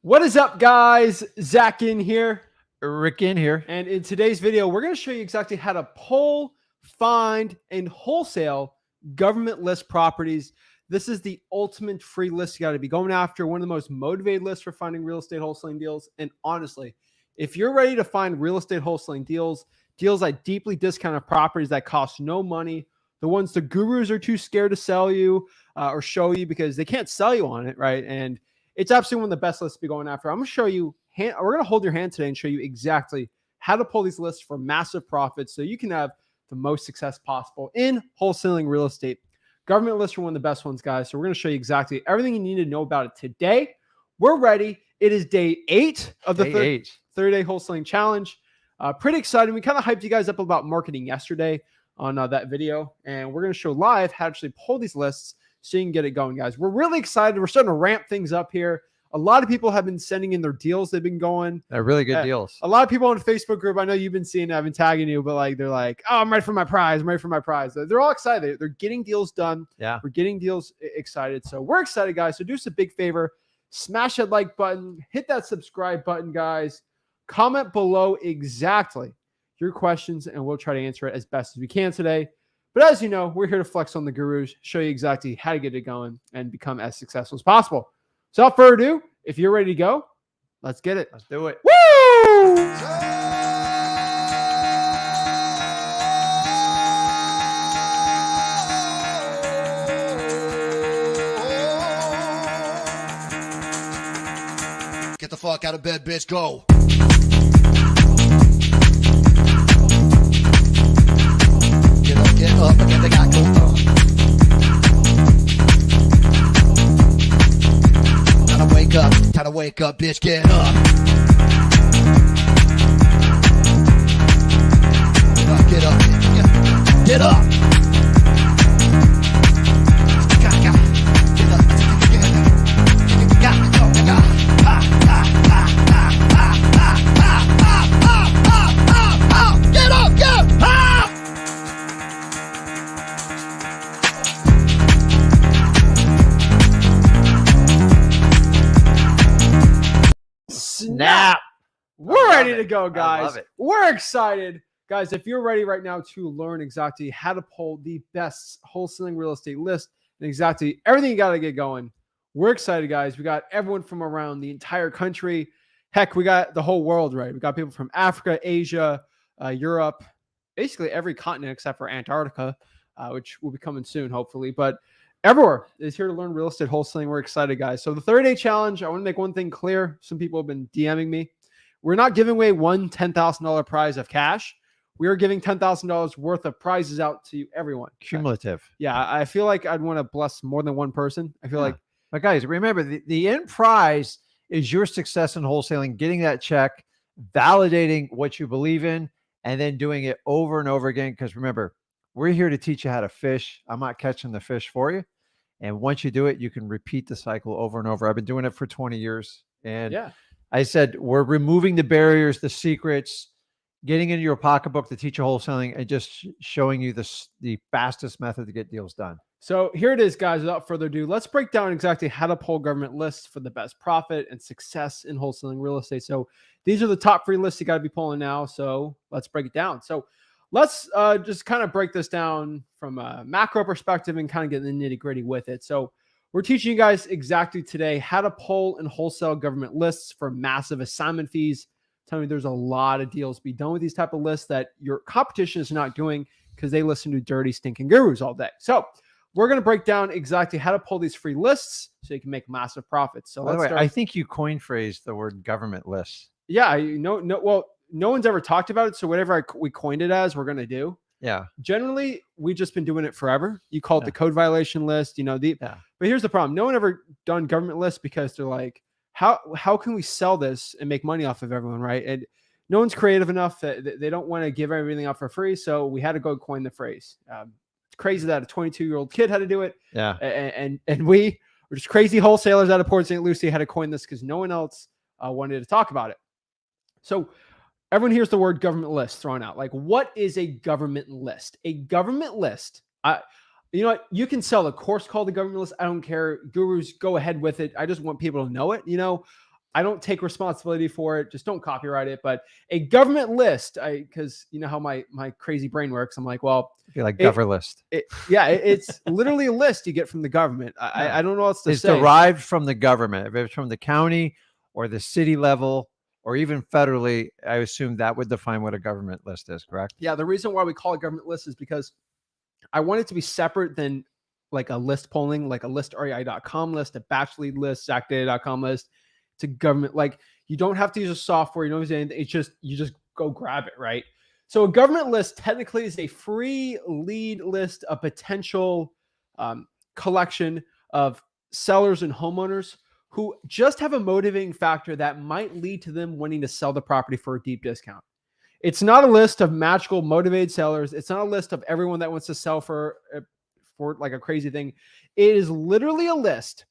What is up, guys? Zach Ginn here. Rick Ginn here. And in today's video, we're going to show you exactly how to pull, find, and wholesale government list properties. This is the ultimate free list you got to be going after. One of the most motivated lists for finding real estate wholesaling deals. And honestly, if you're ready to find real estate wholesaling deals at deeply discounted properties that cost no money, the ones the gurus are too scared to sell you or show you because they can't sell you on it, right? And it's absolutely one of the best lists to be going after. I'm going to show you, we're going to hold your hand today and show you exactly how to pull these lists for massive profits so you can have the most success possible in wholesaling real estate. Government lists are one of the best ones, guys. So we're going to show you exactly everything you need to know about it today. We're ready. It is day 8 of the 30-day wholesaling challenge. Pretty exciting. We kind of hyped you guys up about marketing yesterday on that video, and we're going to show live how to actually pull these lists so you can get it going, guys. We're really excited. We're starting to ramp things up here. A lot of people have been sending in their deals. They've been going. They're really good deals. A lot of people on the Facebook group, I know you've been seeing, I've been tagging you, but like they're like, oh, I'm ready for my prize. I'm ready for my prize. They're all excited. They're getting deals done. Yeah. We're getting deals excited. So we're excited, guys. So do us a big favor. Smash that like button. Hit that subscribe button, guys. Comment below exactly your questions, and we'll try to answer it as best as we can today. But as you know, we're here to flex on the gurus, show you exactly how to get it going and become as successful as possible. So without further ado, if you're ready to go, let's get it. Let's do it. Woo! Get the fuck out of bed, bitch. Go. Get up and get the guy go up. Time to wake up, bitch, get up. Get up, bitch, get up. Snap. We're ready to go, guys. I love it. We're excited. Guys, if you're ready right now to learn exactly how to pull the best wholesaling real estate list and exactly everything you got to get going, we're excited, guys. We got everyone from around the entire country. Heck, we got the whole world, right? We got people from Africa, Asia, Europe, basically every continent except for Antarctica, which will be coming soon, hopefully. But everywhere is here to learn real estate wholesaling. We're excited, guys. So the 30-day challenge, I want to make one thing clear. Some people have been DMing me. We're not giving away one $10,000 prize of cash. We are giving $10,000 worth of prizes out to everyone. Cumulative. Yeah, I feel like I'd want to bless more than one person. I feel like. But guys, remember, the end prize is your success in wholesaling, getting that check, validating what you believe in, and then doing it over and over again. Because remember, we're here to teach you how to fish. I'm not catching the fish for you. And once you do it, you can repeat the cycle over and over. I've been doing it for 20 years. And yeah, I said, we're removing the barriers, the secrets, getting into your pocketbook to teach you wholesaling, and just showing you the fastest method to get deals done. So here it is, guys. Without further ado, let's break down exactly how to pull government lists for the best profit and success in wholesaling real estate. So these are the top free lists you got to be pulling now. So let's break it down. So let's just kind of break this down from a macro perspective and kind of get the nitty gritty with it. So we're teaching you guys exactly today how to pull and wholesale government lists for massive assignment fees. Tell me there's a lot of deals to be done with these type of lists that your competition is not doing because they listen to dirty, stinking gurus all day. So we're going to break down exactly how to pull these free lists so you can make massive profits. So by the way, I think you coin phrased the word government lists. Yeah, well, no one's ever talked about it. So whatever we coined it as, we're going to do. Yeah. Generally, we've just been doing it forever. You call it the code violation list, but here's the problem. No one ever done government lists because they're like, how can we sell this and make money off of everyone, right? And no one's creative enough that they don't want to give everything out for free. So we had to go coin the phrase. It's crazy that a 22-year-old kid had to do it. Yeah. And we were just crazy wholesalers out of Port St. Lucie had to coin this because no one else wanted to talk about it. So everyone hears the word government list thrown out. Like, what is a government list? A government list. You know what? You can sell a course called the government list. I don't care. Gurus, go ahead with it. I just want people to know it. I don't take responsibility for it. Just don't copyright it. But a government list, because you know how my crazy brain works. I'm like, well, I feel like Gover list. It's literally a list you get from the government. I don't know what else to It's say. derived from the government. If it's from the county or the city level or even federally, I assume that would define what a government list is, correct? Yeah, the reason why we call it government list is because I want it to be separate than like a list polling, like a listrei.com list, a batch lead list, zachdata.com list. It's a government, like you don't have to use a software, you don't use anything. It's just, you just go grab it, right? So a government list technically is a free lead list, a potential collection of sellers and homeowners who just have a motivating factor that might lead to them wanting to sell the property for a deep discount. It's not a list of magical motivated sellers. It's not a list of everyone that wants to sell for like a crazy thing. It is literally a list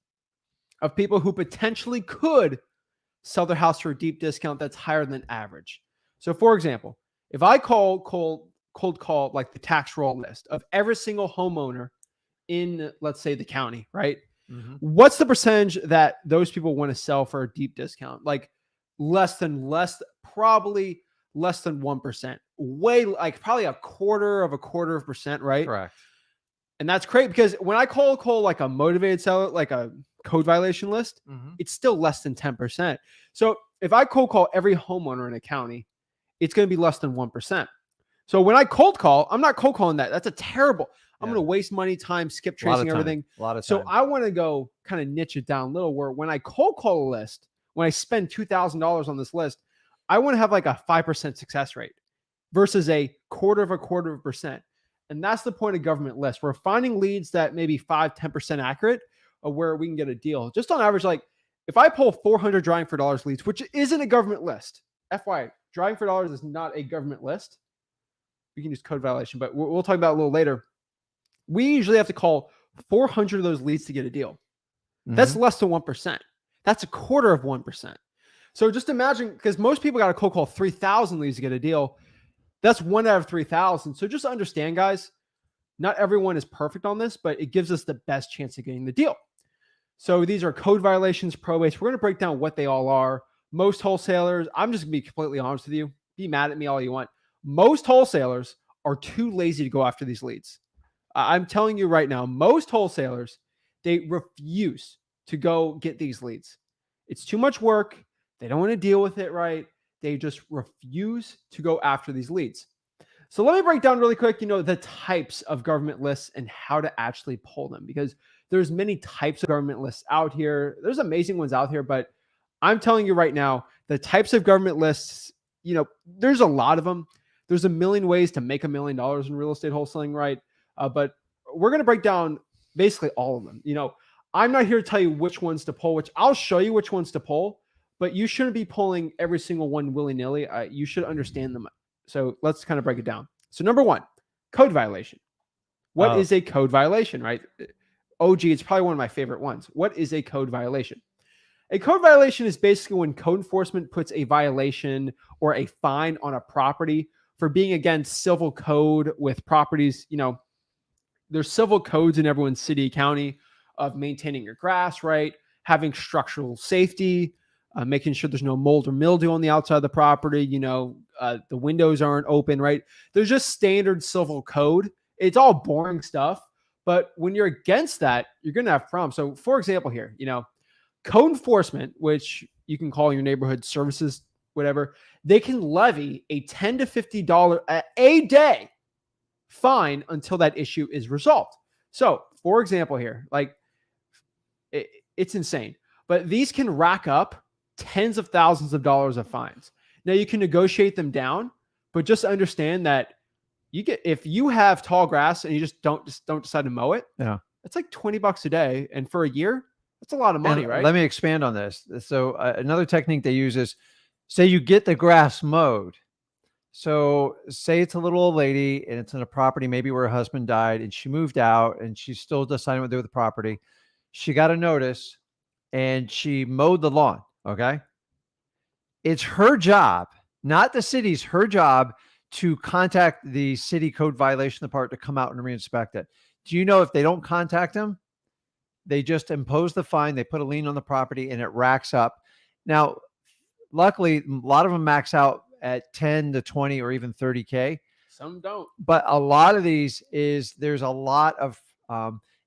of people who potentially could sell their house for a deep discount that's higher than average. So for example, if I cold call like the tax roll list of every single homeowner in, let's say, the county, right? Mm-hmm. What's the percentage that those people want to sell for a deep discount? Like probably less than 1%, way like probably a quarter of a percent, right? Correct. And that's great because when I call like a motivated seller, like a code violation list, it's still less than 10%. So if I cold call every homeowner in a county, it's going to be less than 1%. So when I cold call, I'm not cold calling that. That's a terrible. I'm going to waste money, time, skip tracing everything. A lot of time. So I want to go kind of niche it down a little where when I cold call a list, when I spend $2,000 on this list, I want to have like a 5% success rate versus a quarter of a percent. And that's the point of government lists. We're finding leads that maybe 5-10% accurate of where we can get a deal. Just on average, like if I pull 400 drawing for dollars leads, which isn't a government list, FYI, drawing for dollars is not a government list. We can use code violation, but we'll talk about it a little later. We usually have to call 400 of those leads to get a deal. That's less than 1%. That's a quarter of 1%. So just imagine, because most people got to cold call 3,000 leads to get a deal. That's 1 out of 3,000. So just understand, guys, not everyone is perfect on this, but it gives us the best chance of getting the deal. So these are code violations, probates. We're going to break down what they all are. Most wholesalers, I'm just going to be completely honest with you. Be mad at me all you want. Most wholesalers are too lazy to go after these leads. I'm telling you right now, most wholesalers, they refuse to go get these leads. It's too much work. They don't want to deal with it, right? They just refuse to go after these leads. So let me break down really quick, the types of government lists and how to actually pull them, because there's many types of government lists out here. There's amazing ones out here, but I'm telling you right now, the types of government lists, there's a lot of them. There's a million ways to make $1 million in real estate wholesaling, right? But we're going to break down basically all of them. I'm not here to tell you which ones to pull, which I'll show you which ones to pull, but you shouldn't be pulling every single one willy-nilly. You should understand them. So let's kind of break it down. So number one, code violation. What is a code violation, right? OG, it's probably one of my favorite ones. What is a code violation? A code violation is basically when code enforcement puts a violation or a fine on a property for being against civil code with properties. There's civil codes in everyone's city, county of maintaining your grass, right? Having structural safety, making sure there's no mold or mildew on the outside of the property. The windows aren't open, right? There's just standard civil code. It's all boring stuff. But when you're against that, you're going to have problems. So for example here, code enforcement, which you can call your neighborhood services, whatever, they can levy a $10 to $50 a day fine until that issue is resolved. So for example here, like it's insane, but these can rack up tens of thousands of dollars of fines. Now you can negotiate them down, but just understand that if you have tall grass and you just don't decide to mow it, it's like $20 a day. And for a year, that's a lot of money, right? Let me expand on this. So another technique they use is, say you get the grass mowed. So say it's a little old lady and it's in a property, maybe where her husband died and she moved out and she's still deciding what to do with the property. She got a notice and she mowed the lawn. Okay. It's her job, not the city's, her job to contact the city code violation department to come out and reinspect it. Do you know if they don't contact them, they just impose the fine, they put a lien on the property and it racks up. Now, luckily, a lot of them max out at 10 to 20 or even 30K. Some don't. But a lot of these there's a lot of,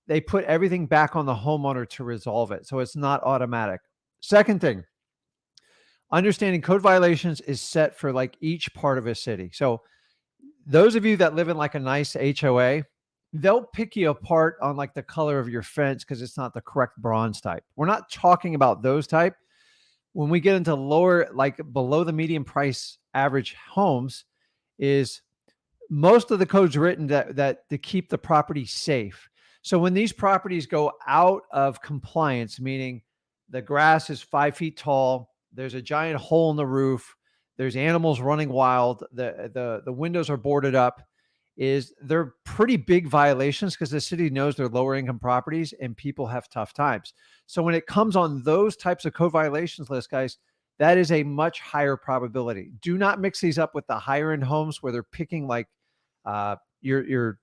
they put everything back on the homeowner to resolve it. So it's not automatic. Second thing, understanding code violations is set for like each part of a city. So those of you that live in like a nice HOA, they'll pick you apart on like the color of your fence because it's not the correct bronze type. We're not talking about those type. When we get into lower, like below the median price average homes, is most of the code's written that to keep the property safe. So when these properties go out of compliance, meaning the grass is 5 feet tall, there's a giant hole in the roof, there's animals running wild, the windows are boarded up, they're pretty big violations because the city knows they're lower income properties and people have tough times. So when it comes on those types of code violations list, guys, that is a much higher probability. Do not mix these up with the higher end homes where they're picking like your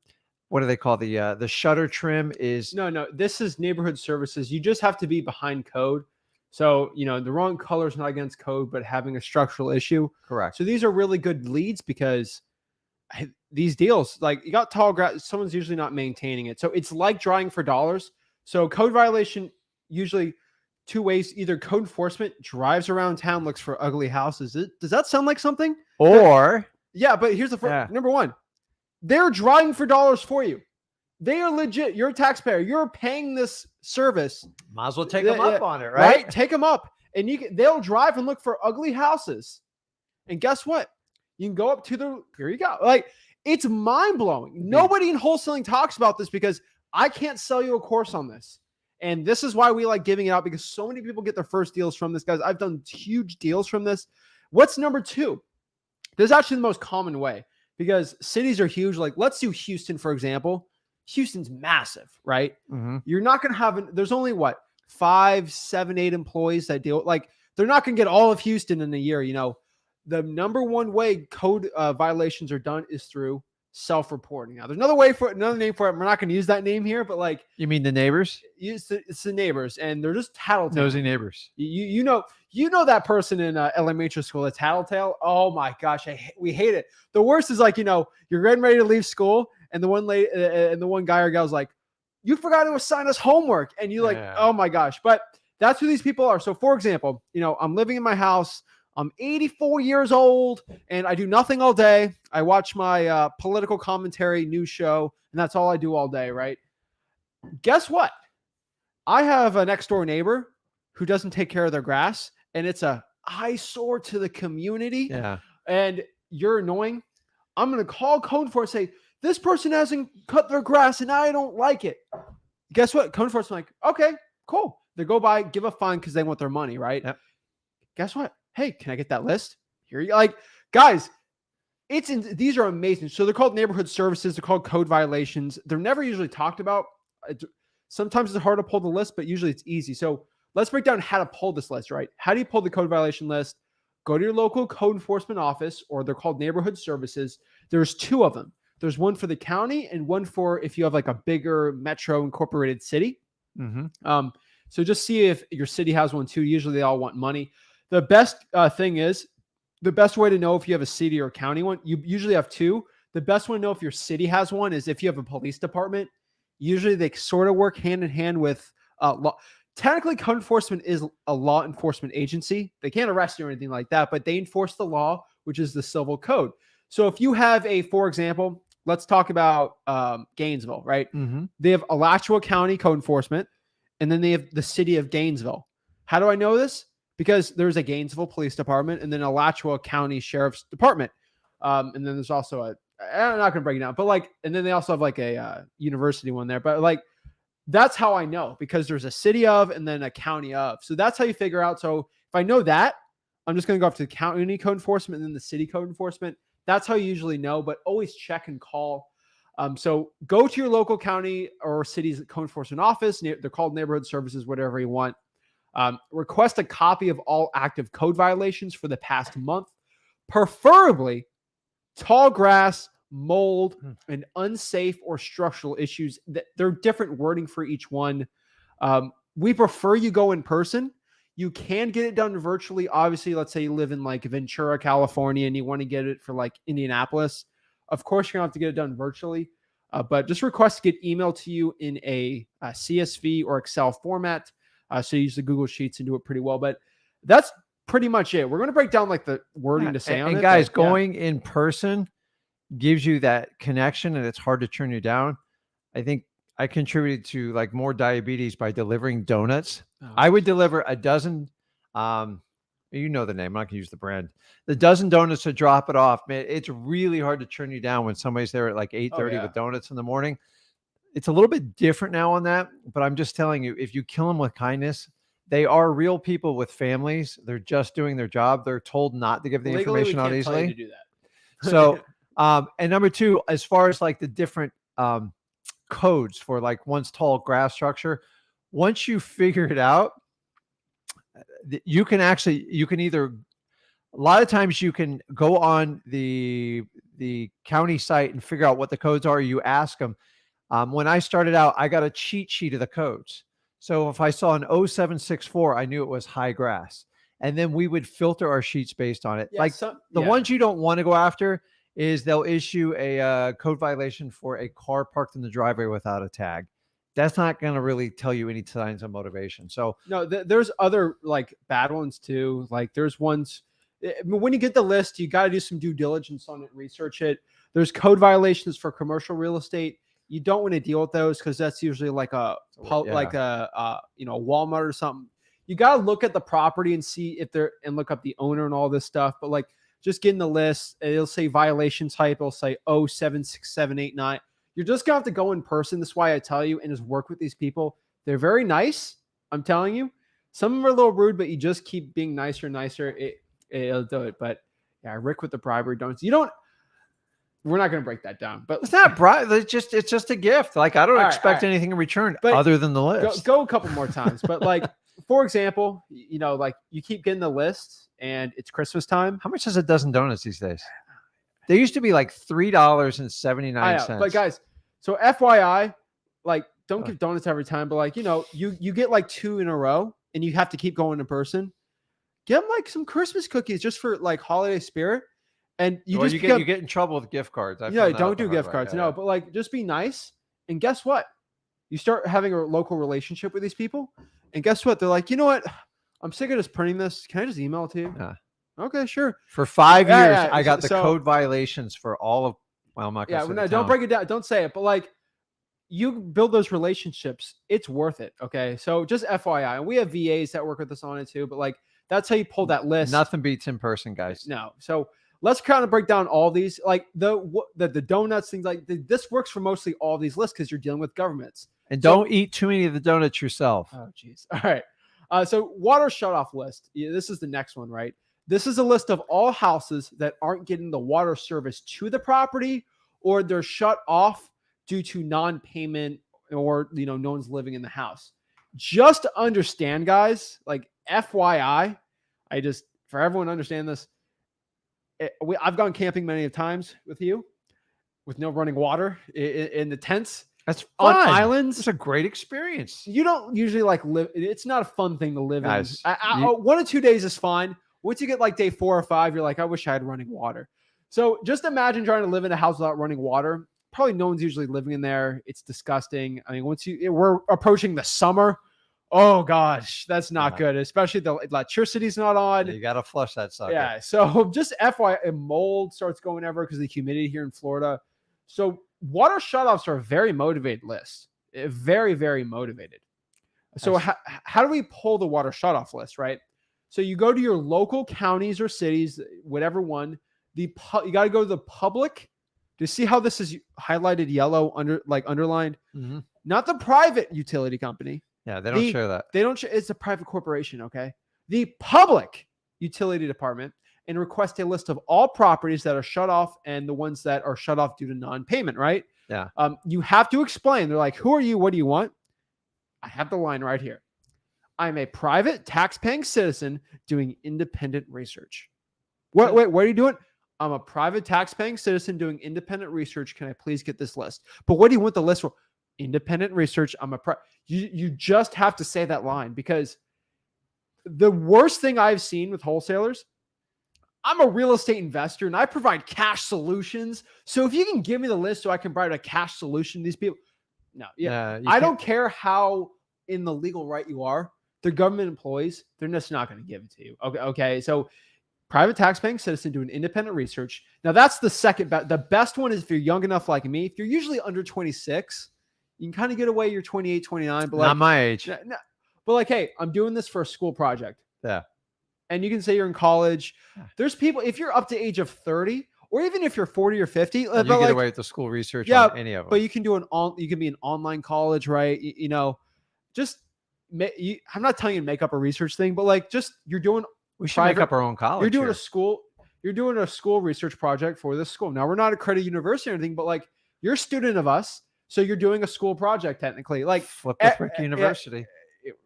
what do they call the shutter trim is. No, this is neighborhood services. You just have to be behind code. So, the wrong color is not against code, but having a structural issue. Correct. So these are really good leads because these deals, like you got tall grass, someone's usually not maintaining it. So it's like drawing for dollars. So code violation, usually two ways: either code enforcement drives around town, looks for ugly houses. Does that sound like something? Or yeah, but here's the first, number one, they're drawing for dollars for you. They are legit. You're a taxpayer. You're paying this service. Might as well take them up on it, right? Take them up, and they'll drive and look for ugly houses. And guess what? You can go up to here you go. Like, it's mind blowing. Nobody in wholesaling talks about this because I can't sell you a course on this. And this is why we like giving it out, because so many people get their first deals from this, guys. I've done huge deals from this. What's number two? This is actually the most common way because cities are huge. Like, let's do Houston, for example. Houston's massive, right? Mm-hmm. You're not going to have, there's only 5, 7, 8 employees that deal, like, they're not going to get all of Houston in a year. The number one way code violations are done is through self-reporting. Now, there's another name for it. We're not going to use that name here, but like, you mean the neighbors? It's the neighbors, and they're just tattletale. Nosy neighbors. You know that person in elementary school, a tattletale. Oh my gosh, we hate it. The worst is like, you're getting ready to leave school, and the one guy or gal's like, you forgot to assign us homework, and you like, oh my gosh. But that's who these people are. So for example, I'm living in my house. I'm 84 years old and I do nothing all day. I watch my political commentary news show, and that's all I do all day, right? Guess what? I have a next door neighbor who doesn't take care of their grass, and it's a eyesore to the community. Yeah. And you're annoying. I'm going to call code enforcement and say, this person hasn't cut their grass and I don't like it. Guess what? Code enforcement like, okay, cool. They go by, give a fine because they want their money, right? Yep. Guess what? Hey, can I get that list? Here you like, guys, these are amazing. So they're called neighborhood services. They're called code violations. They're never usually talked about. Sometimes it's hard to pull the list, but usually it's easy. So let's break down how to pull this list, right? How do you pull the code violation list? Go to your local code enforcement office, or they're called neighborhood services. There's 2 of them. There's one for the county and one for if you have like a bigger metro incorporated city. Mm-hmm. So just see if your city has one too. Usually they all want money. The best thing is, the best way to know if you have a city or a county one, you usually have 2. The best way to know if your city has one is if you have a police department. Usually they sort of work hand in hand with law. Technically, code enforcement is a law enforcement agency. They can't arrest you or anything like that, but they enforce the law, which is the civil code. So if you have for example, let's talk about Gainesville, right? Mm-hmm. They have Alachua County code enforcement, and then they have the city of Gainesville. How do I know this? Because there's a Gainesville Police Department and then Alachua County Sheriff's Department. And then there's also I'm not going to break it down, but and then they also have like a university one there. But that's how I know, because there's a city of and then a county of. So that's how you figure out. So if I know that, I'm just going to go up to the county code enforcement and then the city code enforcement. That's how you usually know, but always check and call. So go to your local county or city's code enforcement office. They're called neighborhood services, whatever you want. Request a copy of all active code violations for the past month, preferably tall grass, mold, and unsafe or structural issues. They're different wording for each one. We prefer you go in person. You can get it done virtually. Obviously, let's say you live in like Ventura, California, and you want to get it for like Indianapolis. Of course, you're going to have to get it done virtually. But just request to get emailed to you in a CSV or Excel format. So use the Google Sheets and do it pretty well. But that's pretty much it. We're going to break down like the wording to say on it. And guys, going in person gives you that connection, and it's hard to turn you down. I think I contributed to like more diabetes by delivering donuts. Oh. I would deliver a dozen, you know the name, I'm not gonna use the brand. The dozen donuts to drop it off, man. It's really hard to turn you down when somebody's there at like 8:30 with donuts in the morning. It's a little bit different now on that, but I'm just telling you, if you kill them with kindness, they are real people with families. They're just doing their job. They're told not to give the Legally, information out we can't tell you easily. to do that. So, and number two, as far as like the different codes for like once tall grass structure, once you figure it out, you can either, a lot of times you can go on the county site and figure out what the codes are. You ask them. When I started out, I got a cheat sheet of the codes. So if I saw an 0764, I knew it was high grass. And then we would filter our sheets based on it. Yeah, the ones you don't want to go after is they'll issue a code violation for a car parked in the driveway without a tag. That's not going to really tell you any signs of motivation. So no, there's other like bad ones too. Like there's ones when you get the list, you got to do some due diligence on it, research it. There's code violations for commercial real estate. You don't want to deal with those because that's usually like like a Walmart or something. You got to look at the property and see if they're, and look up the owner and all this stuff. But like just getting the list, it'll say violation type. It'll say 076789. You're just going to have to go in person. That's why I tell you, and just work with these people. They're very nice. I'm telling you. Some of them are a little rude, but you just keep being nicer and nicer. It'll do it. But yeah, Rick with the bribery don'ts. We're not going to break that down, but it's not bribe. It's just a gift. Like I don't expect anything in return other than the list. Go a couple more times. But like, for example, like you keep getting the list and it's Christmas time. How much is a dozen donuts these days? They used to be like $3.79. But guys, so FYI, like don't give donuts every time, but like, you get like 2 in a row and you have to keep going in person. Get them like some Christmas cookies just for like holiday spirit. And you get in trouble with gift cards. Don't do gift cards. No, but like just be nice. And guess what? You start having a local relationship with these people. And guess what? They're like, you know what? I'm sick of just printing this. Can I just email it to you? Yeah. Okay, sure. For 5 years, I got the code violations for all of, well, I'm not going to say the don't break it down. Don't say it. But like you build those relationships. It's worth it. Okay. So just FYI. And we have VAs that work with us on it too. But like that's how you pull that list. Nothing beats in person, guys. No. So let's kind of break down all these, like the donuts, things like this works for mostly all these lists because you're dealing with governments. And don't eat too many of the donuts yourself. Oh, geez. All right. So water shutoff list. Yeah, this is the next one, right? This is a list of all houses that aren't getting the water service to the property, or they're shut off due to non-payment, or no one's living in the house. Just to understand, guys, like FYI, for everyone to understand this. I've gone camping many times with you, with no running water in the tents. That's on fun. Islands. It's a great experience. You don't usually like live. It's not a fun thing to live Guys, in. 1 or 2 days is fine. Once you get like day 4 or 5, you're like, I wish I had running water. So just imagine trying to live in a house without running water. Probably no one's usually living in there. It's disgusting. I mean, we're approaching the summer. Oh gosh, that's not good. Especially the electricity's not on. You got to flush that sucker. Yeah. So just FYI, mold starts going everywhere because of the humidity here in Florida. So water shutoffs are a very motivated list. Very, very motivated. So how do we pull the water shutoff list, right? So you go to your local counties or cities, whatever one. You got to go to the public. Do you see how this is highlighted yellow underlined? Mm-hmm. Not the private utility company. Yeah, they don't share that. They don't. It's a private corporation, okay? The public utility department, and request a list of all properties that are shut off and the ones that are shut off due to non-payment, right? Yeah. You have to explain. They're like, who are you? What do you want? I have the line right here. I'm a private tax-paying citizen doing independent research. What are you doing? I'm a private tax-paying citizen doing independent research. Can I please get this list? But what do you want the list for? Independent research. You just have to say that line because the worst thing I've seen with wholesalers, I'm a real estate investor and I provide cash solutions. So if you can give me the list so I can provide a cash solution to these people, no, yeah. I don't care how in the legal right you are. They're government employees. They're just not going to give it to you. Okay. So private tax-paying citizen doing independent research. Now that's the second best. The best one is if you're young enough like me. If you're usually under 26, you can kind of get away. You're 28, 29, but like, not my age. No, but like, hey, I'm doing this for a school project. Yeah. And you can say you're in college. There's people, if you're up to age of 30, or even if you're 40 or 50, you get away with the school research on any of them. But you can do you can be an online college, right? Just I'm not telling you to make up a research thing, but like you're doing. We should make up our own college. You're doing You're doing a school research project for this school. Now we're not accredited university or anything, but like you're a student of us, so you're doing a school project technically. Like flip the frick university.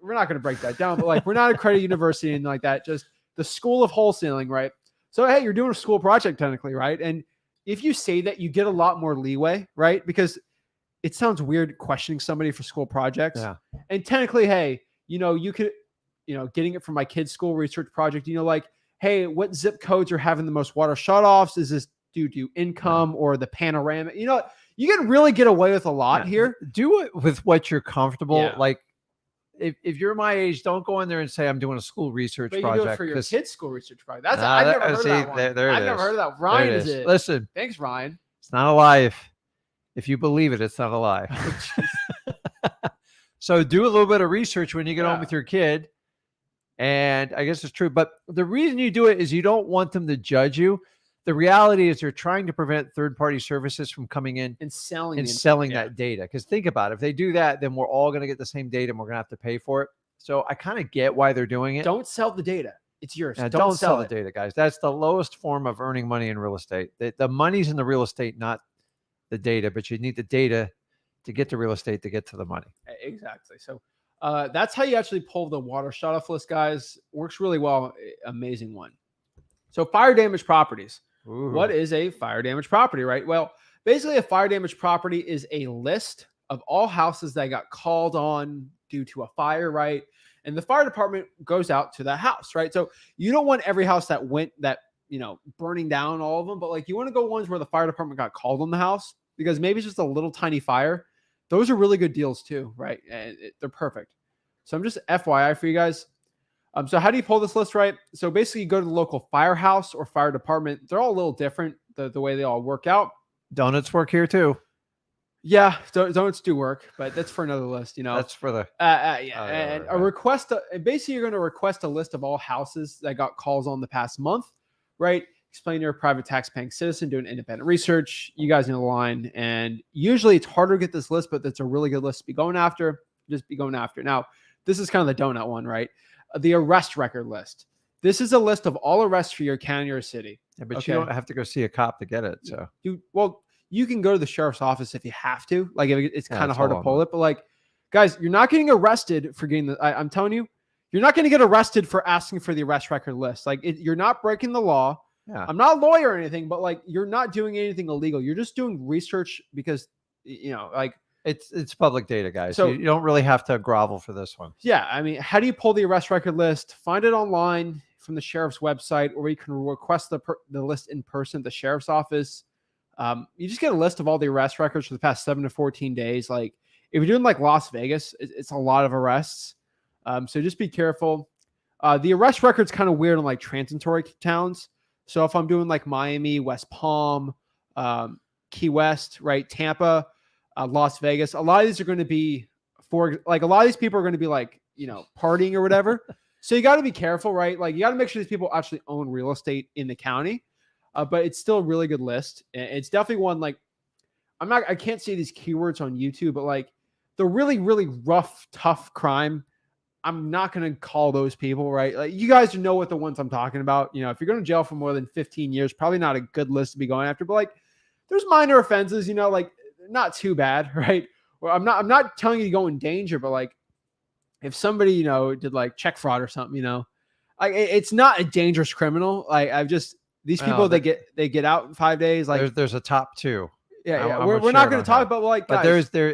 We're not going to break that down, but like we're not accredited university and like that. Just the school of wholesaling, right? So hey, you're doing a school project technically, right? And if you say that, you get a lot more leeway, right? Because it sounds weird questioning somebody for school projects. Yeah. And technically, hey, you could, getting it from my kid's school research project, like, hey, what zip codes are having the most water shutoffs? Is this due to income or the panorama? You can really get away with a lot here. Do it with what you're comfortable. Yeah. Like if you're my age, don't go in there and say I'm doing a school research but project. You do it for your kid's school research project. That's I've never heard of that one. I've never heard of that. Ryan is it. Listen. Thanks, Ryan. It's not a lie. If you believe it, it's not a lie. So do a little bit of research when you get home with your kid. And I guess it's true. But the reason you do it is you don't want them to judge you. The reality is they're trying to prevent third-party services from coming in and selling that data. Because think about it. If they do that, then we're all going to get the same data and we're going to have to pay for it. So I kind of get why they're doing it. Don't sell the data. It's yours. Don't sell the data, guys. That's the lowest form of earning money in real estate. The money's in the real estate, not the data. But you need the data to get the real estate to get to the money. Exactly. So that's how you actually pull the water shutoff list, guys. Works really well. Amazing one. So fire damage properties. Ooh. What is a fire damage property, right? Well, basically a fire damage property is a list of all houses that got called on due to a fire, right? And the fire department goes out to that house, right? So you don't want every house that went burning down, all of them, but like you want to go ones where the fire department got called on the house because maybe it's just a little tiny fire. Those are really good deals too, right? And they're perfect. So I'm just FYI for you guys. So how do you pull this list, right? So basically you go to the local firehouse or fire department. They're all a little different, the way they all work out. Donuts work here too. Yeah, donuts do work, but that's for another list, That's for the... and a request, basically you're going to request a list of all houses that got calls on the past month, right? Explain you're a private tax-paying citizen doing independent research. You guys know the line. And usually it's harder to get this list, but it's a really good list to be going after. Just be going after. Now, this is kind of the donut one, right? The arrest record list. This is a list of all arrests for your county or city. Yeah, but you don't have to go see a cop to get it. So you can go to the sheriff's office if you have to. Like it's kind of hard to pull it, but like, guys, you're not getting arrested for getting I'm telling you, you're not going to get arrested for asking for the arrest record list. Like you're not breaking the law. Yeah. I'm not a lawyer or anything, but like you're not doing anything illegal. You're just doing research because like it's public data, guys. So you don't really have to grovel for this one. Yeah, I mean, how do you pull the arrest record list? Find it online from the sheriff's website, or you can request the list in person at the sheriff's office. You just get a list of all the arrest records for the past 7 to 14 days. Like if you're doing like Las Vegas, it's a lot of arrests. So just be careful. The arrest record's kind of weird in like transitory towns. So if I'm doing like Miami, West Palm, Key West, right, Tampa, Las Vegas, a lot of these are going to be a lot of these people are going to be like, partying or whatever. So you got to be careful, right? Like you got to make sure these people actually own real estate in the county. But it's still a really good list. It's definitely one like I can't say these keywords on YouTube, but like the really, really rough, tough crime. I'm not going to call those people, right? Like you guys know what the ones I'm talking about. If you're going to jail for more than 15 years, probably not a good list to be going after, but like there's minor offenses, like not too bad, right? Well, I'm not telling you to go in danger, but like if somebody, did like check fraud or something, like it's not a dangerous criminal. Like these people, they get out in 5 days. Like there's a top two. Yeah. We're not going to talk about like, but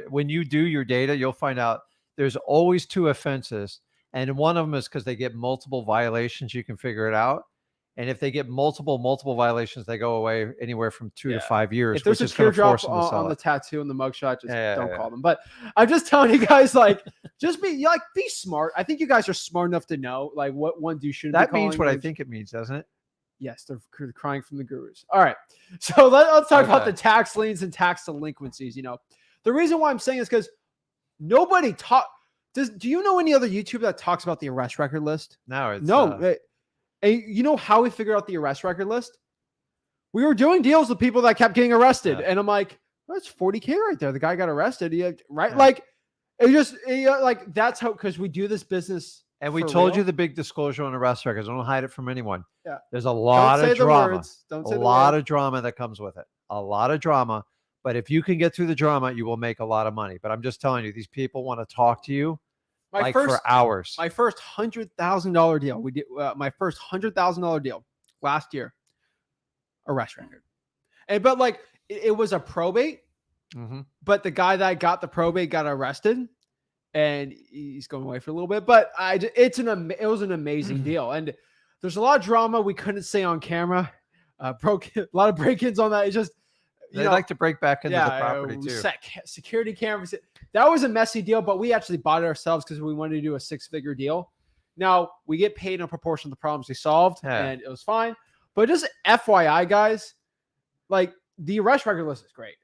when you do your data, you'll find out there's always 2 offenses. And one of them is because they get multiple violations, you can figure it out. And if they get multiple violations, they go away anywhere from 2 to 5 years. If there's which a is going to teardrop force them to sell on the it. tattoo and the mugshot, just don't Yeah. call them. But I'm just telling you guys, like, just be smart. I think you guys are smart enough to know like what ones you shouldn't. That be means calling what I those. think it means, doesn't it? Yes, they're crying from the gurus. All right, so let's talk about Okay. the tax liens and tax delinquencies. You know, the reason why I'm saying is because nobody talk. Do you know any other YouTuber that talks about the arrest record list? No, it's No. And you know how we figured out the arrest record list? We were doing deals with people that kept getting arrested, Yeah. and I'm like, that's 40K right there. The guy got arrested, right? Yeah. Like, like that's how, because we do this business. And we for told real. you the big disclosure on arrest records. Don't hide it from anyone. Yeah. There's a lot Don't say of the drama. words. Don't A say the lot word. of drama that comes with it. A lot of drama. But if you can get through the drama, you will make a lot of money. But I'm just telling you, these people want to talk to you for hours. My first $100,000 deal. We did my first $100,000 deal last year. Arrest record, but like it was a probate. Mm-hmm. But the guy that got the probate got arrested, and he's going away for a little bit. But it was an amazing deal, and there's a lot of drama we couldn't say on camera. A lot of break-ins on that. It's just They like to break back into the property too. Set security cameras. That was a messy deal, but we actually bought it ourselves because we wanted to do a 6-figure deal. Now we get paid in a proportion of the problems we solved, and it was fine. But just FYI, guys, like the arrest record list is great.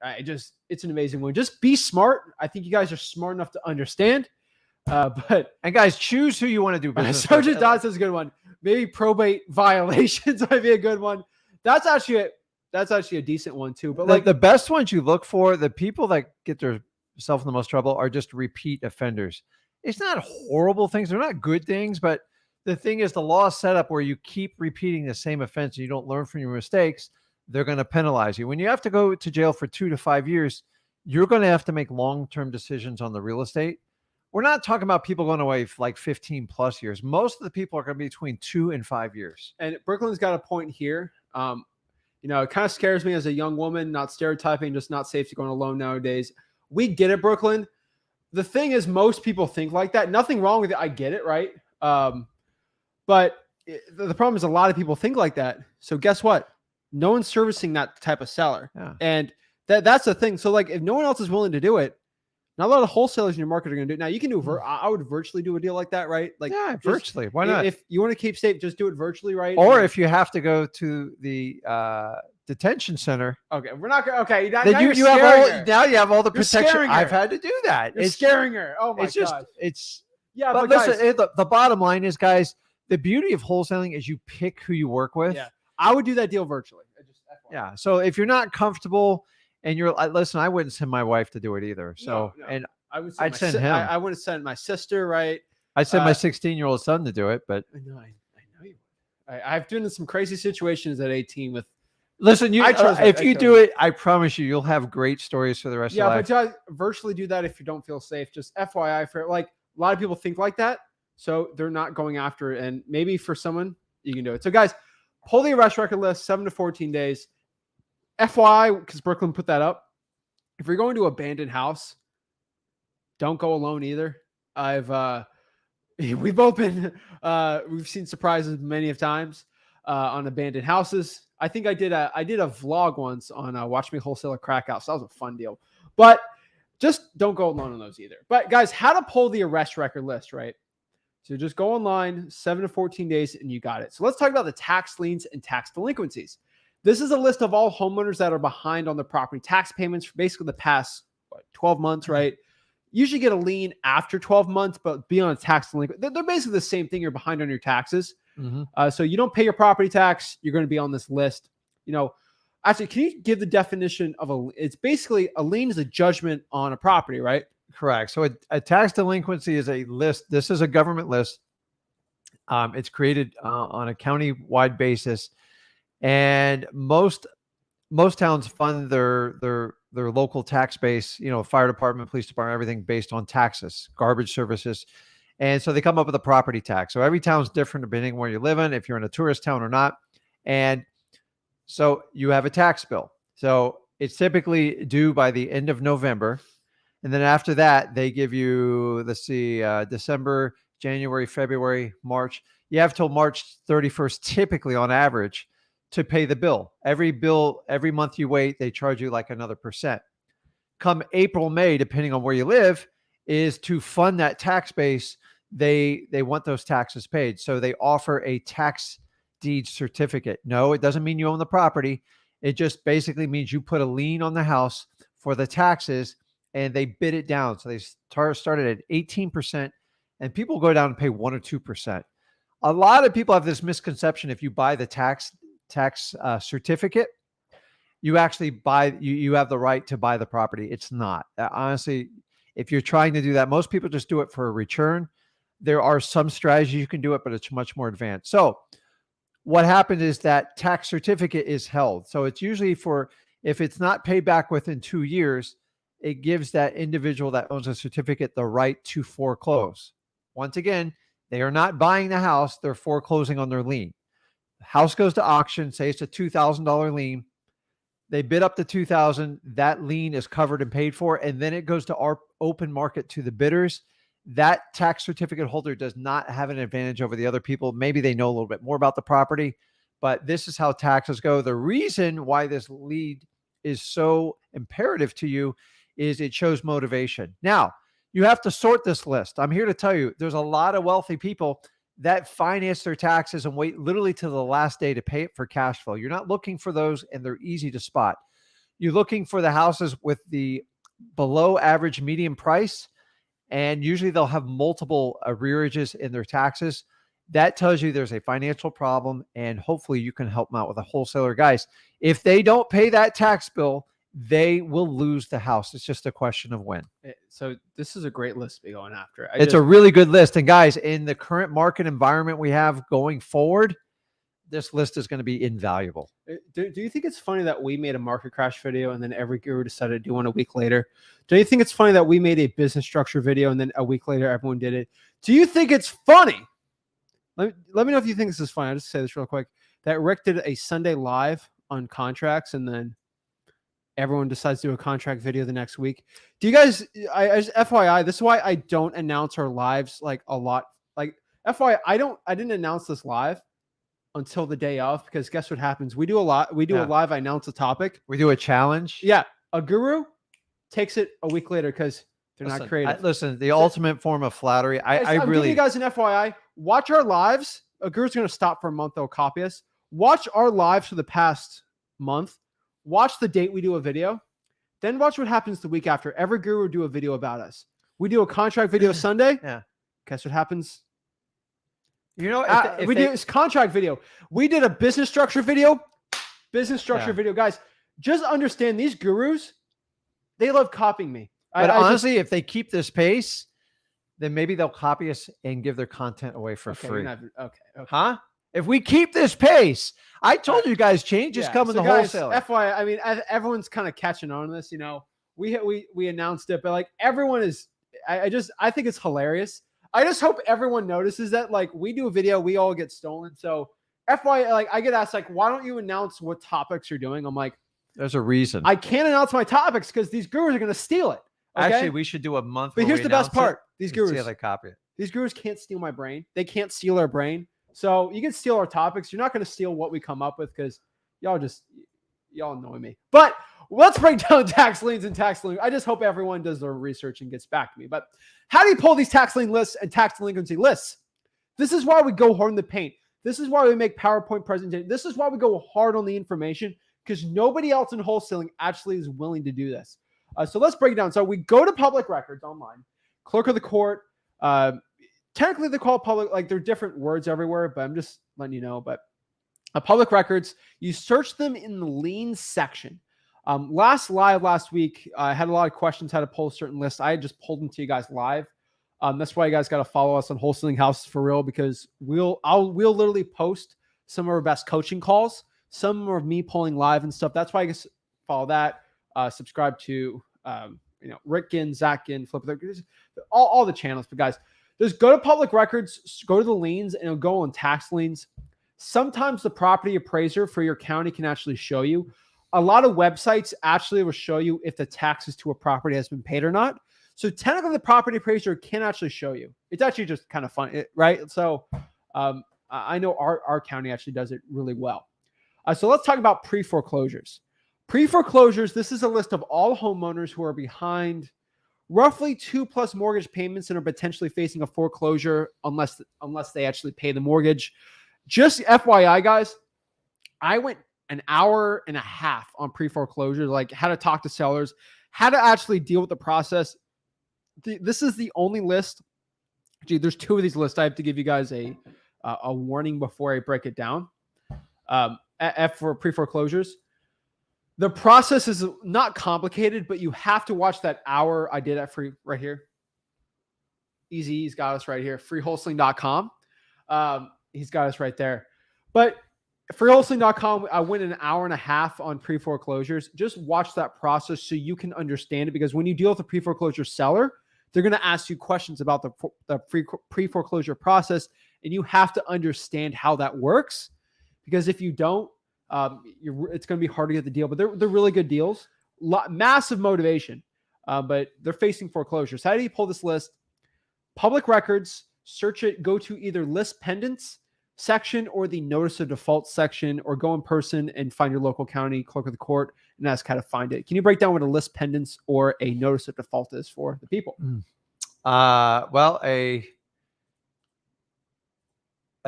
It's an amazing one. Just be smart. I think you guys are smart enough to understand. And guys, choose who you want to do business with. Sergeant Dodds is a good one. Maybe probate violations might be a good one. That's actually a decent one too. But like the best ones you look for, the people that get themselves in the most trouble are just repeat offenders. It's not horrible things. They're not good things, but the thing is the law is set up where you keep repeating the same offense and you don't learn from your mistakes. They're going to penalize you. When you have to go to jail for 2 to 5 years, you're going to have to make long-term decisions on the real estate. We're not talking about people going away for like 15 plus years. Most of the people are going to be between 2 and 5 years. And Brooklyn's got a point here. It kind of scares me as a young woman, not stereotyping, just not safe to go on alone nowadays. We get it, Brooklyn. The thing is, most people think like that. Nothing wrong with it. I get it, right? But the problem is a lot of people think like that. So guess what? No one's servicing that type of seller. Yeah. And that's the thing. So like if no one else is willing to do it, not a lot of wholesalers in your market are going to do it. Now you can do, I would virtually do a deal like that, right? Like virtually. Why not? If you want to keep safe, just do it virtually, right? Or if you have to go to the detention center. Okay, we're not going to, okay. Now you have all the protection. I've had to do that. It's scaring her. Oh my God. Yeah, but listen, the bottom line is, guys, the beauty of wholesaling is you pick who you work with. Yeah. I would do that deal virtually. Yeah. So if you're not comfortable and listen, I wouldn't send my wife to do it either. So, no. and I'd send him. I would have sent my sister, right? I'd send my 16-year-old son to do it, but I know you would. I've been in some crazy situations at 18 with. Listen, if you do it, I promise you'll have great stories for the rest of your life. Yeah, but virtually do that if you don't feel safe. Just FYI, for like a lot of people think like that, so they're not going after it. And maybe for someone, you can do it. So, guys, pull the arrest record list, 7 to 14 days. FYI, because Brooklyn put that up. If you're going to abandoned house, don't go alone either. We've both been we've seen surprises many of times on abandoned houses. I think I did a vlog once on Watch Me Wholesale a Crack House. That was a fun deal. But just don't go alone on those either. But guys, how to pull the arrest record list, right? So just go online, 7 to 14 days, and you got it. So let's talk about the tax liens and tax delinquencies. This is a list of all homeowners that are behind on their property tax payments for basically the past 12 months, right? Usually get a lien after 12 months, but be on a tax delinquent. They're basically the same thing. You're behind on your taxes. Mm-hmm. So you don't pay your property tax, you're going to be on this list. Actually, can you give the definition of it's basically a lien is a judgment on a property, right? Correct. So a tax delinquency is a list. This is a government list. It's created on a county-wide basis, and most towns fund their local tax base. Fire department, police department, everything based on taxes, garbage services, and so they come up with a property tax. So every town's different depending on where you live in, if you're in a tourist town or not, and so you have a tax bill. So it's typically due by the end of November. And then after that, they give you, December, January, February, March. You have till March 31st, typically on average, to pay the bill. Every month you wait, they charge you like another percent. Come April, May, depending on where you live, is to fund that tax base. They want those taxes paid. So they offer a tax deed certificate. No, it doesn't mean you own the property. It just basically means you put a lien on the house for the taxes, and they bid it down. So they started at 18%, and people go down and pay 1 or 2%. A lot of people have this misconception: if you buy the tax certificate, you actually buy, you have the right to buy the property. It's not. Honestly, if you're trying to do that, most people just do it for a return. There are some strategies you can do it, but it's much more advanced. So what happened is that tax certificate is held. So it's usually for, if it's not paid back within 2 years, it gives that individual that owns a certificate the right to foreclose. Once again, they are not buying the house, they're foreclosing on their lien. The house goes to auction, say it's a $2,000 lien. They bid up to $2,000. That lien is covered and paid for, and then it goes to our open market to the bidders. That tax certificate holder does not have an advantage over the other people. Maybe they know a little bit more about the property, but this is how taxes go. The reason why this lead is so imperative to you is it shows motivation. Now, you have to sort this list. I'm here to tell you, there's a lot of wealthy people that finance their taxes and wait literally to the last day to pay it for cash flow. You're not looking for those, and they're easy to spot. You're looking for the houses with the below average median price, and usually they'll have multiple arrearages in their taxes. That tells you there's a financial problem, and hopefully you can help them out with a wholesaler. Guys, if they don't pay that tax bill, they will lose the house. It's just a question of when. So this is a great list to be going after. It's a really good list. And guys, in the current market environment we have going forward, this list is going to be invaluable. Do you think it's funny that we made a market crash video and then every guru decided to do one a week later? Do you think it's funny that we made a business structure video and then a week later everyone did it? Do you think it's funny? Let me know if you think this is funny. I'll just say this real quick. That Rick did a Sunday live on contracts and then everyone decides to do a contract video the next week. Do you guys, as FYI, this is why I don't announce our lives like a lot. Like FYI, I didn't announce this live until the day of, because guess what happens? We do a live, I announce a topic. We do a challenge. Yeah. A guru takes it a week later because they're not creative. The ultimate form of flattery. I'm giving you guys an FYI. Watch our lives. A guru's going to stop for a month. They'll copy us. Watch our lives for the past month. Watch the date we do a video. Then watch what happens the week after. Every guru will do a video about us. We do a contract video Sunday. Yeah. Guess what happens? You know, we do this contract video. We did a business structure video. Video. Guys, just understand these gurus, they love copying me. But honestly, if they keep this pace, then maybe they'll copy us and give their content away for free. Okay. Huh? If we keep this pace, I told you guys, change is coming to wholesaler. FYI, I mean, everyone's kind of catching on to this. You know, we announced it, but like everyone is. I think it's hilarious. I just hope everyone notices that. Like we do a video, we all get stolen. So FYI, like I get asked, like, why don't you announce what topics you're doing? I'm like, there's a reason. I can't announce my topics because these gurus are going to steal it. Okay? Actually, we should do a month. But here's the best part: these gurus, see how they copy it. These gurus can't steal my brain. They can't steal our brain. So you can steal our topics. You're not going to steal what we come up with because y'all annoy me. But let's break down tax liens and tax lien. I just hope everyone does their research and gets back to me. But how do you pull these tax lien lists and tax delinquency lists? This is why we go hard in the paint. This is why we make PowerPoint presentations. This is why we go hard on the information, because nobody else in wholesaling actually is willing to do this. So let's break it down. So we go to public records online, clerk of the court. Technically, they call it public, like they're different words everywhere, but I'm just letting you know. But public records, you search them in the lien section. Last week, I had a lot of questions how to pull a certain list. I had just pulled them to you guys live. That's why you guys got to follow us on Wholesaling Houses for real, because we'll literally post some of our best coaching calls, some of me pulling live and stuff. That's why you guys follow that. Subscribe to Rick Ginn, Zach Ginn, all the channels. But guys, just go to public records, go to the liens, and it'll go on tax liens. Sometimes the property appraiser for your county can actually show you. A lot of websites actually will show you if the taxes to a property has been paid or not. So technically the property appraiser can actually show you. It's actually just kind of fun, right? So I know our county actually does it really well. So let's talk about pre-foreclosures. Pre-foreclosures, this is a list of all homeowners who are behind roughly 2+ mortgage payments and are potentially facing a foreclosure unless they actually pay the mortgage. Just FYI, guys, I went an hour and a half on pre-foreclosures, like how to talk to sellers, how to actually deal with the process. This is the only list. Gee, there's 2 of these lists. I have to give you guys a warning before I break it down. For pre-foreclosures, the process is not complicated, but you have to watch that hour I did at free right here. Easy, he's got us right here. Freewholesaling.com. He's got us right there. But freewholesaling.com, I went an hour and a half on pre-foreclosures. Just watch that process so you can understand it, because when you deal with a pre-foreclosure seller, they're going to ask you questions about the pre-foreclosure process, and you have to understand how that works, because if you don't, it's going to be hard to get the deal. But they're really good deals. Massive motivation, but they're facing foreclosures. How do you pull this list? Public records, search it, go to either list pendants section or the notice of default section, or go in person and find your local county clerk of the court and ask how to find it. Can you break down what a list pendants or a notice of default is for the people? Well, a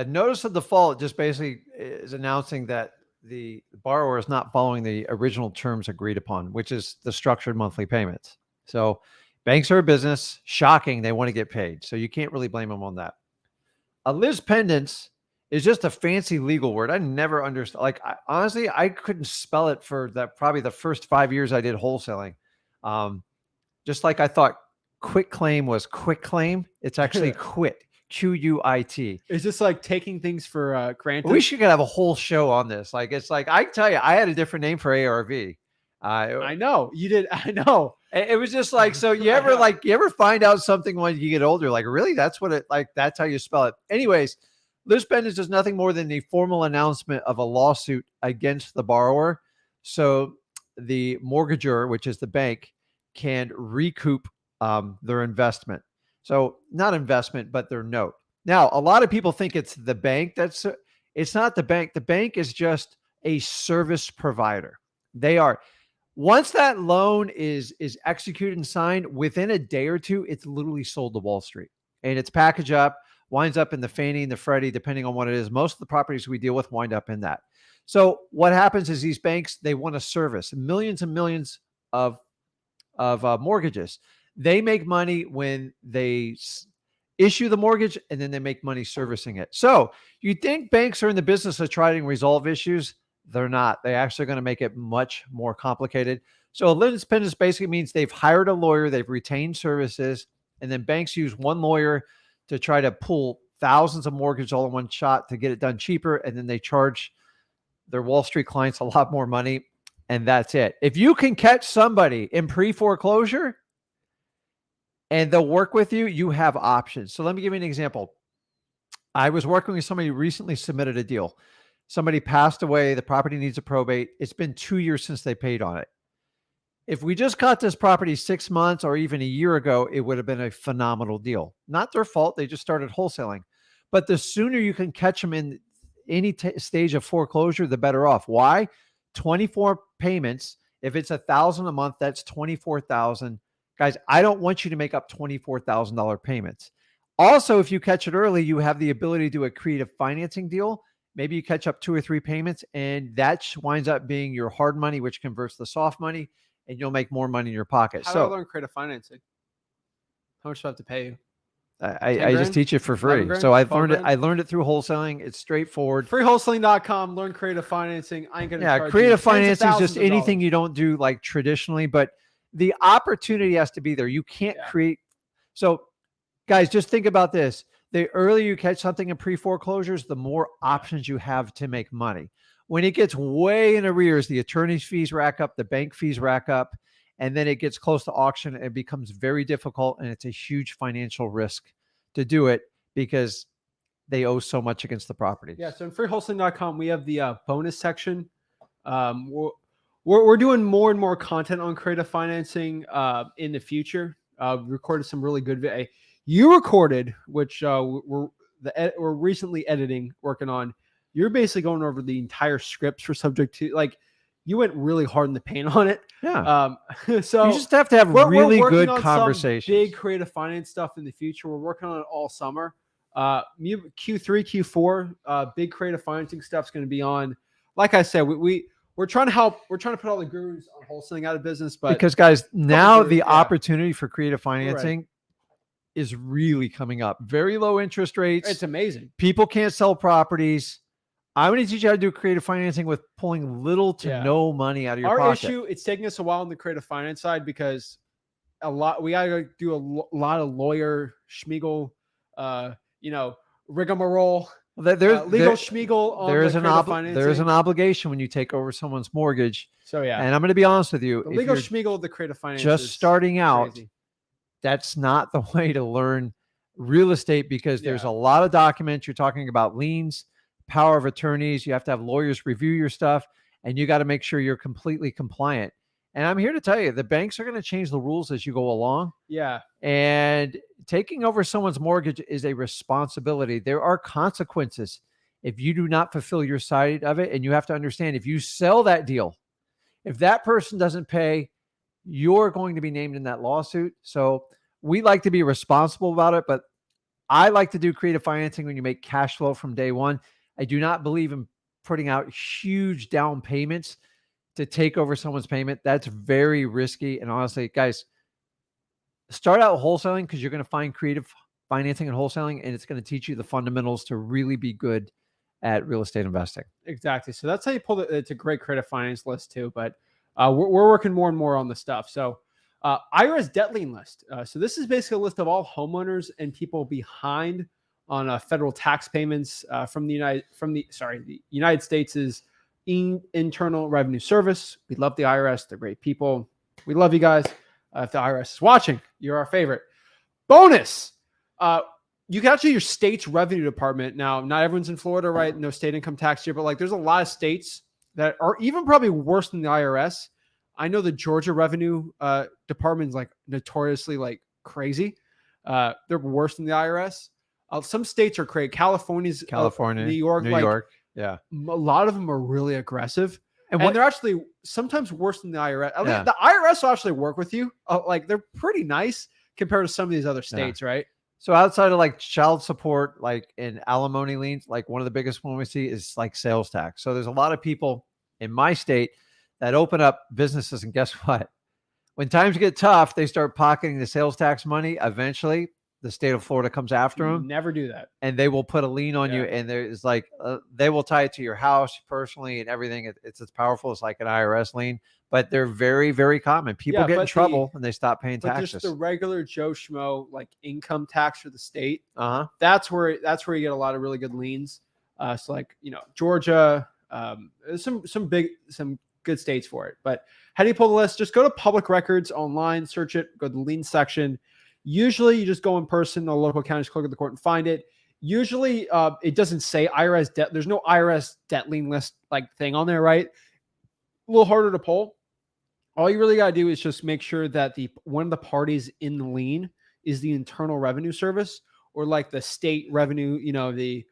notice of default just basically is announcing that the borrower is not following the original terms agreed upon, which is the structured monthly payments. So banks are a business. Shocking. They want to get paid. So you can't really blame them on that. A list pendants is just a fancy legal word. I never understood. Like, honestly, I couldn't spell it for probably the first 5 years I did wholesaling. Just like I thought quit claim was quick claim. It's actually quit. QUIT. It's just like taking things for granted. We should have a whole show on this. Like, it's like, I tell you, I had a different name for ARV. I know you did. I know. It was just like, so you ever find out something when you get older, like, really, that's what it, like, that's how you spell it. Anyways, list pendants is nothing more than the formal announcement of a lawsuit against the borrower. So the mortgagor, which is the bank, can recoup their investment. So not investment, but their note. Now, a lot of people think it's the bank. It's not the bank. The bank is just a service provider. They are. Once that loan is executed and signed, within a day or two, it's literally sold to Wall Street, and it's packaged up, winds up in the Fannie and the Freddie, depending on what it is. Most of the properties we deal with wind up in that. So what happens is these banks, they want to service millions and millions of mortgages. They make money when they issue the mortgage, and then they make money servicing it. So you think banks are in the business of trying to resolve issues? They're not. They're actually going to make it much more complicated. So a list pendants basically means they've hired a lawyer, they've retained services, and then banks use one lawyer to try to pull thousands of mortgages all in one shot to get it done cheaper, and then they charge their Wall Street clients a lot more money, and that's it. If you can catch somebody in pre-foreclosure and they'll work with you, you have options. So let me give you an example. I was working with somebody who recently submitted a deal. Somebody passed away. The property needs a probate. It's been 2 years since they paid on it. If we just got this property 6 months or even a year ago, it would have been a phenomenal deal. Not their fault. They just started wholesaling. But the sooner you can catch them in any stage of foreclosure, the better off. Why? 24 payments. If it's $1,000 a month, that's $24,000. Guys, I don't want you to make up $24,000 payments. Also, if you catch it early, you have the ability to do a creative financing deal. Maybe you catch up 2 or 3 payments, and that winds up being your hard money, which converts to soft money, and you'll make more money in your pocket. How do I learn creative financing? How much do I have to pay you? I just teach it for free. So I learned it through wholesaling. It's straightforward. Freewholesaling.com. Learn creative financing. I ain't gonna charge creative you financing is just anything you don't do like traditionally, but the opportunity has to be there. You can't create. So guys, just think about this. The earlier you catch something in pre-foreclosures, the more options you have to make money. When it gets way in arrears, the attorney's fees rack up, the bank fees rack up, and then it gets close to auction. It becomes very difficult, and it's a huge financial risk to do it because they owe so much against the property. Yeah, so in freewholesaling.com, we have the bonus section. We're doing more and more content on creative financing in the future. Recorded some really good video. You recorded, which we're recently editing, working on. You're basically going over the entire scripts for subject to, like, you went really hard in the paint on it. Yeah. So you just have to have we're really working good on some conversations. big creative finance stuff in the future. We're working on it all summer. Q3, Q4, big creative financing stuff's going to be on. Like I said, we're trying to help. We're trying to put all the gurus on wholesaling out of business, but because guys, now the yeah. opportunity for creative financing is really coming up. Very low interest rates. It's amazing. People can't sell properties. I'm going to teach you how to do creative financing with pulling little to no money out of your pocket. Our issue, it's taking us a while on the creative finance side because we got to do a lot of lawyer schmiegel, rigmarole. Legal schmiegel on there's an obligation when you take over someone's mortgage. So yeah, and I'm going to be honest with you, the legal schmiegel of the creative finance, just starting out, crazy. That's not the way to learn real estate, because there's a lot of documents. You're talking about liens, power of attorneys. You have to have lawyers review your stuff, and you got to make sure you're completely compliant. And I'm here to tell you, the banks are going to change the rules as you go along. Yeah. And taking over someone's mortgage is a responsibility. There are consequences if you do not fulfill your side of it. And you have to understand, if you sell that deal, if that person doesn't pay, you're going to be named in that lawsuit. So we like to be responsible about it, but I like to do creative financing when you make cash flow from day one. I do not believe in putting out huge down payments to take over someone's payment. That's very risky. And honestly, guys, start out wholesaling, because you're going to find creative financing and wholesaling, and it's going to teach you the fundamentals to really be good at real estate investing. Exactly. So that's how you pull it. It's a great creative finance list too, but we're working more and more on the stuff. So IRS debt lien list. So this is basically a list of all homeowners and people behind on federal tax payments from the United States' Internal Revenue Service. We love the IRS. They're great people. We love you guys. If the IRS is watching, you're our favorite. Bonus. You can actually, your state's revenue department. Now, not everyone's in Florida, right? No state income tax here, but like there's a lot of states that are even probably worse than the IRS. I know the Georgia revenue department is like notoriously like crazy. They're worse than the IRS. Some states are crazy. California, New York. Yeah. A lot of them are really aggressive. And they're actually sometimes worse than the IRS. I mean, the IRS will actually work with you. Like they're pretty nice compared to some of these other states, right? So outside of like child support, like in alimony liens, like one of the biggest one we see is like sales tax. So there's a lot of people in my state that open up businesses, and guess what? When times get tough, they start pocketing the sales tax money. Eventually, the state of Florida comes after them. Never do that. And they will put a lien on you, and there's like they will tie it to your house personally and everything. It's as powerful as like an IRS lien, but they're very, very common. People get in trouble and they stop paying taxes. Just the regular Joe Schmo, like income tax for the state. That's where you get a lot of really good liens. So like, Georgia, some good states for it. But how do you pull the list? Just go to public records online, search it, go to the lien section. Usually you just go in person, the local county clerk of the court, and find it. Usually it doesn't say IRS debt. There's no IRS debt lien list like thing on there, right? A little harder to pull. All you really got to do is just make sure that one of the parties in the lien is the Internal Revenue Service, or like the state revenue, the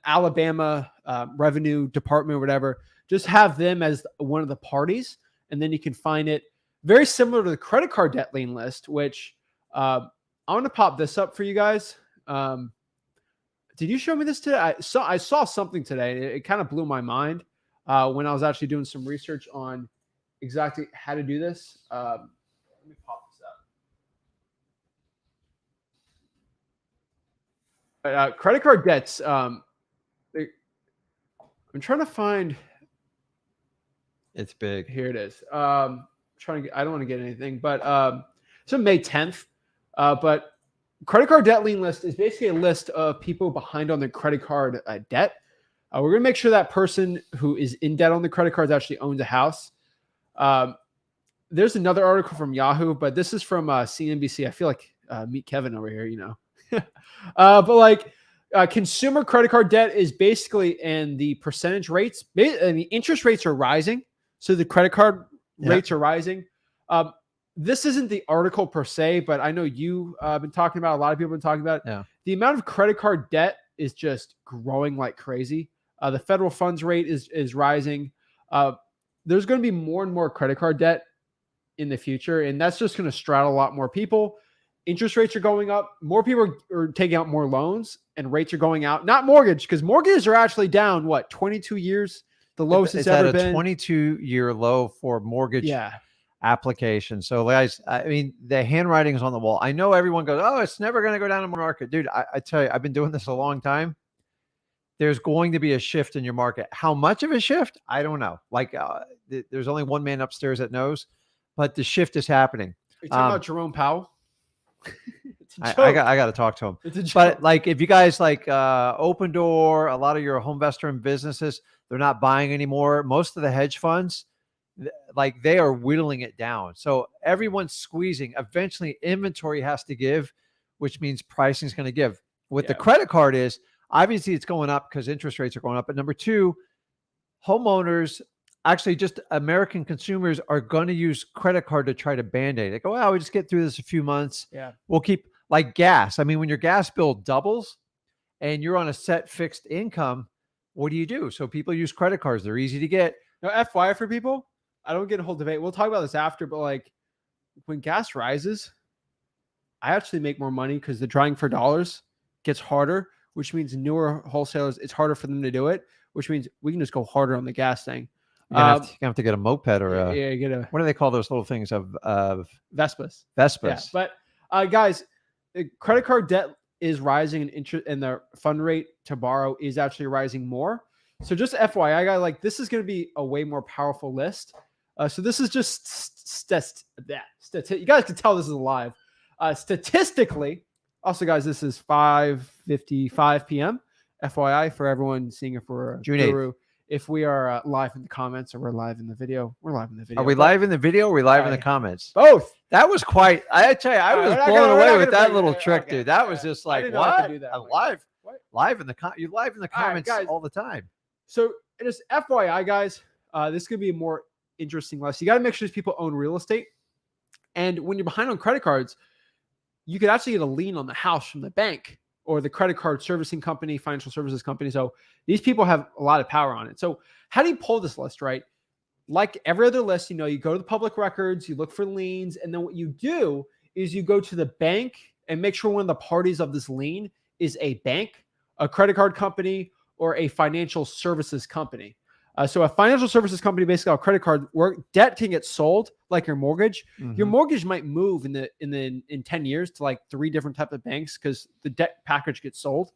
Alabama Revenue Department or whatever. Just have them as one of the parties, and then you can find it. Very similar to the credit card debt lien list, which I want to pop this up for you guys. Did you show me this today? I saw something today. It kind of blew my mind when I was actually doing some research on exactly how to do this. Let me pop this up. Credit card debts. I'm trying to find. It's big. Here it is. I don't want to get anything, but so May 10th. But credit card debt lien list is basically a list of people behind on their credit card debt. We're going to make sure that person who is in debt on the credit cards actually owns a house. There's another article from Yahoo, but this is from CNBC. I feel like meet Kevin over here, but like consumer credit card debt is basically, and the percentage rates, and the interest rates are rising. So the credit card rates are rising. this isn't the article per se, but I know you been talking about, a lot of people have been talking about it. Yeah. The amount of credit card debt is just growing like crazy. The federal funds rate is rising. There's going to be more and more credit card debt in the future, and that's just going to straddle a lot more people. Interest rates are going up. More people are taking out more loans, and rates are going out. Not mortgage, because mortgages are actually down, 22 years? The lowest it's ever been. 22-year low for mortgage application. So guys, I mean, the handwriting is on the wall. I know everyone goes, oh, it's never going to go down in the market. Dude, I tell you, I've been doing this a long time. There's going to be a shift in your market. How much of a shift? I don't know. Like there's only one man upstairs that knows, but the shift is happening. Are you talking about Jerome Powell? I got to talk to him. It's a joke. But like, if you guys like Open Door, a lot of your home investor and businesses, they're not buying anymore. Most of the hedge funds, like they are whittling it down. So everyone's squeezing. Eventually inventory has to give, which means pricing is going to give. With the credit card is obviously it's going up because interest rates are going up. But number two, homeowners, actually just American consumers, are going to use credit card to try to band-aid. They go, well, we just get through this a few months. Yeah. We'll keep, like gas. I mean, when your gas bill doubles and you're on a set fixed income, what do you do? So people use credit cards. They're easy to get. Now, FYI for people, I don't get a whole debate. We'll talk about this after, but like when gas rises, I actually make more money because the drawing for dollars gets harder, which means newer wholesalers, it's harder for them to do it, which means we can just go harder on the gas thing. You're gonna have to get a moped or get a, what do they call those little things of Vespas? Vespas. Yeah, but guys, credit card debt is rising, and interest and the fund rate to borrow is actually rising more. So just FYI, guys, like this is going to be a way more powerful list. So this is just you guys can tell this is live. Statistically, also guys, this is 5:55 p.m. FYI for everyone seeing if we're June 8th. If we are live in the comments or we're live in the video, we're live in the video. Are we live in the video or are we live in the comments? Both. That was quite, I tell you, I was blown away with that little trick, dude. That was just like, what? Live in the you live in the comments all the time. So just FYI, guys, this could be a more interesting list. You got to make sure these people own real estate. And when you're behind on credit cards, you could actually get a lien on the house from the bank or the credit card servicing company, financial services company. So these people have a lot of power on it. So how do you pull this list, right? Like every other list, you go to the public records, you look for liens, and then what you do is you go to the bank and make sure one of the parties of this lien is a bank, a credit card company, or a financial services company. So a financial services company, basically a credit card, where debt can get sold like your mortgage. Mm-hmm. Your mortgage might move in 10 years to like 3 different types of banks because the debt package gets sold.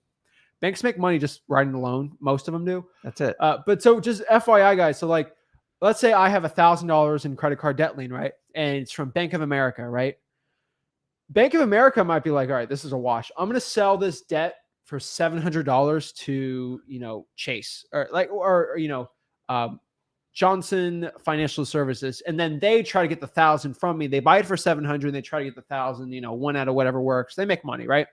Banks make money just writing the loan. Most of them do. That's it. But so just FYI, guys. So like, let's say I have $1,000 in credit card debt lien, right? And it's from Bank of America, right? Bank of America might be like, all right, this is a wash. I'm going to sell this debt for $700 to, Chase or Johnson Financial Services. And then they try to get the 1,000 from me. They buy it for 700 and they try to get the 1,000, one out of whatever works. They make money, right?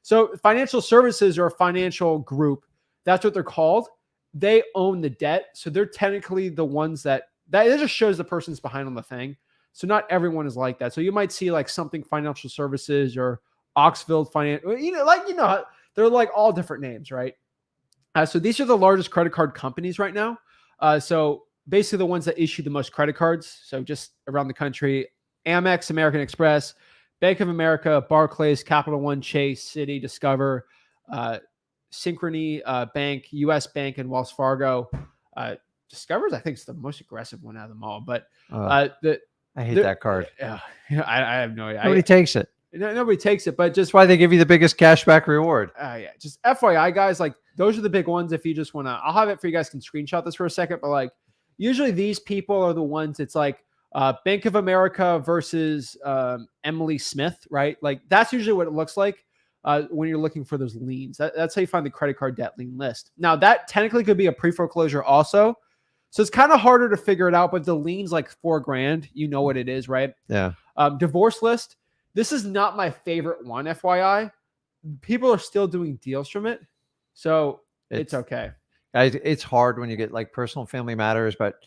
So financial services or a financial group, that's what they're called. They own the debt. So they're technically the ones that it just shows the person's behind on the thing. So not everyone is like that. So you might see like something financial services or Oxfield Finance, they're like all different names, right? So these are the largest credit card companies right now. So basically the ones that issue the most credit cards. So just around the country, Amex, American Express, Bank of America, Barclays, Capital One, Chase, Citi, Discover, Synchrony Bank, US Bank, and Wells Fargo. Discover's, I think, is the most aggressive one out of them all. But I hate that card. I have no idea. Nobody takes it. Nobody takes it, but just why they give you the biggest cashback reward. Just FYI, guys, like those are the big ones. If you just want to, I'll have it for you guys can screenshot this for a second. But like usually these people are the ones. It's like Bank of America versus Emily Smith, right? Like that's usually what it looks like when you're looking for those liens. That's how you find the credit card debt lien list. Now that technically could be a pre-foreclosure also. So it's kind of harder to figure it out, but the lien's like $4,000. You know what it is, right? Yeah. Divorce list. This is not my favorite one, FYI. People are still doing deals from it. So it's okay. It's hard when you get like personal family matters, but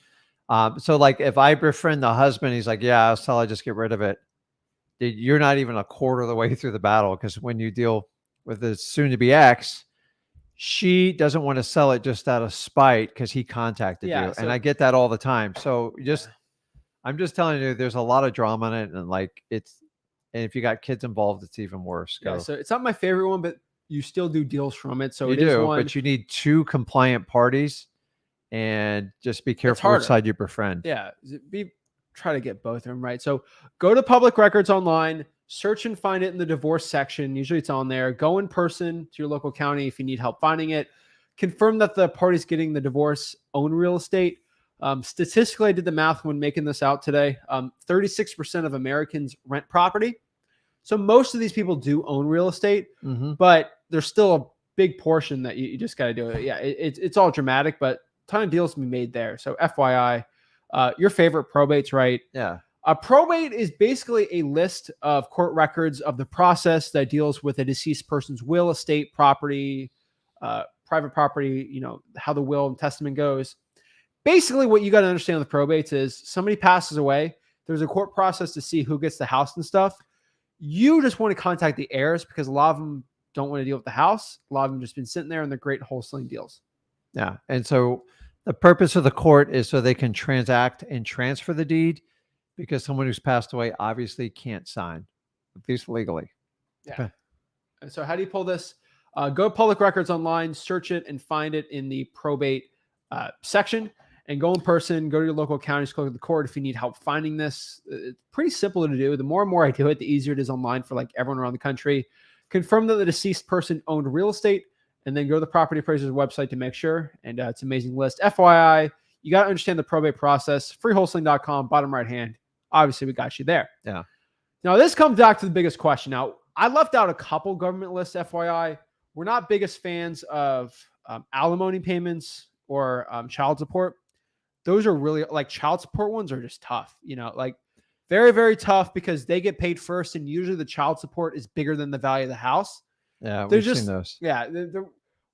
So like if I befriend the husband, he's like, yeah, I'll sell, I just get rid of it. You're not even a quarter of the way through the battle, because when you deal with the soon to be ex, she doesn't want to sell it just out of spite because he contacted Yeah, you. so And I get that all the time. So I'm just telling you, there's a lot of drama in it. And like and if you got kids involved, it's even worse. yeah, Go. so it's not my favorite one, but you still do deals from it. So You it is do, one. but you need 2 compliant parties, and just be It's careful which harder. side you befriend. Yeah, try to get both of them right. So go to public records online, search and find it in the divorce section. Usually it's on there. Go in person to your local county if you need help finding it. Confirm that the parties getting the divorce own real estate. Statistically, I did the math when making this out today. 36% of Americans rent property. So most of these people do own real estate, but there's still a big portion that you just got to do it. Yeah, it's all dramatic, but a ton of deals to be made there. So FYI, your favorite probates, right? Yeah. A probate is basically a list of court records of the process that deals with a deceased person's will, estate, property, private property, how the will and testament goes. Basically, what you got to understand with probates is somebody passes away. There's a court process to see who gets the house and stuff. You just want to contact the heirs because a lot of them don't want to deal with the house. A lot of them just been sitting there and they're great wholesaling deals. Yeah. And so the purpose of the court is so they can transact and transfer the deed, because someone who's passed away obviously can't sign, at least legally. Yeah. Okay. And so how do you pull this? Go to public records online, search it, and find it in the probate section. And go in person, go to your local county, just go to the court if you need help finding this. It's pretty simple to do. The more and more I do it, the easier it is online for like everyone around the country. Confirm that the deceased person owned real estate, and then go to the property appraiser's website to make sure. And it's an amazing list. FYI, you got to understand the probate process. Freewholesaling.com, bottom right hand. Obviously, we got you there. Yeah. Now, this comes back to the biggest question. Now, I left out a couple government lists, FYI. We're not biggest fans of alimony payments or child support. Those are really, like, child support ones are just tough, like very, very tough, because they get paid first, and usually the child support is bigger than the value of the house. Yeah, They're we've just, seen those. yeah,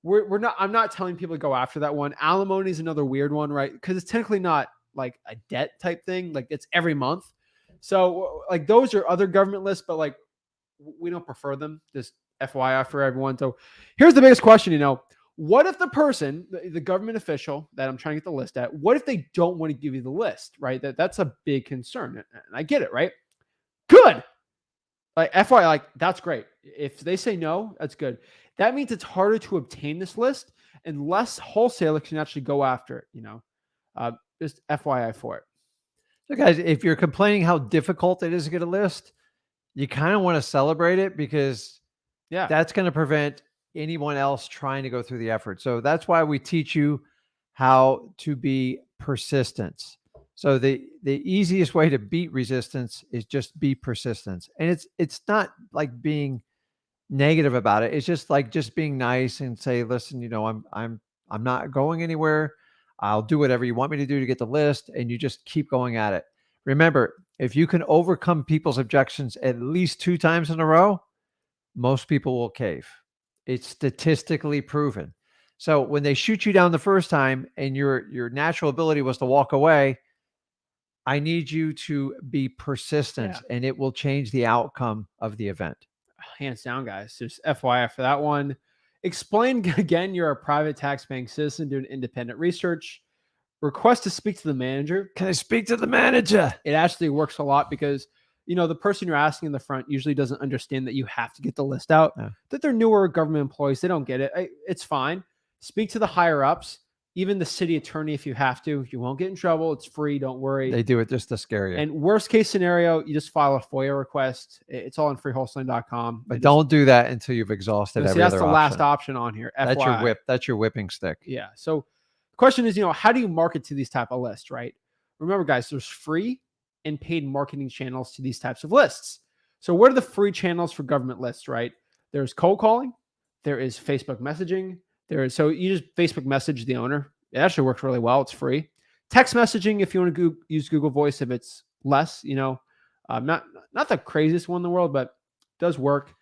we're not, I'm not telling people to go after that one. Alimony is another weird one, right? Because it's technically not like a debt type thing. Like, it's every month. So like those are other government lists, but like we don't prefer them. Just FYI for everyone. So here's the biggest question, what if the person, the government official that I'm trying to get the list at, what if they don't want to give you the list, right? That's a big concern. And I get it, right? Good. Like FYI, like that's great. If they say no, that's good. That means it's harder to obtain this list and less wholesalers can actually go after it, just FYI for it. So guys, if you're complaining how difficult it is to get a list, you kind of want to celebrate it, because that's going to prevent anyone else trying to go through the effort. So that's why we teach you how to be persistent. So the easiest way to beat resistance is just be persistent. And it's not like being negative about it. It's just like just being nice and say, listen, I'm not going anywhere. I'll do whatever you want me to do to get the list, and you just keep going at it. Remember, if you can overcome people's objections at least 2 times in a row, most people will cave. It's statistically proven. So when they shoot you down the first time and your natural ability was to walk away, I need you to be persistent, and it will change the outcome of the event. Hands down, guys. Just FYI for that one. Explain again, you're a private tax-paying citizen doing independent research. Request to speak to the manager. Can I speak to the manager? It actually works a lot because, the person you're asking in the front usually doesn't understand that you have to get the list out, that they're newer government employees. They don't get it. It's fine. Speak to the higher ups, even the city attorney if you have to. You won't get in trouble. It's free. Don't worry. They do it just to scare you. And worst case scenario, you just file a FOIA request. It's all on freewholesaling.com. But don't do that until you've exhausted every other option. That's the last option on here. That's FYI. your whip. That's your whipping stick. Yeah. So the question is, how do you market to these type of lists, right? Remember, guys, there's free and paid marketing channels to these types of lists. So what are the free channels for government lists, right? There's cold calling. There is Facebook messaging. So you just Facebook message the owner. It actually works really well. It's free. Text messaging, if you want to use Google Voice, if it's less, not the craziest one in the world, but does work.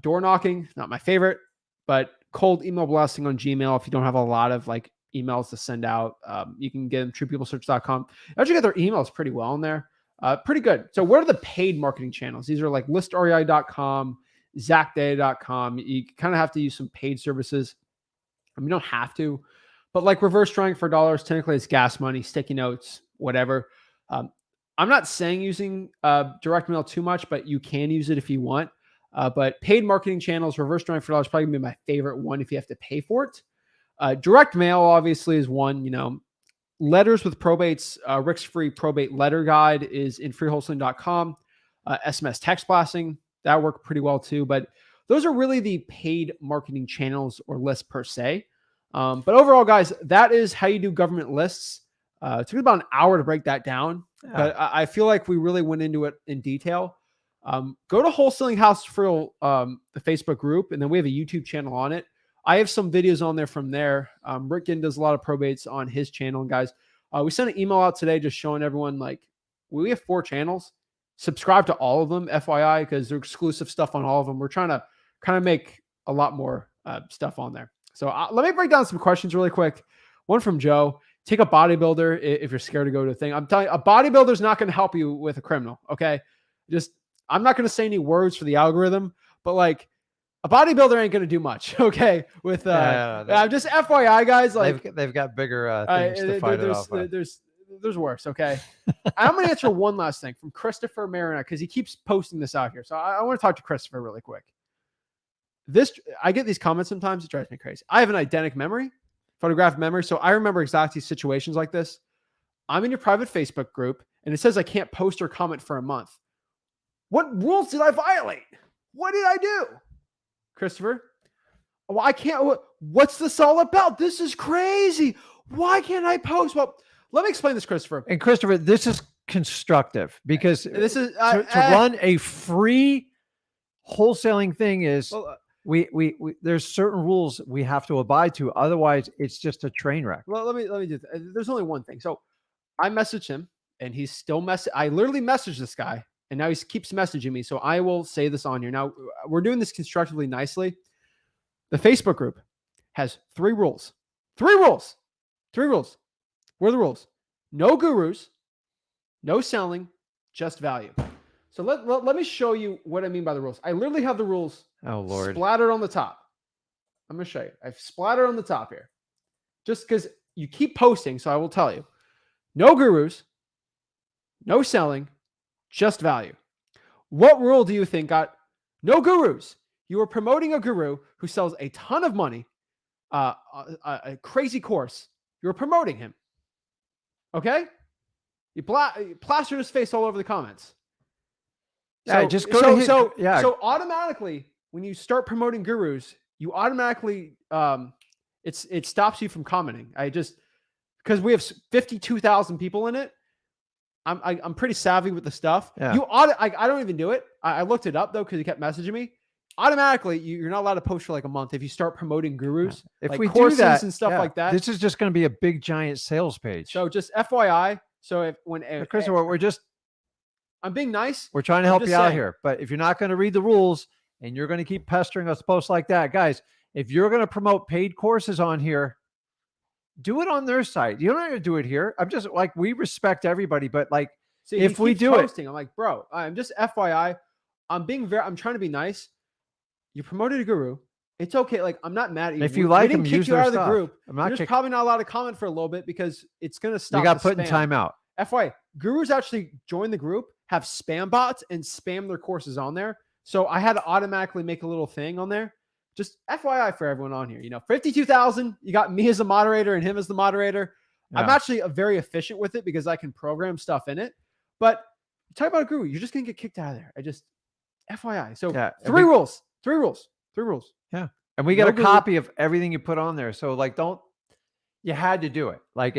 Door knocking, not my favorite, but cold email blasting on Gmail if you don't have a lot of like emails to send out. You can get them truepeoplesearch.com. Actually get their emails pretty well in there. Pretty good. So what are the paid marketing channels? These are like listrei.com, zachdata.com. You kind of have to use some paid services. I mean, you don't have to, but like reverse drawing for dollars, technically it's gas money, sticky notes, whatever. I'm not saying using direct mail too much, but you can use it if you want. But paid marketing channels, reverse drawing for dollars, probably gonna be my favorite one if you have to pay for it. Direct mail obviously is one. Letters with probates. Rick's free probate letter guide is in freewholesaling.com. SMS text blasting, that worked pretty well too. But those are really the paid marketing channels or lists per se. But overall, guys, that is how you do government lists. It took about an hour to break that down, but I feel like we really went into it in detail. Go to Wholesaling House for the Facebook group, and then we have a YouTube channel on it. I have some videos on there from there. Rick Ginn does a lot of probates on his channel. And guys, we sent an email out today just showing everyone, like, we have 4 channels. Subscribe to all of them, FYI, because they're exclusive stuff on all of them. We're trying to kind of make a lot more stuff on there. So let me break down some questions really quick. One from Joe. Take a bodybuilder if you're scared to go to a thing. I'm telling you, a bodybuilder is not going to help you with a criminal, okay? I'm not going to say any words for the algorithm, but like, a bodybuilder ain't going to do much, okay? With just FYI, guys, like they've got bigger things to fight it off. There's worse, okay? I'm going to answer one last thing from Christopher Marina because he keeps posting this out here. So I want to talk to Christopher really quick. I get these comments sometimes. It drives me crazy. I have an eidetic memory, photographic memory, so I remember exactly situations like this. I'm in your private Facebook group, and it says I can't post or comment for a month. What rules did I violate? What did I do? Christopher, well, I can't. What's this all about? This is crazy. Why can't I post? Well, let me explain this, Christopher. And Christopher, this is constructive because this is to run a free wholesaling thing is we there's certain rules we have to abide to. Otherwise, it's just a train wreck. Well, let me do. There's only one thing. So I messaged him, and he's still I literally messaged this guy. And now he keeps messaging me. So I will say this on here. Now, we're doing this constructively nicely. The Facebook group has 3 rules. 3 rules. 3 rules. What are the rules? No gurus, no selling, just value. So let me show you what I mean by the rules. I literally have the rules splattered on the top. I'm going to show you. I've splattered on the top here. Just because you keep posting, so I will tell you. No gurus, no selling, just value. What rule do you think got no gurus? You are promoting a guru who sells a ton of money, a crazy course. You're promoting him. Okay? You plastered his face all over the comments. Yeah, just go So automatically, when you start promoting gurus, you automatically it stops you from commenting. Because we have 52,000 people in it. I'm pretty savvy with the stuff. Yeah. I don't even do it. I looked it up though because he kept messaging me. Automatically, you're not allowed to post for like a month if you start promoting gurus, if like we courses do that, and stuff like that. This is just going to be a big giant sales page. So just FYI. So Christopher, I'm being nice. We're trying to help you out here, but if you're not going to read the rules and you're going to keep pestering us posts like that, guys, if you're going to promote paid courses on here, do it on their site. You don't have to do it here. I'm just like, we respect everybody, but like, if we do posting, I'm like, bro, I'm just FYI. I'm trying to be nice. You promoted a guru. It's okay. Like, I'm not mad at you. If you like them, kick you out of the group. You're just probably not allowed to comment for a little bit because it's going to stop. You got put in timeout. FYI, gurus actually join the group, have spam bots and spam their courses on there. So I had to automatically make a little thing on there. Just FYI for everyone on here, 52,000, you got me as a moderator and him as the moderator. Yeah. I'm actually very efficient with it because I can program stuff in it, but talk about a guru, you're just going to get kicked out of there. FYI. So 3 rules. Yeah. And we got a copy of everything you put on there. So like, you had to do it. Like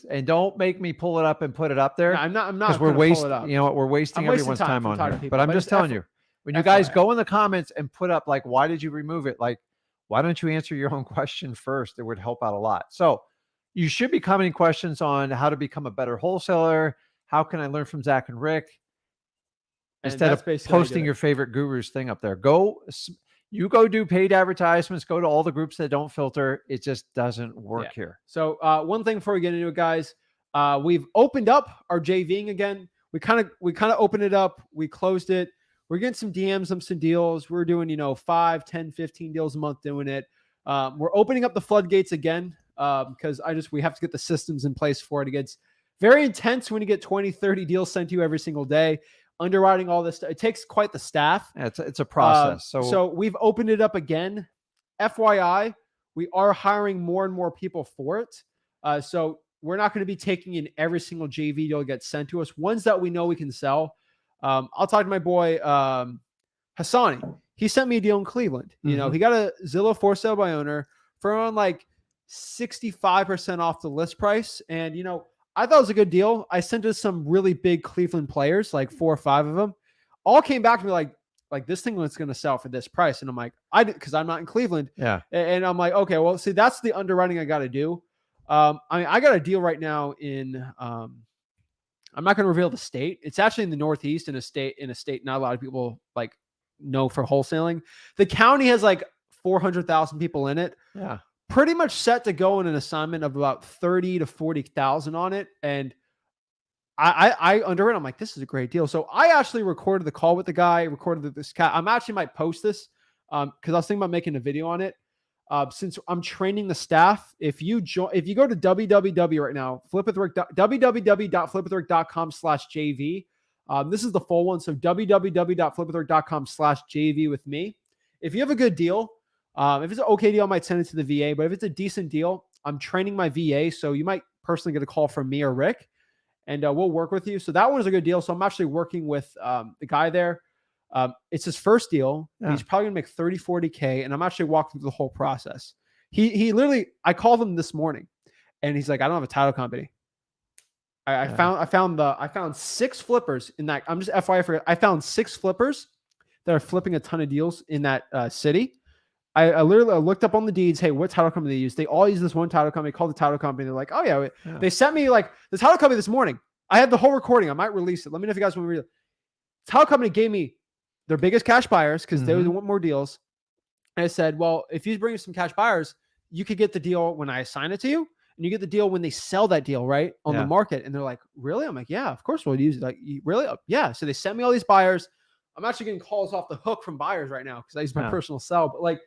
and don't make me pull it up and put it up there. No, I'm not because we're wasting, we're wasting everyone's time on here. But I'm just telling you, when you guys go in the comments and put up like, why did you remove it? Like, why don't you answer your own question first? It would help out a lot. So you should be commenting questions on how to become a better wholesaler. How can I learn from Zach and Rick? Instead of posting your favorite guru's thing up there. You go do paid advertisements, go to all the groups that don't filter. It just doesn't work here. So one thing before we get into it, guys, we've opened up our JVing again. We kind of opened it up. We closed it. We're getting some DMs, some deals. We're doing, 5, 10, 15 deals a month doing it. We're opening up the floodgates again because we have to get the systems in place for it. It gets very intense when you get 20, 30 deals sent to you every single day. Underwriting all this stuff. It takes quite the staff. Yeah, it's a process. So we've opened it up again. FYI, we are hiring more and more people for it. So we're not going to be taking in every single JV deal that gets sent to us. Ones that we know we can sell. I'll talk to my boy Hassani. He sent me a deal in Cleveland. He got a Zillow for sale by owner for around like 65% off the list price. And I thought it was a good deal. I sent it to some really big Cleveland players, like 4 or 5 of them. All came back to me like this thing was going to sell for this price. And I'm like, because I'm not in Cleveland. Yeah. And I'm like, okay, well, see, that's the underwriting I got to do. I got a deal right now in, I'm not going to reveal the state. It's actually in the Northeast in a state not a lot of people like know for wholesaling. The county has like 400,000 people in it. Yeah. Pretty much set to go in an assignment of about 30 to 40,000 on it. And I underwrite. I'm like, this is a great deal. So I actually recorded the call with the guy, recorded this cat. I'm actually might post this because I was thinking about making a video on it. Since I'm training the staff, if you go to www right now, www.flipwithrick.com/JV. This is the full one. So www.flipwithrick.com/JV with me. If you have a good deal, if it's an okay deal, I might send it to the VA, but if it's a decent deal, I'm training my VA. So you might personally get a call from me or Rick and we'll work with you. So that one is a good deal. So I'm actually working with the guy there. It's his first deal. Yeah. He's probably gonna make 30, 40K. And I'm actually walking through the whole process. He literally, I called him this morning and he's like, I don't have a title company. I found 6 flippers in that. I'm just FYI for I found 6 flippers that are flipping a ton of deals in that city. I literally looked up on the deeds. Hey, what title company they use? They all use this one title company called the title company. They're like, oh yeah. They sent me like the title company this morning. I had the whole recording. I might release it. Let me know if you guys want to read it. Title company gave me their biggest cash buyers because they want more deals. And I said, well, if you bring some cash buyers, you could get the deal when I assign it to you. And you get the deal when they sell that deal, right? On the market. And they're like, really? I'm like, yeah, of course we'll use it. Like, really? Yeah. So they sent me all these buyers. I'm actually getting calls off the hook from buyers right now because I use my personal cell. But like,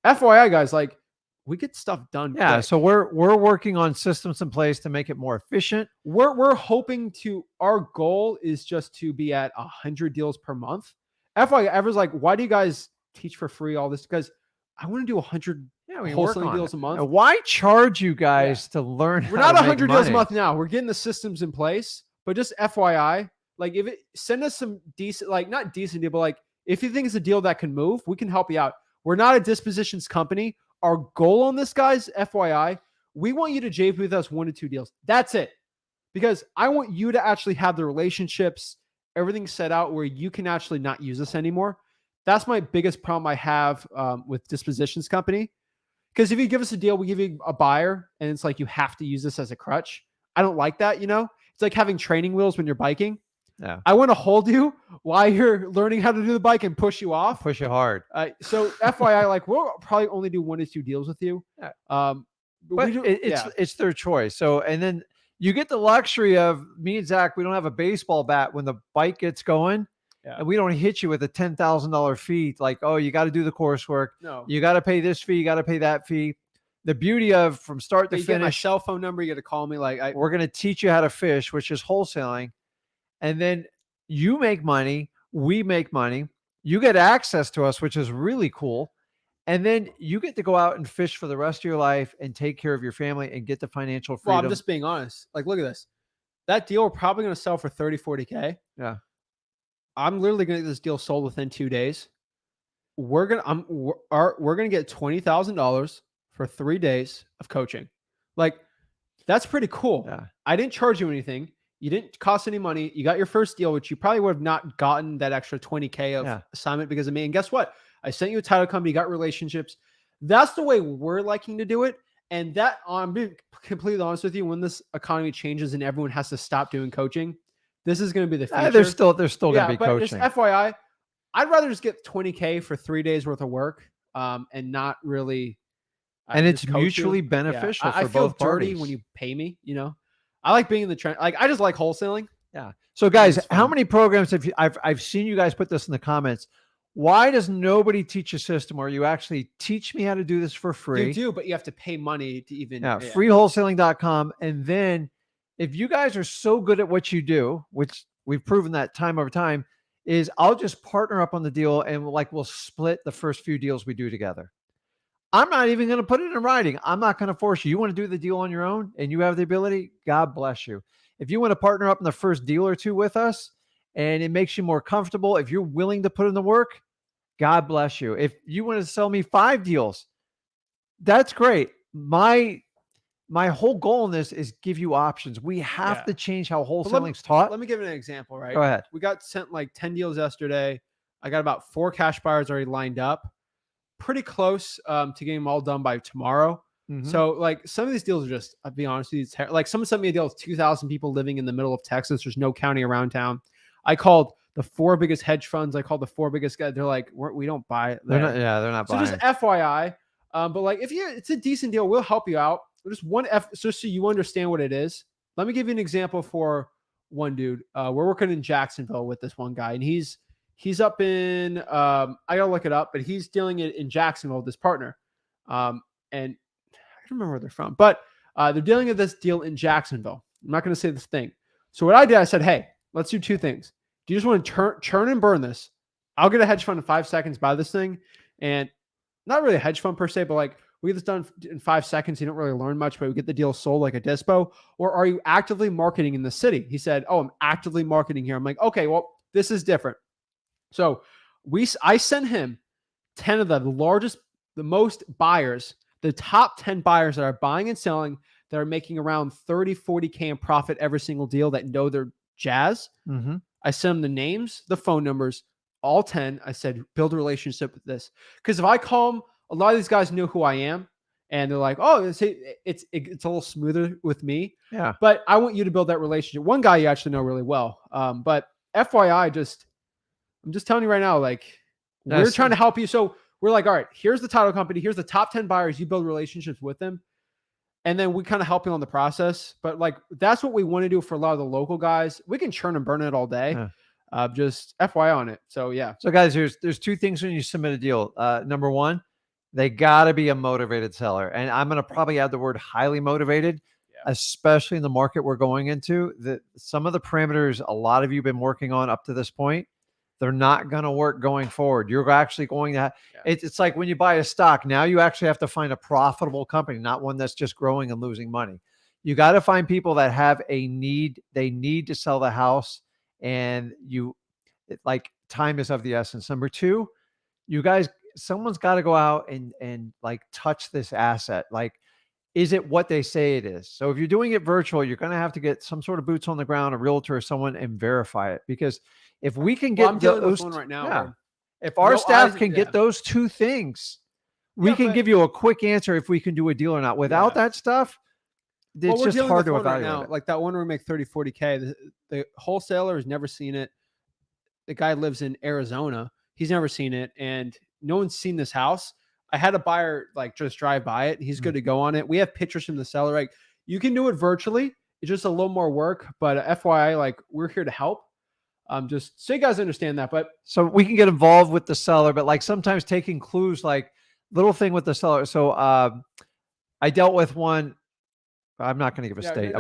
FYI, guys, like we get stuff done. Yeah. Quick. So we're working on systems in place to make it more efficient. We're hoping to, our goal is just to be at 100 deals per month. FYI, everyone's like, why do you guys teach for free all this? Because I want to do 100 wholesaling deals a month. Now, why charge you guys to learn? We're not 100 deals a month now. We're getting the systems in place, but just FYI, like send us some decent, like not decent deal, but like if you think it's a deal that can move, we can help you out. We're not a dispositions company. Our goal on this, guys, FYI, we want you to JP with us 1 to 2 deals. That's it. Because I want you to actually have the relationships, everything set out where you can actually not use us anymore. That's my biggest problem I have with dispositions company. Because if you give us a deal, we give you a buyer and it's like you have to use this as a crutch. I don't like that, It's like having training wheels when you're biking. Yeah. I want to hold you while you're learning how to do the bike and push you off. Push you hard. So FYI, like we'll probably only do 1 to 2 deals with you. But it's their choice. So, and then you get the luxury of me and Zach, we don't have a baseball bat when the bike gets going. Yeah. And we don't hit you with a $10,000 fee. Like, oh, you got to do the coursework. No, you got to pay this fee. You got to pay that fee. The beauty of from start to finish, get my cell phone number. You got to call me. Like, we're going to teach you how to fish, which is wholesaling. And then you make money. We make money. You get access to us, which is really cool. And then you get to go out and fish for the rest of your life and take care of your family and get the financial freedom. Well, I'm just being honest. Like, look at this. That deal we're probably going to sell for 30, 40K. Yeah. I'm literally going to get this deal sold within 2 days. We're going to get $20,000 for 3 days of coaching. Like, that's pretty cool. Yeah. I didn't charge you anything. You didn't cost any money. You got your first deal, which you probably would have not gotten that extra 20K of assignment because of me. And guess what? I sent you a title company, you got relationships. That's the way we're liking to do it. And that, I'm being completely honest with you, when this economy changes and everyone has to stop doing coaching, this is going to be the future. There's still going to be but coaching. Just FYI, I'd rather just get 20K for 3 days worth of work, and not really. And it's just coach you. mutually Yeah. beneficial I for feel both dirty parties. when you pay me. I like being in the trend. Like I just like wholesaling. Yeah. So guys, it's how fun. many programs have you, I've seen you guys put this in the comments. Why does nobody teach a system where you actually teach me how to do this for free? You do, but you have to pay money to even. Yeah, freewholesaling.com. And then if you guys are so good at what you do, which we've proven that time over time, is I'll just partner up on the deal and we'll split the first few deals we do together. I'm not even going to put it in writing. I'm not going to force you. You want to do the deal on your own and you have the ability, God bless you. If you want to partner up in the first deal or two with us and it makes you more comfortable, if you're willing to put in the work, God bless you. If you want to sell me 5 deals, that's great. My whole goal in this is give you options. We have to change how wholesaling's taught. Let me give an example, right? Go ahead. We got sent like 10 deals yesterday. I got about 4 cash buyers already lined up. Pretty close to getting them all done by tomorrow. So like some of these deals are just, I'll be honest with you, like someone sent me a deal with 2,000 people living in the middle of Texas. There's no county around town. I called the 4 biggest hedge funds. I called the 4 biggest guys. They're like, we don't buy it. They're not So buying. just FYI. But like if it's a decent deal, we'll help you out. Just just so you understand what it is. Let me give you an example for one dude. We're working in Jacksonville with this one guy, and he's up in I gotta look it up, but he's dealing it in Jacksonville with this partner. And I don't remember where they're from, but they're dealing with this deal in Jacksonville. I'm not gonna say this thing. So what I did, I said, hey, let's do 2 things. Do you just want to churn and burn this? I'll get a hedge fund in 5 seconds, buy this thing. And not really a hedge fund per se, but like we get this done in 5 seconds. You don't really learn much, but we get the deal sold like a dispo. Or are you actively marketing in the city? He said, oh, I'm actively marketing here. I'm like, okay, well, this is different. So I sent him 10 of the most buyers, the top 10 buyers that are buying and selling that are making around 30, 40K in profit every single deal that know their jazz. I sent them the names, the phone numbers, all 10. I said, build a relationship with this. Because if I call them, a lot of these guys know who I am. And they're like, oh, it's a little smoother with me. Yeah. But I want you to build that relationship. One guy you actually know really well. But FYI, I'm just telling you right now, like we're trying to help you. So we're like, all right, here's the title company. Here's the top 10 buyers. You build relationships with them. And then we kind of help you on the process. But like, that's what we want to do for a lot of the local guys. We can churn and burn it all day. Just FYI on it. So yeah. So guys, there's 2 things when you submit a deal. Number 1, they got to be a motivated seller. And I'm going to probably add the word highly motivated, especially in the market we're going into. Some of the parameters a lot of you have been working on up to this point, they're not going to work going forward. You're actually going to it's like when you buy a stock, now you actually have to find a profitable company, not one that's just growing and losing money. You got to find people that have a need. They need to sell the house, and like time is of the essence. Number 2, you guys, someone's got to go out and like touch this asset. Like, is it what they say it is? So if you're doing it virtual, you're going to have to get some sort of boots on the ground, a realtor or someone, and verify it. Because if we can get I'm dealing those with one right now. if our staff can get those 2 things, we can give you a quick answer if we can do a deal or not. Without that stuff, it's just hard to evaluate. Right now, like that one where we make 30, 40K. The wholesaler has never seen it. The guy lives in Arizona. He's never seen it. And no one's seen this house. I had a buyer like just drive by it. He's good to go on it. We have pictures from the seller. Like you can do it virtually. It's just a little more work, but FYI, like we're here to help. Just so you guys understand that. But so we can get involved with the seller, but like sometimes taking clues, like little thing with the seller. So I dealt with one. I'm not going to give a state.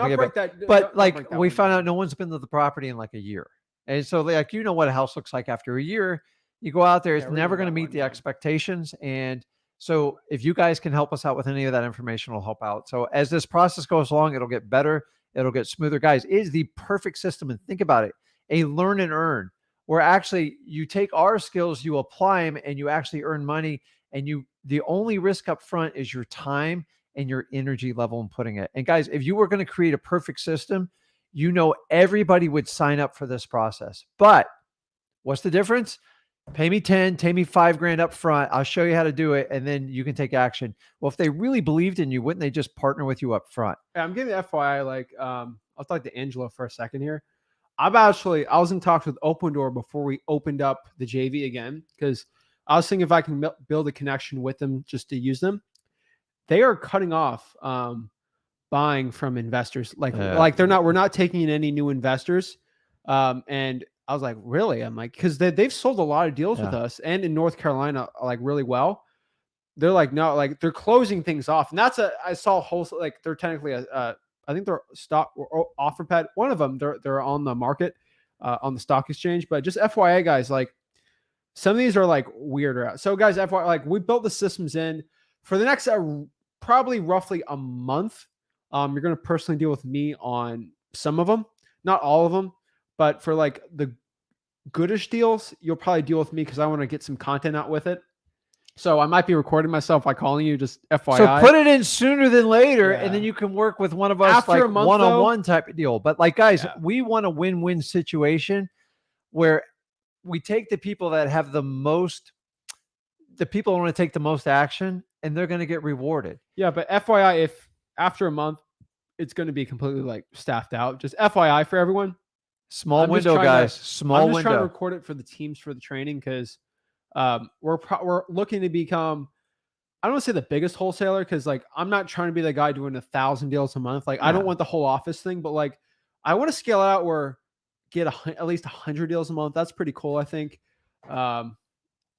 We found out no one's been to the property in like a year. And so like, you know what a house looks like after a year. You go out there, it's never going to meet the expectations. And so if you guys can help us out with any of that information, will help out. So as this process goes along, it'll get better. It'll get smoother. Guys, it is the perfect system. And think about it, a learn and earn, where actually you take our skills, you apply them, and you actually earn money. And the only risk up front is your time and your energy level in putting it. And guys, if you were going to create a perfect system, you know everybody would sign up for this process. But what's the difference? Pay me 10, pay me $5,000 up front. I'll show you how to do it. And then you can take action. Well, if they really believed in you, wouldn't they just partner with you up front? I'm giving FYI, like, I'll talk to Angela for a second here. I was in talks with Open Door before we opened up the JV again, because I was thinking if I can build a connection with them just to use them. They are cutting off buying from investors. Like we're not taking in any new investors. And I was like, really? I'm like, because they've sold a lot of deals with us and in North Carolina, like really well. They're like, no, like they're closing things off. And I saw wholesale, like they're technically I think they're stock or offer pad. One of them, they're on the market, on the stock exchange. But just FYI, guys, like some of these are like weirder. So, guys, FYI, like we built the systems in for the next probably roughly a month. You're going to personally deal with me on some of them, not all of them, but for like the goodish deals, you'll probably deal with me because I want to get some content out with it. So I might be recording myself by calling you, just FYI. So put it in sooner than later, and then you can work with one of us After like a month, one-on-one type of deal. But like, guys, we want a win-win situation where we take the people that have the people want to take the most action, and they're going to get rewarded. Yeah, but FYI, if after a month, it's going to be completely like staffed out. Just FYI for everyone. Small window, guys. Small window. I'm just trying to record it for the teams for the training because we're looking to become, I don't want to say the biggest wholesaler, because like I'm not trying to be the guy doing 1,000 deals a month. Like I don't want the whole office thing, but like I want to scale it out where get at least 100 deals a month. That's pretty cool, I think. I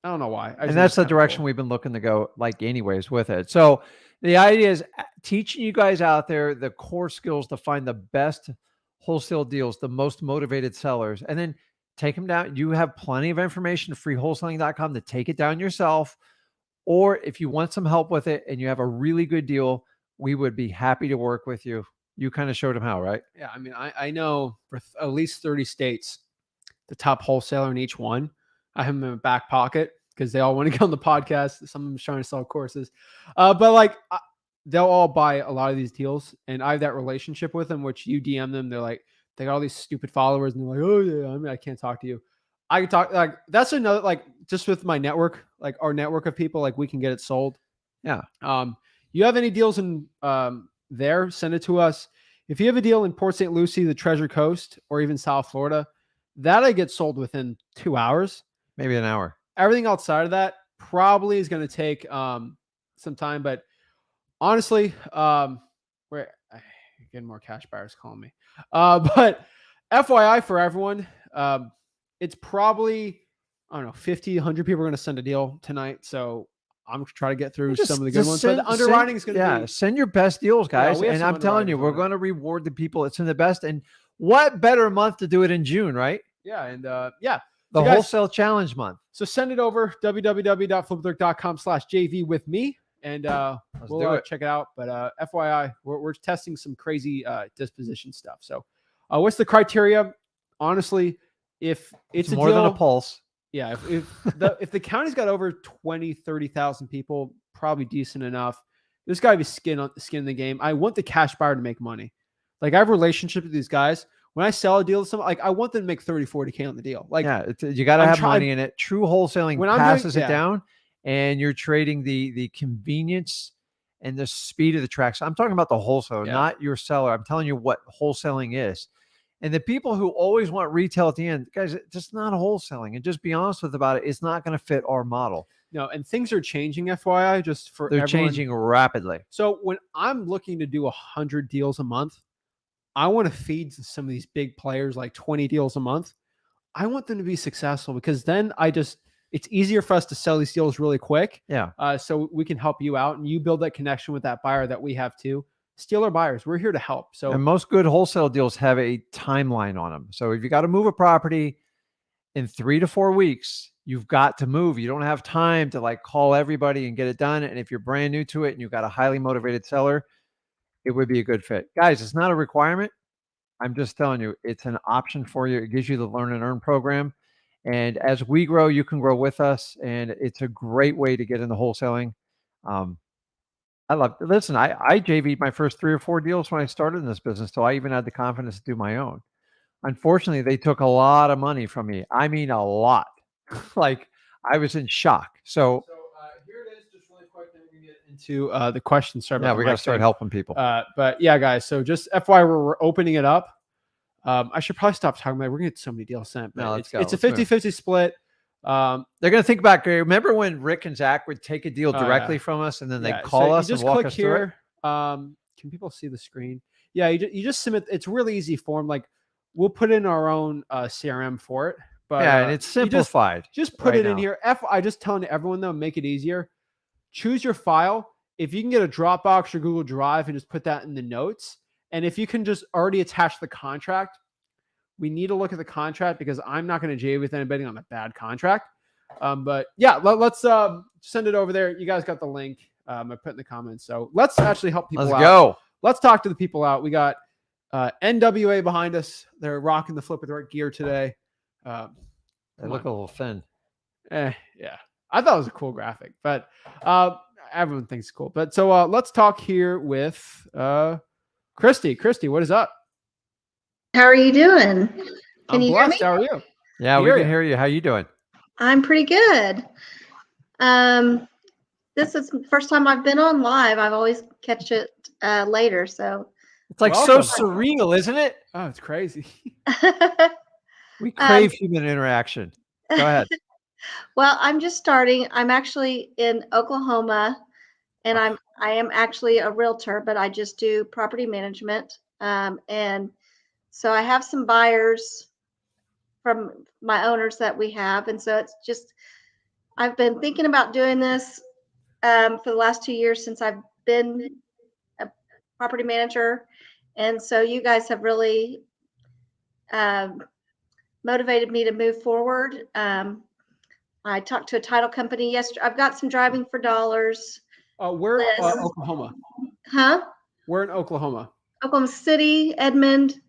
don't know why. And that's the direction we've been looking to go, like, anyways, with it. So the idea is teaching you guys out there the core skills to find the best wholesale deals, the most motivated sellers, and then take them down. You have plenty of information, freewholesaling.com, to take it down yourself. Or if you want some help with it and you have a really good deal, we would be happy to work with you. You kind of showed them how, right? Yeah. I mean, I know for at least 30 states, the top wholesaler in each one. I have them in my back pocket because they all want to get on the podcast. Some of them trying to sell courses. But like they'll all buy a lot of these deals, and I have that relationship with them, which you DM them. They're like, they got all these stupid followers, and they're like, oh yeah, I mean, I can't talk to you. I can talk, like, that's another, like, just with my network, like our network of people, like we can get it sold. Yeah. You have any deals in there, send it to us. If you have a deal in Port St. Lucie, the Treasure Coast, or even South Florida, that I get sold within 2 hours. Maybe an hour. Everything outside of that probably is going to take some time, but honestly, we're getting more cash buyers calling me. But FYI for everyone, it's probably, I don't know, 50, 100 people are going to send a deal tonight. So I'm going to try to get through some of the good ones. But the underwriting is going to be. Send your best deals, guys. And I'm telling you, we're going to reward the people that's in the best. And what better month to do it in June, right? Yeah. And the wholesale challenge month. So send it over, www.flipbook.com/JV with me, and we'll check it out. But FYI, we're testing some crazy disposition stuff. So what's the criteria? Honestly, if it's more than a pulse. Yeah. If the county's got over 20, 30,000 people, probably decent enough. There's got to be skin in the game. I want the cash buyer to make money. Like I have a relationship with these guys. When I sell a deal to someone, like I want them to make 30, 40K on the deal. Like, yeah, you got to have money in it. True wholesaling passes it down, and you're trading the convenience and the speed of the tracks. I'm talking about the wholesaler, not your seller. I'm telling you what wholesaling is. And the people who always want retail at the end, guys, it's just not wholesaling. And just be honest about it. It's not going to fit our model. No, and things are changing, FYI, just for They're changing rapidly. So when I'm looking to do 100 deals a month, I want to feed some of these big players like 20 deals a month. I want them to be successful because then it's easier for us to sell these deals really quick. Yeah. So we can help you out and you build that connection with that buyer that we have too. Steal our buyers. We're here to help. So, and most good wholesale deals have a timeline on them. So if you got to move a property in 3 to 4 weeks, you've got to move. You don't have time to like call everybody and get it done. And if you're brand new to it and you've got a highly motivated seller, it would be a good fit. Guys, it's not a requirement. I'm just telling you, it's an option for you. It gives you the Learn and Earn program. And as we grow, you can grow with us. And it's a great way to get into wholesaling. I love it. Listen, I JV'd my first 3 or 4 deals when I started in this business. So I even had the confidence to do my own. Unfortunately, they took a lot of money from me. I mean, a lot. Like I was in shock. So here it is, just really quick, then we can get into the questions. Sorry, we got to start helping people. But yeah, guys, so just FYI, we're opening it up. I should probably stop talking about it. We're gonna get so many deals sent, but No, let's go. it's a Let's move. 50-50 split. They're going to think back. Remember when Rick and Zach would take a deal Oh, directly yeah. from us and then Yeah, they'd call so us you and just walk click us through it? here. Can people see the screen? Yeah, you just submit. It's really easy form. Like we'll put in our own CRM for it, but Yeah, and it's simplified. just put right it in now. here. I just telling everyone though, make it easier. Choose your file. If you can get a Dropbox or Google Drive and just put that in the notes, and if you can just already attach the contract, we need to look at the contract because I'm not going to jay with anybody on a bad contract. But yeah, let's send it over there. You guys got the link. I put in the comments. So let's actually help people Let's out. go. Let's talk to the people out. We got NWA behind us. They're rocking the flip with the right gear today. They look a little thin. Yeah. I thought it was a cool graphic, but everyone thinks it's cool. But so let's talk here with Christy. Christy, what is up? How are you doing? I'm you hear blessed. me? How are you? Yeah, we can hear you. How you doing? I'm pretty good. This is the first time I've been on live. I've always catch it later, so It's like Welcome. so surreal, isn't it? Oh, it's crazy. We crave human interaction. Go ahead. well, I'm just starting. I'm actually in Oklahoma, and I am actually a realtor, but I just do property management. And so I have some buyers from my owners that we have, and so it's just I've been thinking about doing this for the last 2 years since I've been a property manager, and so you guys have really motivated me to move forward. I talked to a title company yesterday. I've got some driving for dollars. We're Oklahoma. Huh? We're in Oklahoma. Oklahoma City, Edmond.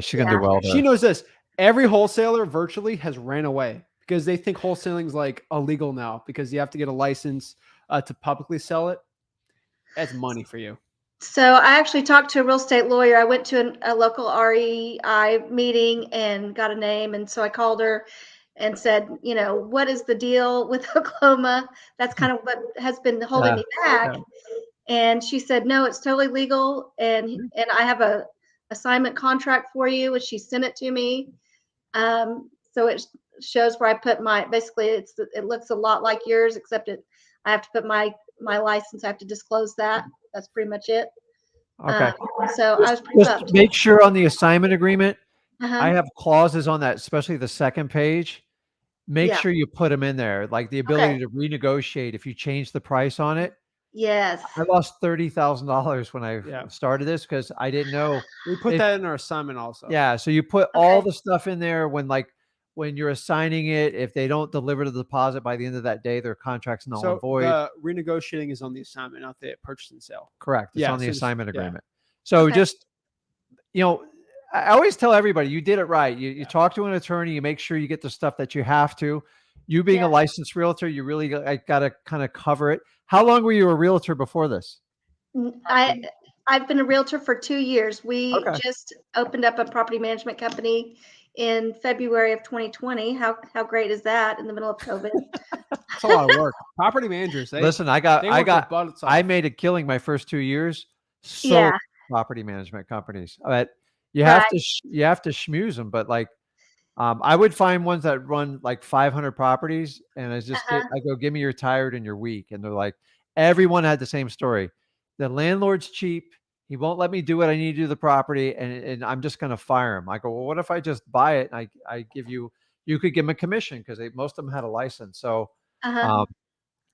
She's gonna do well. She knows this. Every wholesaler virtually has ran away because they think wholesaling is like illegal now because you have to get a license to publicly sell it. That's money for you. So I actually talked to a real estate lawyer. I went to a local REI meeting and got a name. And so I called her and said, what is the deal with Oklahoma? That's kind of what has been holding me back. Yeah. And she said, no, it's totally legal. And I have a assignment contract for you. And she sent it to me. So it shows where I put basically it looks a lot like yours, except I have to put my license. I have to disclose that. That's pretty much it. Okay. So I was pretty Just make sure on the assignment agreement, Uh-huh. I have clauses on that, especially the second page. Make sure you put them in there, like the ability to renegotiate if you change the price on it. Yes. I lost $30,000 when I started this because I didn't know. We put that in our assignment also. Yeah. So you put all the stuff in there when you're assigning it, if they don't deliver the deposit by the end of that day, their contract's null and void. The renegotiating is on the assignment, not the purchase and sale. Correct. It's on the assignment agreement. Okay. So just, I always tell everybody, you did it right. You talk to an attorney, you make sure you get the stuff that you have to. You being a licensed realtor, you really got to kind of cover it. How long were you a realtor before this? I've been a realtor for 2 years. We just opened up a property management company in February of 2020. How great is that in the middle of COVID? It's a lot of work. Property managers. Listen, I made a killing my first 2 years. Property management companies, but you have to schmooze them. But I would find ones that run like 500 properties, and I go, give me your tired and your weak, and they're like, everyone had the same story. The landlord's cheap. He won't let me do what I need to do to the property, and I'm just going to fire him. I go, well, what if I just buy it and I give you could give them a commission because most of them had a license. So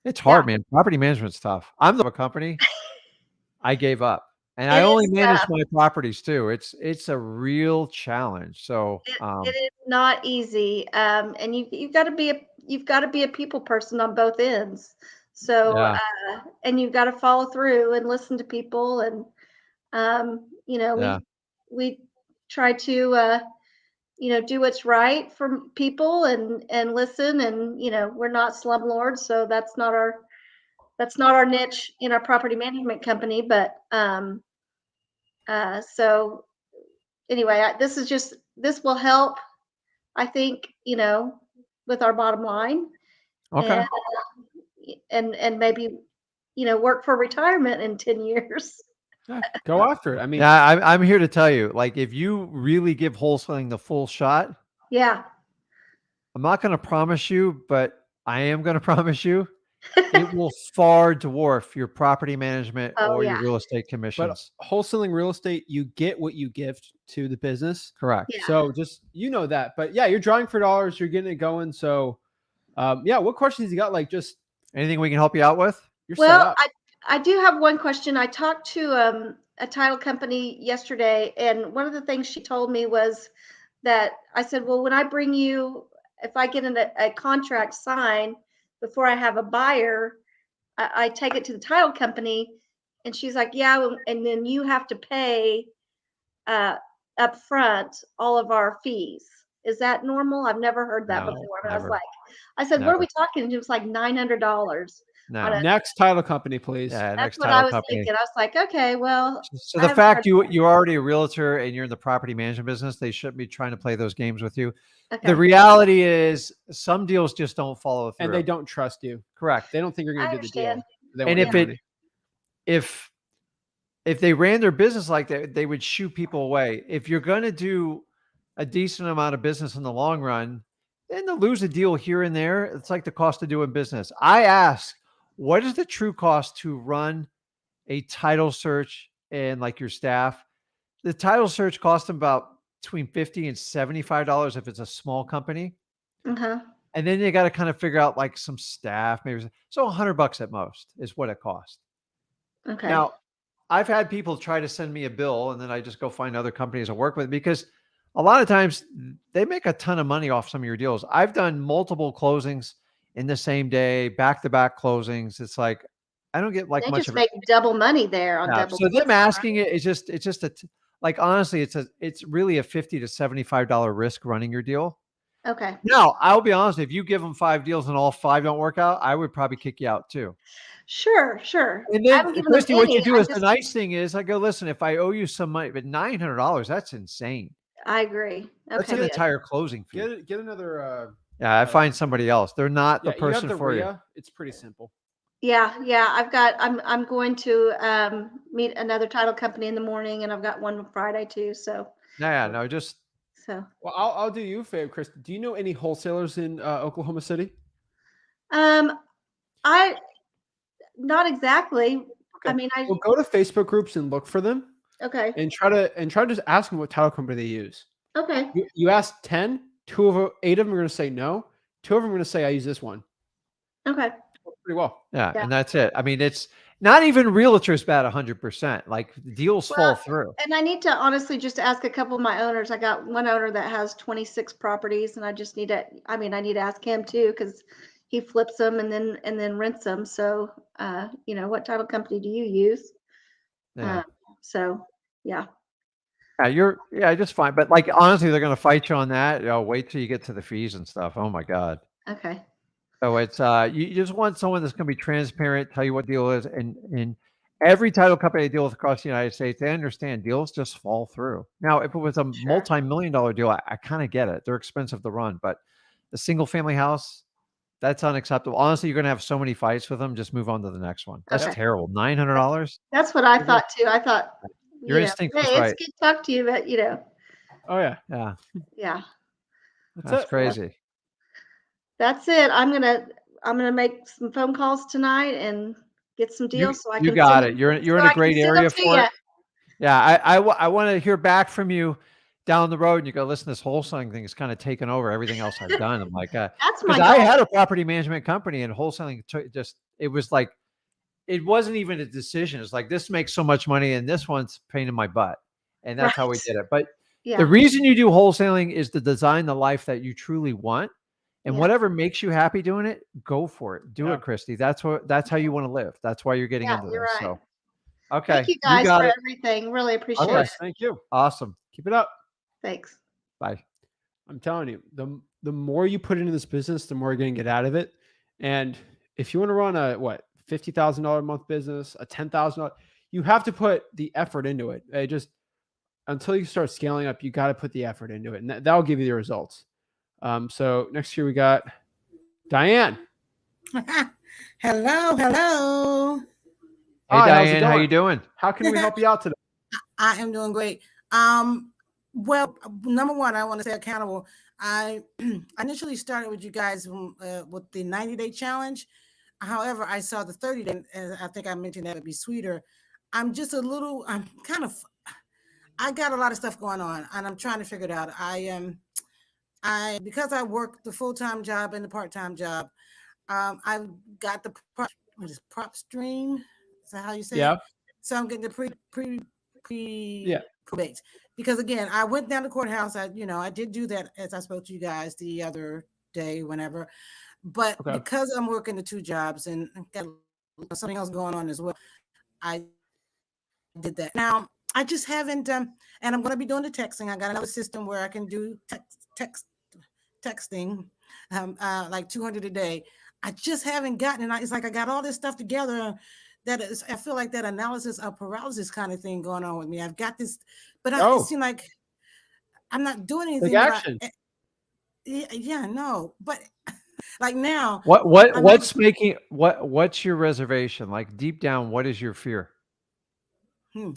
it's hard, man. Property management's tough. I'm a company. I gave up, and I only manage my properties too. It's a real challenge. So it is not easy, and you've got to be a people person on both ends. So and you've got to follow through and listen to people and. We try to, do what's right for people and listen and, we're not slumlords. So that's not our niche in our property management company. But, so anyway, this will help, I think, with our bottom line. Okay. And maybe, work for retirement in 10 years. Yeah, go after it. I mean, Yeah, I'm here to tell you, like, if you really give wholesaling the full shot, Yeah. I'm not going to promise you, but I am going to promise you it will far dwarf your property management Oh or your yeah. real estate but commissions. wholesaling real estate, you get what you give to the business. Correct. Yeah. So just that. But yeah, you're drawing for dollars. You're getting it going. So yeah, what questions you got? Like just Anything we can help you out with? you're set Well, up. I do have one question. I talked to a title company yesterday, and one of the things she told me was that I said, well, when I bring you, if I get a contract signed before I have a buyer, I take it to the title company, and she's like, yeah, and then you have to pay up front all of our fees. Is that normal? I've never heard that No, before. And I was never, like, I said, what are never. we talking? And it was like $900 on No. a. Next title company, please. Yeah, That's next what I title was company. thinking. I was like, okay, well, So I the haven't heard fact you're already a realtor and you're in the property management business, they shouldn't be trying to play those games with you. Okay. The reality is some deals just don't follow through. And they don't trust you. Correct. They don't think you're going I to do the deal. understand. They And want if your it money. if they ran their business like that, they would shoo people away. If you're going to do a decent amount of business in the long run, then to lose a deal here and there, it's like the cost of doing business. I ask, what is the true cost to run a title search and like your staff? The title search costs them about between $50 and $75 if it's a small company. Uh-huh. And then you got to kind of figure out like some staff, maybe so $100 at most is what it costs. Okay. Now, I've had people try to send me a bill and then I just go find other companies I work with because a lot of times they make a ton of money off some of your deals. I've done multiple closings in the same day, back-to-back closings. It's like I don't get like They much just of it. make double money there on Yeah. double. So them asking it is just like honestly, it's really a $50 to $75 risk running your deal. Okay. Now, I'll be honest, if you give them 5 deals and all 5 don't work out, I would probably kick you out too. Sure. Sure. And I then, haven't given them Christy, what you any. do I is the just, nice thing is I go, listen, if I owe you some money, but $900, that's insane. I agree. That's Okay. an Good. entire closing fee. Get another. Yeah, I find somebody else. They're not the Yeah, you have person the for you. RIA. It's pretty simple. Yeah. Yeah. I'm going to meet another title company in the morning, and I've got one on Friday too. So, Yeah, no, just Well, I'll do you a favor, Chris. Do you know any wholesalers in Oklahoma City? I not exactly. I Okay. mean, Well, go to Facebook groups and look for them, okay. and try to just ask them what title company they use. Okay. You ask 10, 8 of them are going to say no. 2 of them are going to say I use this one. Okay. Pretty well. yeah, Yeah. and that's it. I mean, it's not even realtors bat 100%. Like deals fall Well, through. and I need to honestly just ask a couple of my owners. I got one owner that has 26 properties, and I just need to, I mean, I need to ask him too, because he flips them and then rents them. So, what title company do you use? Yeah. So, yeah. Yeah, just fine. But like honestly, they're gonna fight you on that. Wait till you get to the fees and stuff. Oh my God. Okay. So it's you just want someone that's going to be transparent, tell you what deal is, and every title company I deal with across the United States, they understand deals just fall through. Now, if it was a Sure. multi-million-dollar deal, I kind of get it. They're expensive to run, but the single family house, that's unacceptable. Honestly, you're going to have so many fights with them. Just move on to the next one. That's Okay. terrible. $900. That's what I thought too. I thought, Your instinct was hey, right. it's good to talk to you, but Oh yeah, Yeah, yeah. that's it. crazy. That's it. I'm gonna make some phone calls tonight and get some deals so I You can got send it. You're in so a I can great send them area to for you. it. Yeah, I want to hear back from you down the road and you go, listen, this wholesaling thing is kind of taken over everything else I've done. I'm like, That's my because I goal. had a property management company and wholesaling it was like, it wasn't even a decision. It's like, this makes so much money and this one's a pain in my butt. And that's how we Right. did it. But Yeah. the reason you do wholesaling is to design the life that you truly want. And Yeah. whatever makes you happy doing it, go for it. Do Yeah. it, Christy. That's how you want to live. That's why you're getting Yeah, into you're this. right. So, okay. Thank you You guys got for it. everything. Really Of appreciate course. it. Thank you. Awesome. Keep it up. Thanks. Bye. I'm telling you, the more you put into this business, the more you're going to get out of it. And if you want to run a $50,000 a month business, a $10,000, you have to put the effort into it. Until you start scaling up, you got to put the effort into it, and that'll give you the results. So next year we got Diane. Hello. Hey, Hi, how's it Diane, how you going? doing? How can we help you out today? I am doing great. Well, number one, I want to say accountable. I I initially started with you guys with the 90-day challenge. However, I saw the 30-day, and I think I mentioned that would be sweeter. I'm kind of, I got a lot of stuff going on, and I'm trying to figure it out. Because I work the full-time job and the part-time job, I've got what is PropStream? Is that how you say it? Yeah. So I'm getting the pre Yeah. probate because again, I went down to the courthouse. I did do that as I spoke to you guys the other day, whenever. But Okay. because I'm working the two jobs and got something else going on as well, I did that. Now I just haven't. And I'm going to be doing the texting. I got another system where I can do texting, like 200 a day. I just haven't gotten it. It's like I got all this stuff together. I feel like that analysis of paralysis kind of thing going on with me. I've got this, but it Oh, seems like I'm not doing take anything. action. Yeah, no. But like now, What I'm like, what's making what's your reservation? Like deep down, what is your fear? hmm,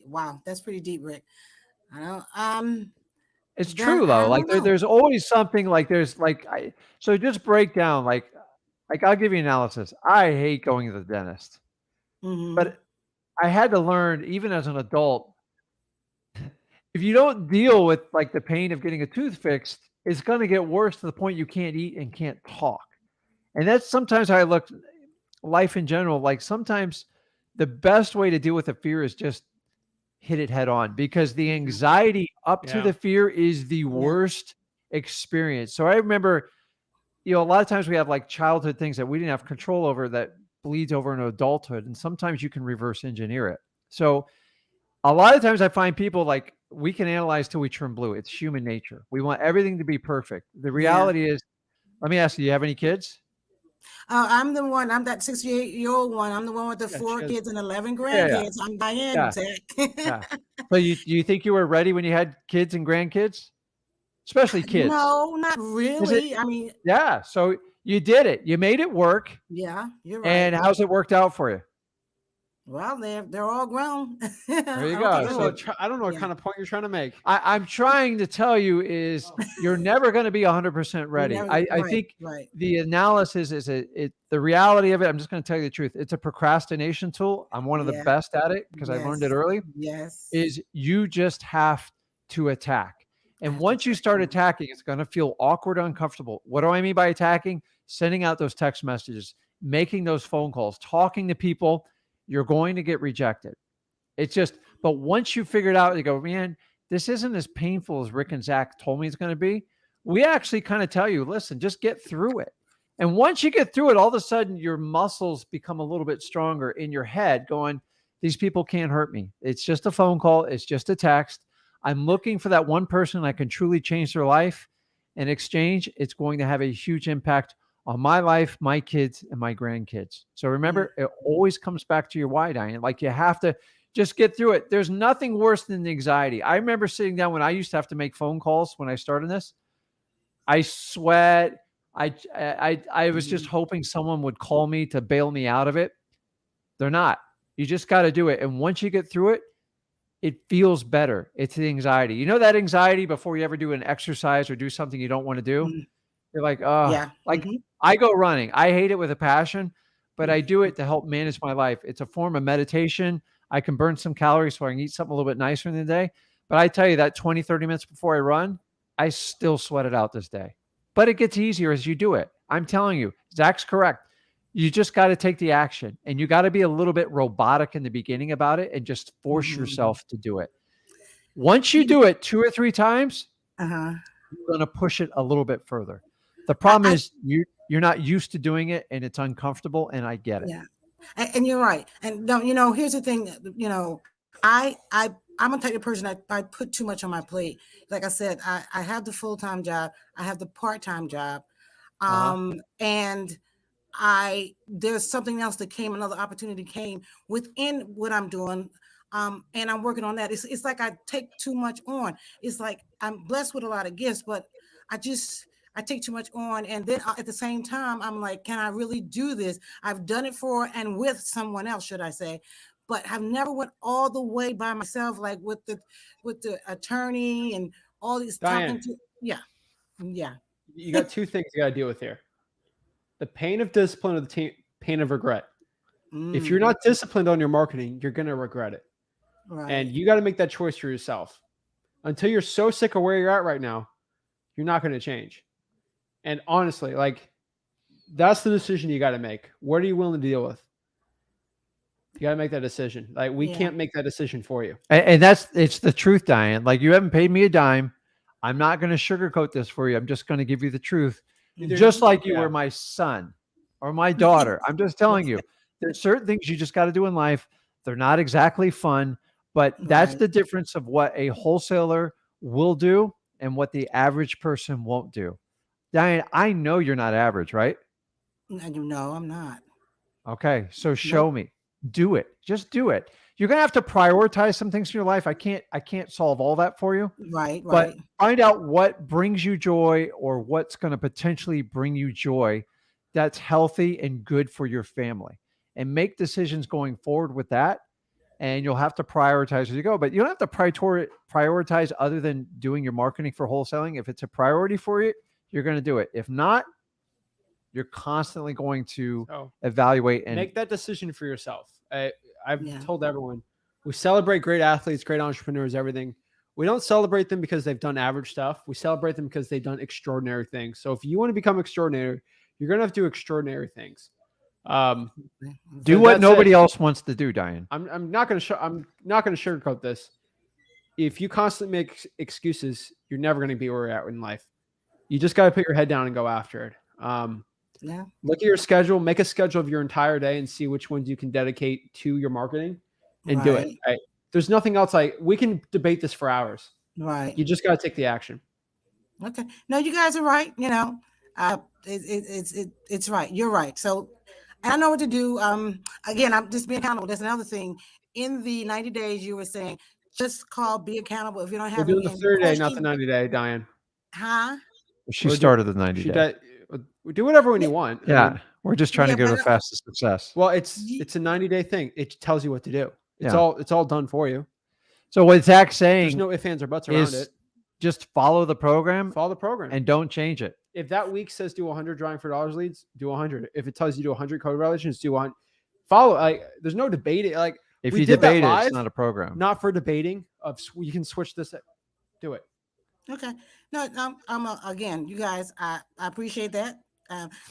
wow, that's pretty deep, Rick. I don't, It's that true I though. Like don't know. there's always something like there's like so just break down like I'll give you analysis. I hate going to the dentist, Mm-hmm. but I had to learn even as an adult, if you don't deal with like the pain of getting a tooth fixed, it's going to get worse to the point you can't eat and can't talk. And that's sometimes how I look life in general. Like sometimes the best way to deal with a fear is just hit it head on because the anxiety up to Yeah. the fear is the Yeah. worst experience. So I remember, a lot of times we have like childhood things that we didn't have control over that bleeds over into adulthood. And sometimes you can reverse engineer it. So a lot of times I find people like we can analyze till we turn blue. It's human nature. We want everything to be perfect. The Yeah. reality is, let me ask you, do you have any kids? I'm the one. I'm that 68-year-old one. I'm the one with the Yeah, 4 she has. kids and 11 Yeah, yeah, grandkids. I'm Diane, yeah, Zach. yeah. So you think you were ready when you had kids and grandkids? Especially kids. No, not Is it really. I mean, yeah, so you did it. You made it work. yeah, you're right. And how's it worked out for you? Well, they're all grown. There you I don't I go. think don't I'm know. a, So I don't know what yeah. kind of point you're trying to make. I'm trying to tell you is you're never going to be 100% You ready. never I right, think right. the analysis is the reality of it. I'm just going to tell you the truth. It's a procrastination tool. I'm one of the Yeah. best at it because I learned it Yes. early. Yes. Is you just have to attack. I And have to once you check. start attacking, it's going to feel awkward, uncomfortable. What do I mean by attacking? Sending out those text messages, making those phone calls, talking to people. You're going to get rejected. It's just, but once you figure it out, you go, man, this isn't as painful as Rick and Zach told me it's going to be. We actually kind of tell you, listen, just get through it. And once you get through it, all of a sudden your muscles become a little bit stronger in your head, going, these people can't hurt me. It's just a phone call, it's just a text. I'm looking for that one person I can truly change their life. In exchange, it's going to have a huge impact on my life, my kids, and my grandkids. So remember, it always comes back to your why, Diane. Like you have to just get through it. There's nothing worse than the anxiety. I remember sitting down when I used to have to make phone calls when I started this. I sweat. I was just hoping someone would call me to bail me out of it. They're not. You just got to do it. And once you get through it, it feels better. It's the anxiety. You know that anxiety before you ever do an exercise or do something you don't want to do? Mhm. You're like, oh, Yeah. like I go running. I hate it with a passion, but I do it to help manage my life. It's a form of meditation. I can burn some calories so I can eat something a little bit nicer in the day. But I tell you that 20, 30 minutes before I run, I still sweat it out this day. But it gets easier as you do it. I'm telling you, Zach's correct. You just got to take the action and you got to be a little bit robotic in the beginning about it and just force Mhm. yourself to do it. Once you do it 2 or 3 times, Uh-huh. you're going to push it a little bit further. The I, problem I is you're not used to doing it and it's uncomfortable and I get it. yeah. And you're right. And don't, here's the thing, I'm a type of person I put too much on my plate. Like I said, I have the full-time job, I have the part-time job. Uh-huh. And there's something else that came, another opportunity came within what I'm doing. And I'm working on that. It's like I take too much on. It's like I'm blessed with a lot of gifts, but I take too much on, and then at the same time, I'm like, can I really do this? I've done it for and with someone else, should I say? But I've never went all the way by myself, like with the attorney and all these Diane. talking to. Yeah, yeah. You got two things you got to deal with here: the pain of discipline or the pain of regret. If you're not disciplined on your marketing, you're going to regret it. Right. And you got to make that choice for yourself. Until you're so sick of where you're at right now, you're not going to change. And honestly, like, that's the decision you got to make. What are you willing to deal with? You got to make that decision. Like, we can't make that decision for you. And it's the truth, Diane. Like, you haven't paid me a dime. I'm not going to sugarcoat this for you. I'm just going to give you the truth. Just like you were my son or my daughter. I'm just telling you, there's certain things you just got to do in life. They're not exactly fun, but that's the difference of what a wholesaler will do and what the average person won't do. Diane, I know you're not average, right? No, I'm not. Okay, so show me. Do it. Just do it. You're gonna have to prioritize some things in your life. I can't solve all that for you. Right. But find out what brings you joy or what's going to potentially bring you joy that's healthy and good for your family. And make decisions going forward with that. And you'll have to prioritize as you go. But you don't have to prioritize other than doing your marketing for wholesaling. If it's a priority for you, you're going to do it. If not, you're constantly going to evaluate and make that decision for yourself. I've told everyone, we celebrate great athletes, great entrepreneurs, everything. We don't celebrate them because they've done average stuff. We celebrate them because they've done extraordinary things. So if you want to become extraordinary, you're going to have to do extraordinary things. Do what nobody else wants to do, Diane. I'm not going to sugarcoat this. If you constantly make excuses, you're never going to be where you're at in life. You just got to put your head down and go after it. Look at your schedule, make a schedule of your entire day and see which ones you can dedicate to your marketing and do it. Right? There's nothing else. We can debate this for hours. Right. You just got to take the action. Okay. No, you guys are right. You know, it's right. You're right. So I know what to do. Again, I'm just being accountable. That's another thing. In the 90 days, you were saying, just call, be accountable. If you don't have We're doing the 30 day, not the 90 day, Diane. Huh? She started the 90 day. We do whatever when you want. Yeah. We're just trying to go to the fastest success. Well, it's a 90-day thing. It tells you what to do. It's all done for you. So what Zach's saying, there's no ifs, ands, or buts around it. Just follow the program. Follow the program. And don't change it. If that week says do 100 drawing for dollars leads, do 100. If it tells you to do 100 code violations, do 100. Follow. There's no debating. If you debate it, it's not a program. Not for debating. You can switch this. Do it. Okay. No, again, you guys, I appreciate that.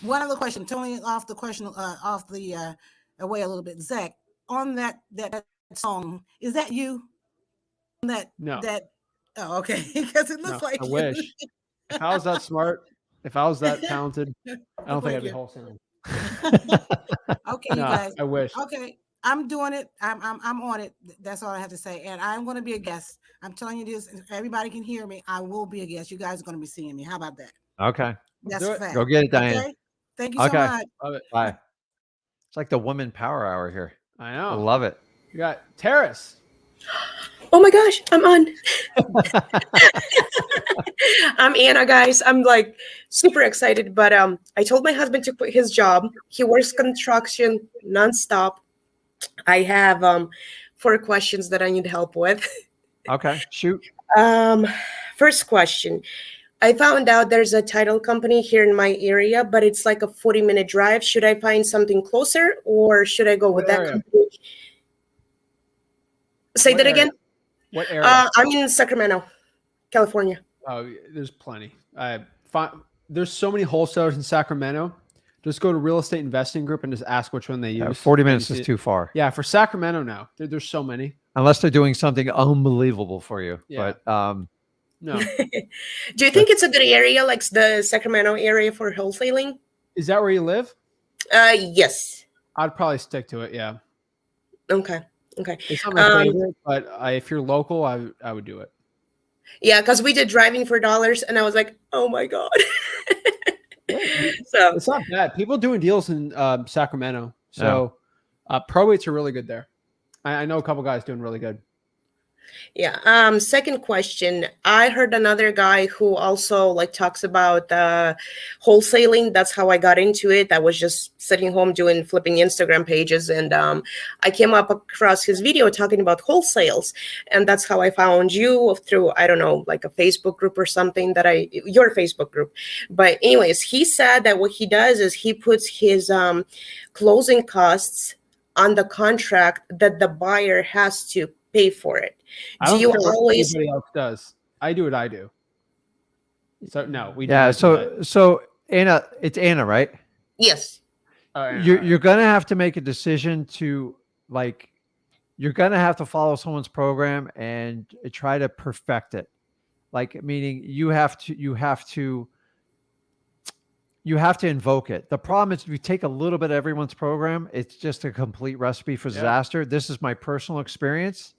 One other question, totally off the question, off the away a little bit. Zach, on that song, is that you? No. Oh, okay. Because it looks like I wish. If I was that smart, if I was that talented, I don't think I'd be wholesaling. Okay, you guys. I wish. Okay, I'm doing it. I'm on it. That's all I have to say. And I'm going to be a guest. I'm telling you this. Everybody can hear me. I will be a guest. You guys are going to be seeing me. How about that? Okay. That's a fact. Go get it, Diane. Okay? Thank you so much. Love it. Bye. It's like the woman power hour here. I know. I love it. You got Terrace. Oh my gosh, I'm on. I'm Anna, guys. I'm like super excited, but I told my husband to quit his job. He works construction nonstop. I have 4 questions that I need help with. Okay, shoot. First question. I found out there's a title company here in my area, but it's like a 40-minute drive. Should I find something closer or should I go with that company? Say that again. What area? I'm in Sacramento, California. Oh, there's plenty. There's so many wholesalers in Sacramento. Just go to Real Estate Investing Group and just ask which one they use. 40 minutes is too far. Yeah, for Sacramento now. There's so many. Unless they're doing something unbelievable for you. Yeah. But no. Do you think it's a good area, like the Sacramento area for wholesaling? Is that where you live? Yes. I'd probably stick to it. Yeah. Okay. Okay. It's not my favorite, but if you're local, I would do it. Yeah, because we did driving for dollars, and I was like, oh my god. So it's not bad. People doing deals in Sacramento. So probates are really good there. I know a couple guys doing really good. Yeah. Second question. I heard another guy who also like talks about wholesaling. That's how I got into it. I was just sitting home doing flipping Instagram pages, and I came up across his video talking about wholesales, and that's how I found you through, I don't know, like a Facebook group or something your Facebook group. But anyways, he said that what he does is he puts his closing costs on the contract that the buyer has to pay for it. I Do don't you care what always? anybody else does. I do what I do. So no, we do Yeah. not do that. So Anna, it's Anna, right? Yes. Oh, yeah, You're gonna have to make a decision to like. You're gonna have to follow someone's program and try to perfect it. Like meaning you have to invoke it. The problem is if you take a little bit of everyone's program, it's just a complete recipe for disaster. This is my personal experience.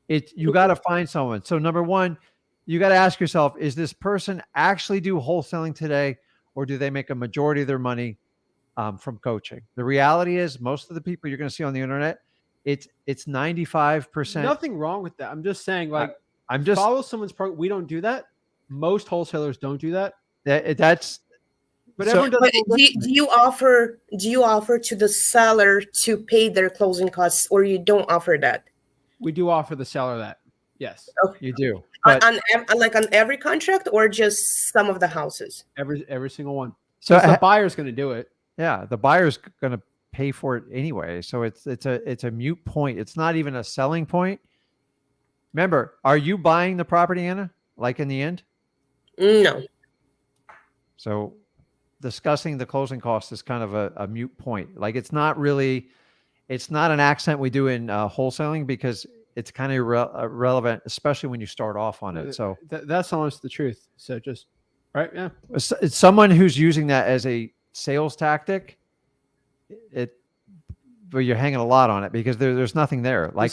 You got to find someone. So number one, you got to ask yourself, is this person actually do wholesaling today, or do they make a majority of their money from coaching? The reality is most of the people you're going to see on the internet, it's 95%. Nothing wrong with that. I'm just saying, like, I'm just follow someone's program. We don't do that. Most wholesalers don't do that. that's But So- everyone does. But a little do you offer to the seller to pay their closing costs, or you don't offer that? We do offer the seller that. Yes. you do. But on every contract, or just some of the houses? Every single one. so So the buyer's going to do it. yeah, the buyer's going to pay for it anyway. So it's a mute point. It's not even a selling point. Remember, are you buying the property, Anna? Like in the end? No. So discussing the closing costs is kind of a mute point. Like it's not an accent we do in wholesaling because it's kind of irrelevant, especially when you start off on it. So That's almost the truth. So just, right? Yeah. it's someone who's using that as a sales tactic. But you're hanging a lot on it because there's nothing there. Like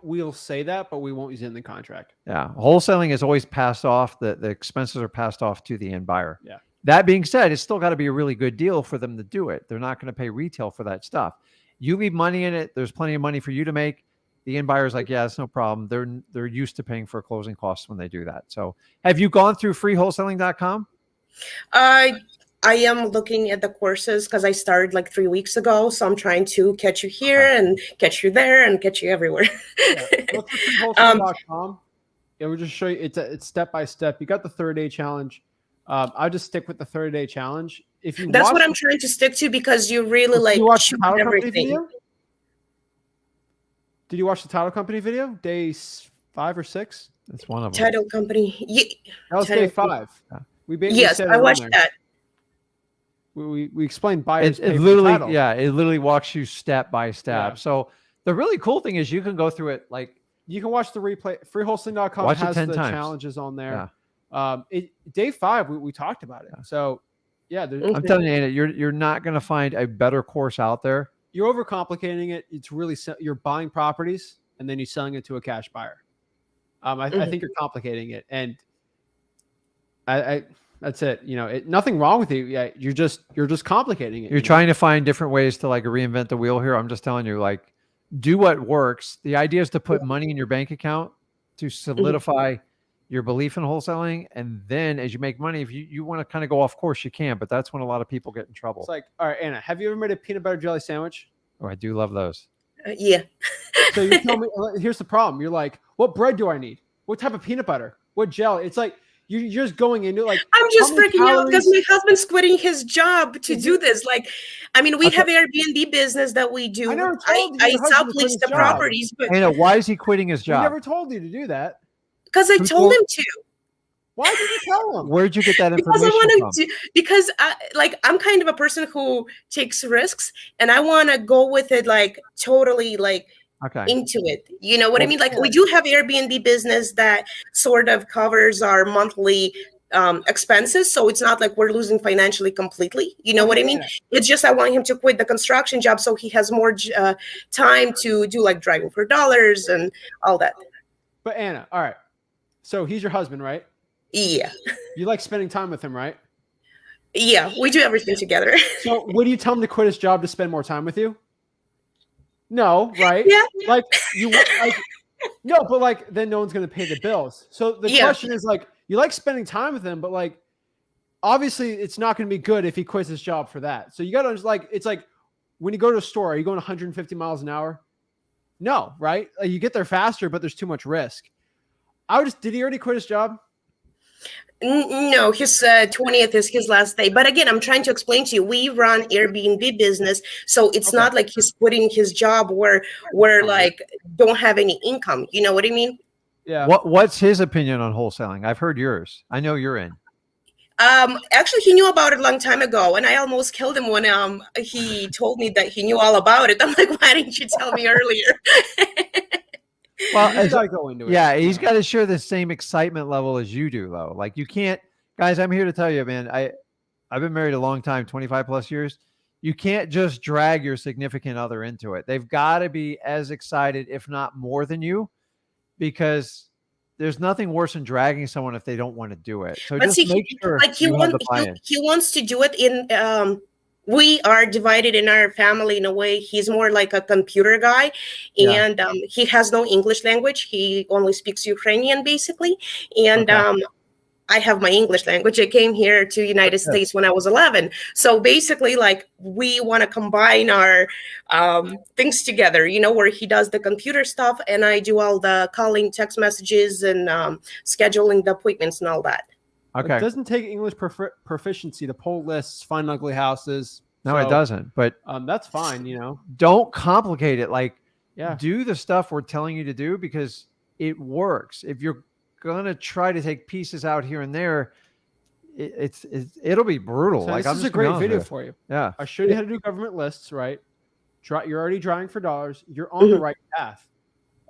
We'll say that, but we won't use it in the contract. yeah, wholesaling is always passed off. The expenses are passed off to the end buyer. Yeah. That being said, it's still got to be a really good deal for them to do it. They're not going to pay retail for that stuff. You leave money in it. There's plenty of money for you to make. The end buyer's like, yeah, it's no problem. They're used to paying for closing costs when they do that. So have you gone through freewholesaling.com? I am looking at the courses because I started like 3 weeks ago. So I'm trying to catch you here and catch you there and catch you everywhere. Yeah. Go to freewholesaling.com. It will just show you it's step by step. You got the 30-day challenge. I'll just stick with the 30-day challenge. If you That's watch what I'm trying to stick to because you really like you watch the shoot title company everything. video? Did you watch the title company video? Day 5 or 6? That's one of them. Title company. That was day 5. We basically Yes, said it I on watched there. that. We explained buyers. It pay for literally, title. yeah, it literally walks you step by step. Yeah. So the really cool thing is you can go through it like You can watch the replay. Freewholesaling.com Watch it has 10 the times. challenges on there. Day 5, we talked about it. Yeah. So yeah, I'm telling you, Anna, you're not going to find a better course out there. you're overcomplicating it. It's really you're buying properties and then you're selling it to a cash buyer. I think you're complicating it, and I that's it. You know, nothing wrong with it. Yeah, you're just complicating it. You're trying to find different ways to like reinvent the wheel here. I'm just telling you, like, do what works. The idea is to put money in your bank account to solidify your belief in wholesaling, and then as you make money, if you want to kind of go off course, you can. But that's when a lot of people get in trouble. It's like, all right, Anna, have you ever made a peanut butter jelly sandwich? Oh, I do love those. Yeah. So you tell me, here's the problem. You're like, what bread do I need? What type of peanut butter? What jelly? It's like you're just going into like. I'm just how many freaking out because calories- my husband's quitting his job to do this. Like, I mean, we have Airbnb business that we do. I never told you I your husband to quit sublease his the job. properties, but Anna, why is he quitting his We job? never told you to do that. because I Who told told- him to. Why did you tell him? Where'd you get that Because I information want from? to because I'm kind of a person who takes risks and I want to go with it like totally like Okay. into it. You know what I Well, mean? Like we do have Airbnb business that sort of covers our monthly expenses, so it's not like we're losing financially completely. You know what I mean? Yeah. It's just I want him to quit the construction job so he has more time to do like driving for dollars and all that. But Anna, all right. So he's your husband, right? Yeah, You like spending time with him, right? yeah, we do everything together. So would you tell him to quit his job to spend more time with you? No, right? Yeah. Like you like No, but like then no one's going to pay the bills. So the Yeah. question is like, you like spending time with him, but like obviously it's not going to be good if he quits his job for that. So you got to like, it's like when you go to a store, are you going 150 miles an hour? No, right? Like, you get there faster, but there's too much risk. Did he already quit his job? No, his 20th is his last day. But again, I'm trying to explain to you, we run Airbnb business. So it's not like he's quitting his job where we're like, don't have any income. You know what I mean? Yeah. What's his opinion on wholesaling? I've heard yours. I know you're in. Actually, he knew about it a long time ago, and I almost killed him when he told me that he knew all about it. I'm like, why didn't you tell me earlier? Well, He's gotta go into it. yeah, he's got to share the same excitement level as you do, though. Like you can't, guys. I'm here to tell you, man. I've been married a long time, 25 plus years. You can't just drag your significant other into it. They've got to be as excited, if not more than you, because there's nothing worse than dragging someone if they don't want to do it. So But just see, make sure like he you have the buy-in. wants to do it in. We are divided in our family in a way. He's more like a computer guy, and he has no English language. He only speaks Ukrainian, basically. And I have my English language. I came here to United States when I was 11. So basically, like, we want to combine our things together, you know, where he does the computer stuff and I do all the calling, text messages, and scheduling the appointments and all that. Okay. It doesn't take English proficiency to pull lists, find ugly houses. No, it doesn't. But that's fine, you know. don't complicate it. Like, Yeah. do the stuff we're telling you to do because it works. If you're gonna try to take pieces out here and there, it'll be brutal. So like, this I'm is just a great gonna be video honest for you. Yeah. I showed you how to do government lists, right? You're already drawing for dollars. You're on the right path.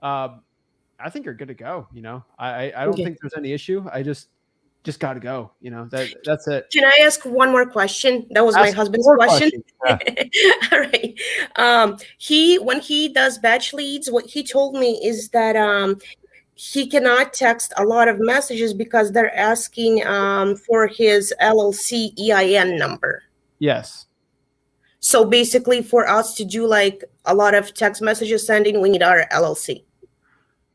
I think you're good to go. You know, I don't think there's any issue. I just got to go. You know, that's it. Can I ask one more question? That was my husband's more question. questions. All right. When he does batch leads, what he told me is that he cannot text a lot of messages because they're asking for his LLC EIN number. Yes. So basically, for us to do like a lot of text messages sending, we need our LLC.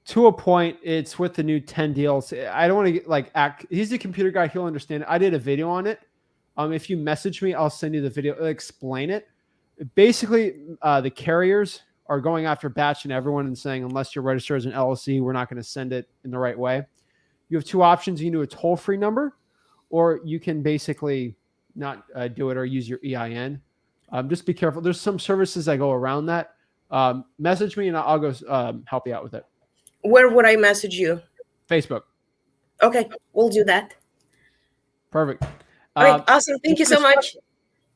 To a point, it's with the new 10 deals. I don't want to get like act. He's a computer guy. He'll understand it. I did a video on it. If you message me, I'll send you the video. Explain it. Basically, the carriers are going after batch and everyone and saying, unless you're registered as an LLC, we're not going to send it in the right way. You have two options. You can do a toll-free number, or you can basically not do it or use your EIN. Just be careful. There's some services that go around that. Message me and I'll go help you out with it. Where would I message you? Facebook. Okay, we'll do that. Perfect. All right, awesome. Thank you so much.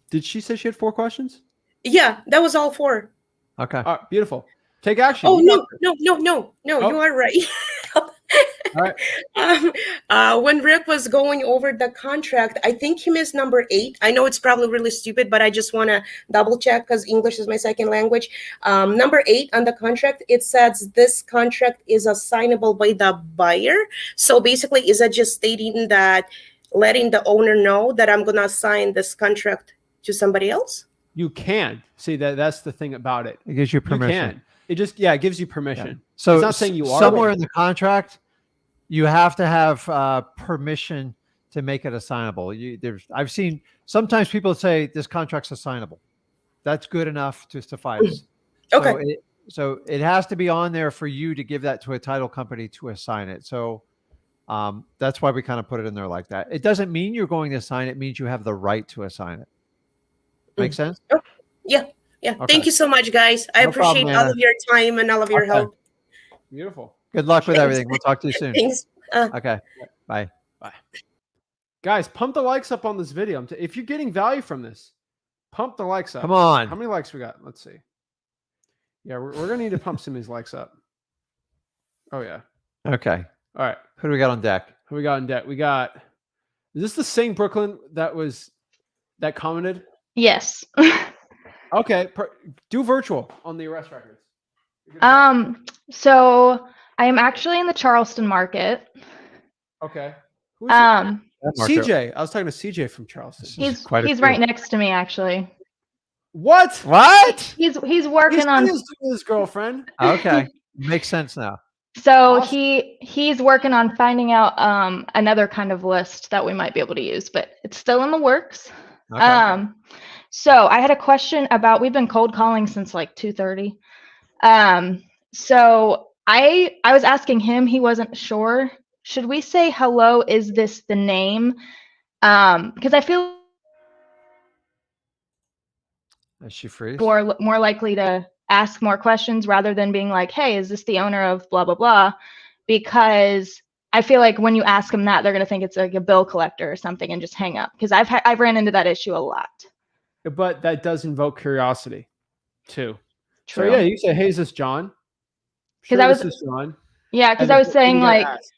Did she say she had 4 questions? Yeah, that was all 4. Okay. All right, beautiful. Take action. Oh, You no, Oh. you are right. All right. When Rick was going over the contract, I think he missed number 8. I know it's probably really stupid, but I just want to double check because English is my second language. Number 8 on the contract, it says this contract is assignable by the buyer. So basically, is that just stating that, letting the owner know that I'm going to assign this contract to somebody else? You can. See, that's the thing about it. It gives you permission. You can. It just, it gives you permission. Yeah. So it's not saying you are. Somewhere in the contract, you have to have permission to make it assignable. I've seen sometimes people say this contract's assignable. That's good enough to suffice. Okay. So it has to be on there for you to give that to a title company to assign it. So that's why we kind of put it in there like that. It doesn't mean you're going to assign it. It means you have the right to assign it. Make sense? Yeah. Okay. Thank you so much, guys. I No appreciate problem, all Anna. of your time and all of your Okay. help. Beautiful. Good luck with Thanks. everything. We'll talk to you soon. Thanks. Okay. Bye. Guys, pump the likes up on this video. If you're getting value from this, pump the likes up. Come on. How many likes we got? Let's see. Yeah, we're going to need to pump some of these likes up. Oh, yeah. Okay. All right. Who do we got on deck? Who we got in debt? Is this the same Brooklyn that commented? Yes. Okay. Do virtual on the arrest records. So I am actually in the Charleston market. Okay. Who's CJ. I was talking to CJ from Charleston. He's quite a he's few. right next to me actually. What? What? He's working on His girlfriend. Okay. Makes sense now. So Awesome. he's working on finding out another kind of list that we might be able to use, but it's still in the works. Okay. So I had a question about, we've been cold calling since like 2:30. So I was asking him, he wasn't sure. Should we say hello, is this the name? Because I feel Is she freeze? more likely to ask more questions rather than being like, hey, is this the owner of blah blah blah? Because I feel like when you ask them that, they're going to think it's like a bill collector or something and just hang up. Because I've ran into that issue a lot. But that does invoke curiosity too. So True. yeah, you say, hey, is this John? Sure, I this was- is John. Yeah, because And I then was saying you gotta like, ask.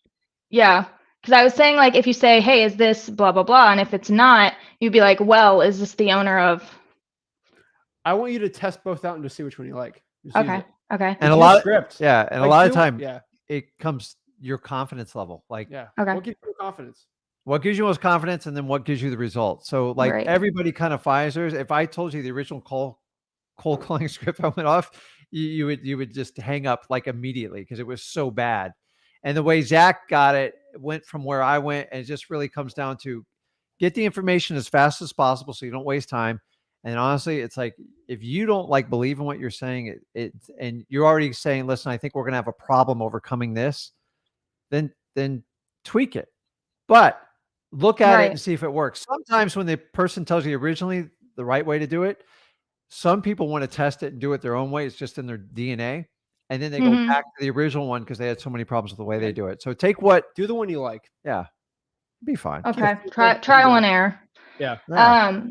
yeah, because I was saying like, if you say, hey, is this blah blah blah, and if it's not, you'd be like, well, is this the owner of? I want you to test both out and just see which one you like. Just use Okay. it. Okay. And It's a your lot of script. yeah, and a Like, lot of do- time yeah, it comes your confidence level. Like yeah. Okay. What gives you confidence? what gives you most confidence and then what gives you the result. So like Right. everybody kind of fires. If I told you the original cold calling script I went off, you would just hang up like immediately because it was so bad. And the way Zach got it went from where I went, and it just really comes down to get the information as fast as possible so you don't waste time. And honestly, it's like if you don't like believe in what you're saying, and you're already saying, listen, I think we're gonna have a problem overcoming this, then tweak it. But look at it Right. and see if it works. Sometimes when the person tells you originally the right way to do it, some people want to test it and do it their own way. It's just in their DNA. And then they go Mhm. back to the original one because they had so many problems with the way they do it. So take what, Do the one you like. yeah, be fine. Okay. Yeah. Trial and error. Yeah. Yeah.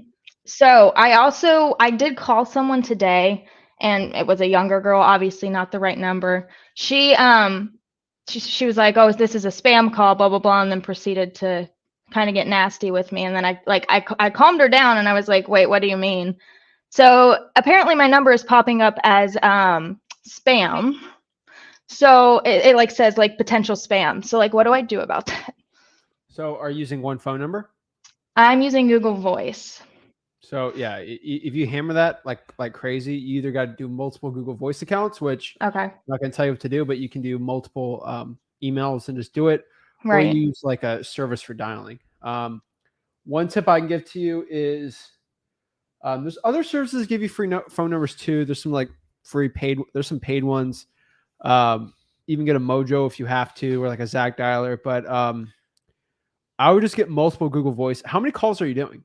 So I did call someone today, and it was a younger girl, obviously not the right number. She was like, oh, this is a spam call, blah blah blah, and then proceeded to kind of get nasty with me. And then I calmed her down, and I was like, wait, what do you mean? So apparently my number is popping up as spam. So it like says like potential spam. So like, what do I do about that? So are you using one phone number? I'm using Google Voice. So yeah, if you hammer that like crazy, you either got to do multiple Google Voice accounts, which Okay. I'm not going to tell you what to do, but you can do multiple emails and just do it, or Right. use like a service for dialing. One tip I can give to you is there's other services that give you free phone numbers too. There's some like free paid. There's some paid ones. Even get a Mojo if you have to, or like a Zach dialer. But I would just get multiple Google Voice. How many calls are you doing?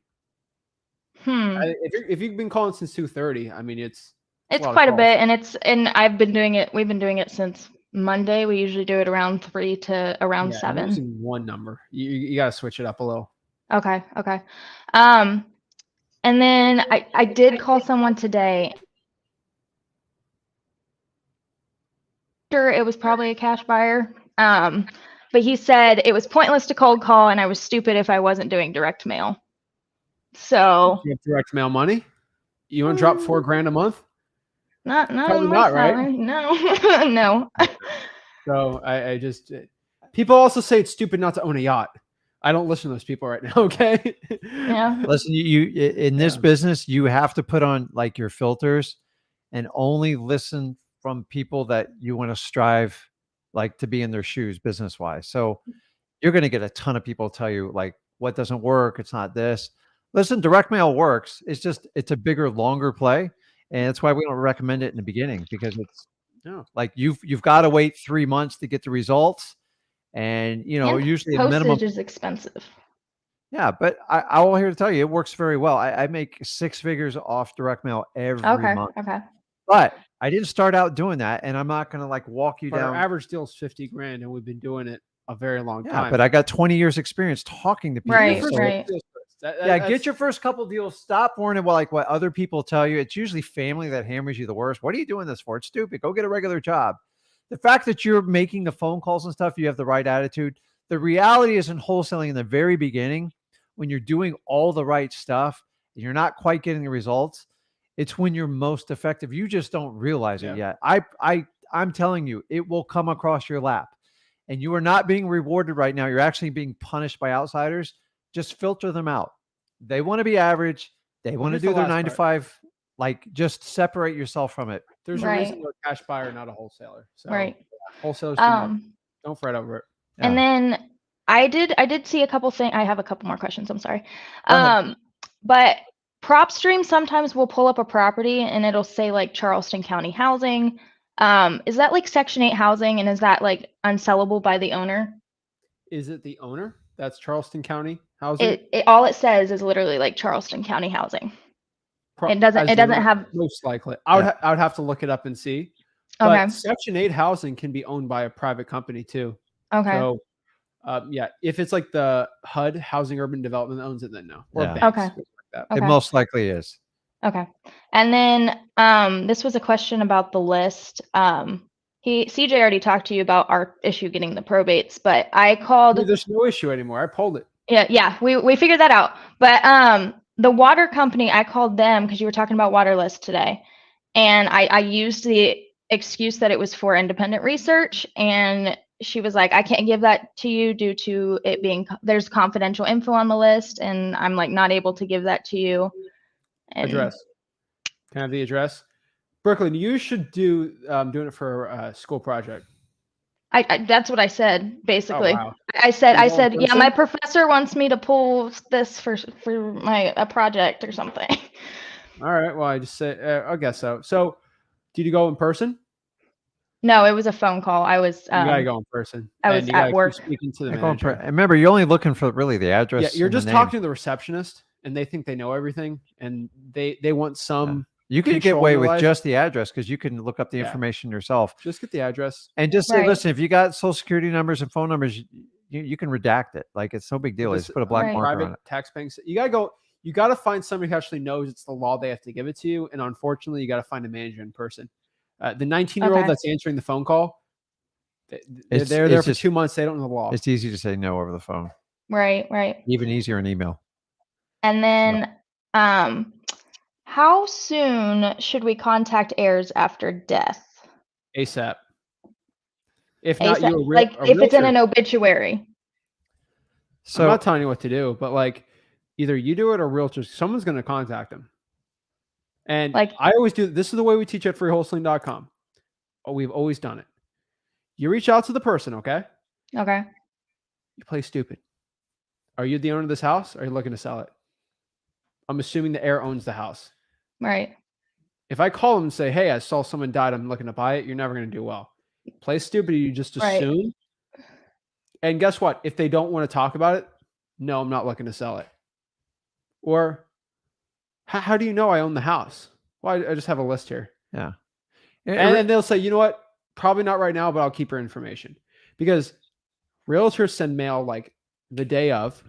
If you've been calling since 2:30, I mean it's quite a bit, and I've been doing it. We've been doing it since Monday. We usually do it around 3 to around Yeah, 7. using one number. You got to switch it up a little. Okay. And then I did call someone today. Sure, it was probably a cash buyer. But he said it was pointless to cold call, and I was stupid if I wasn't doing direct mail. So You have direct mail money. You want to drop $4,000 a month? not Probably on my not, right? salary. No, no. So I just people also say it's stupid not to own a yacht. I don't listen to those people right now. Okay. Yeah. Listen, you in this Yeah. business, you have to put on like your filters and only listen from people that you want to strive like to be in their shoes business wise. So you're going to get a ton of people tell you like what doesn't work. It's not this. Listen, direct mail works. It's a bigger, longer play. And that's why we don't recommend it in the beginning because it's No. like you've got to wait 3 months to get the results. And And usually a postage minimum. is expensive. Yeah, but I will here to tell you, it works very well. I make 6 figures off direct mail every Okay. month. Okay. But I didn't start out doing that, and I'm not going to like walk you But our down. average deal is 50 grand, and we've been doing it a very long Yeah, time. but I got 20 years experience talking to people. Right. So, Right. get your first couple deals. Stop worrying about like what other people tell you. It's usually family that hammers you the worst. What are you doing this for? It's stupid. Go get a regular job. The fact that you're making the phone calls and stuff, you have the right attitude. The reality is in wholesaling in the very beginning, when you're doing all the right stuff and you're not quite getting the results, it's when you're most effective. You just don't realize it yet. I'm telling you, it will come across your lap. And you are not being rewarded right now. You're actually being punished by outsiders. Just filter them out. They want to be average. They want to here's do the their last 9 to part. 5. Like just separate yourself from it. There's a Right. reason you're a cash buyer, not a wholesaler. So Right. Wholesalers too much. Um, Don't fret over it. and Yeah. then I did see a couple things. I have a couple more questions. I'm sorry. Go ahead. But PropStream sometimes will pull up a property and it'll say like Charleston County housing. Is that like Section 8 housing, and is that like unsellable by the owner? Is it the owner? That's Charleston County housing. It all it says is literally like Charleston County housing. It doesn't As the owner, have. most likely. I would have to look it up and see. Okay. But Section 8 housing can be owned by a private company too. Okay. So, yeah, if it's like the HUD, Housing Urban Development, owns it, then no. Or Yeah. banks, Okay. things like that. It Okay. most likely is. Okay. And then this was a question about the list. CJ already talked to you about our issue getting the probates, but I called. Dude, there's no issue anymore. I pulled it. Yeah, we figured that out. But the water company, I called them because you were talking about water list today, and I used the excuse that it was for independent research, and she was like, I can't give that to you due to it being there's confidential info on the list, and I'm like not able to give that to you. And Address. Can I have the address? Brooklyn, you should do doing it for a school project. I that's what I said basically. Oh, wow. I said You want yeah, my person? professor wants me to pull this for a project or something. All right. Well, I just say I guess so. So, did you go in person? No, it was a phone call. I was You gotta go in person. I and was you gotta at keep work. speaking to the Like, going manager. remember, you're only looking for really the address. Yeah, you're and the just name. talking to the receptionist, and they think they know everything, and they want some. You can get control away in with their life. just the address because you can look up the Yeah. information yourself Just get the address. and just say, Right. listen, if you got social security numbers and phone numbers, you can redact it. Like, it's no big deal. This- Just put a black Right. marker on Private it. tax banks. You gotta go. You gotta find somebody who actually knows it's the law. They have to give it to you, and unfortunately, you gotta find a manager in person. The 19-year-old Okay. that's answering the phone call, they're It's- there it's for just- 2 months. They don't know the law. It's easy to say no over the phone. Right. Even easier in email. And then how soon should we contact heirs after death? ASAP. If not, ASAP, you're like if it's in an obituary. So I'm not telling you what to do, but like either you do it or realtors, someone's going to contact them. And Like- I always do. This is the way we teach at freewholesaling.com. Oh, we've always done it. You reach out to the person, okay? Okay. You play stupid. Are you the owner of this house? Or are you looking to sell it? I'm assuming the heir owns the house. Right. If I call them and say, hey, I saw someone died, I'm looking to buy it, you're never going to do well. Play stupid, you just Right. assume. And guess what? If they don't want to talk about it, no, I'm not looking to sell it. Or how do you know I own the house? Well, I just have a list here. yeah. And then they'll say, you know what? Probably not right now, but I'll keep your information. Because realtors send mail like the day of.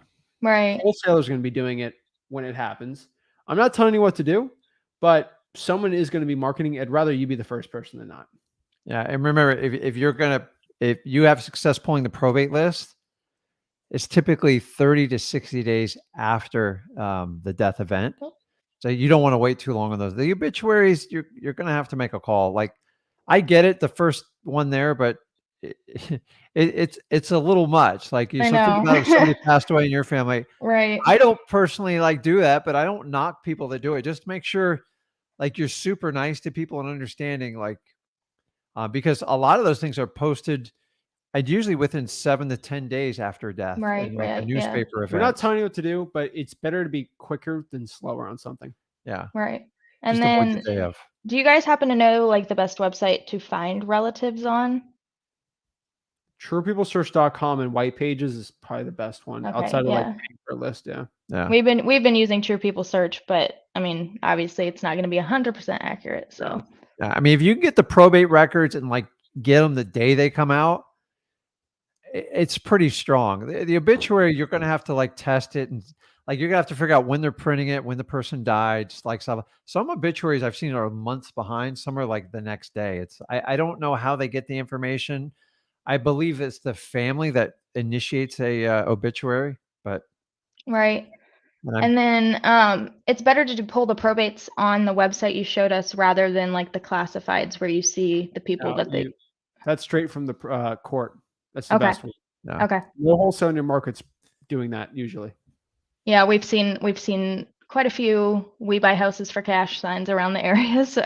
Right. Wholesalers are going to be doing it when it happens. I'm not telling you what to do, but someone is going to be marketing. I'd rather you be the first person than not. Yeah, and remember, if you have success pulling the probate list, it's typically 30 to 60 days after the death event. So you don't want to wait too long on those. The obituaries, you're going to have to make a call. Like, I get it, the first one there, but it's a little much. Like, you I should think know. about if somebody passed away in your family. Right. I don't personally like do that, but I don't knock people that do it. Just make sure like you're super nice to people and understanding, like, because a lot of those things are posted usually within 7 to 10 days after death. Right, in, like, a right, yeah. newspaper event. We're not telling you what to do, but it's better to be quicker than slower on something. Yeah. Right. And Just avoid then the day of. do you guys happen to know like the best website to find relatives on? TruePeopleSearch.com and White Pages is probably the best one Okay, outside of yeah. like paying for a list. Yeah. Yeah. We've been using True People Search, but I mean, obviously it's not going to be 100% accurate. So Yeah, I mean, if you can get the probate records and like get them the day they come out, it's pretty strong. The obituary, you're going to have to like test it, and like you're going to have to figure out when they're printing it, when the person died. Just like some obituaries I've seen are months behind. Some are like the next day. I don't know how they get the information. I believe it's the family that initiates a obituary, but right. and And then it's better to pull the probates on the website you showed us rather than like the classifieds where you see the people No, that they. that's straight from the court. That's the Okay. best one. yeah. Okay. No wholesale in your market's doing that usually. Yeah, we've seen quite a few "We buy houses for cash" signs around the area, so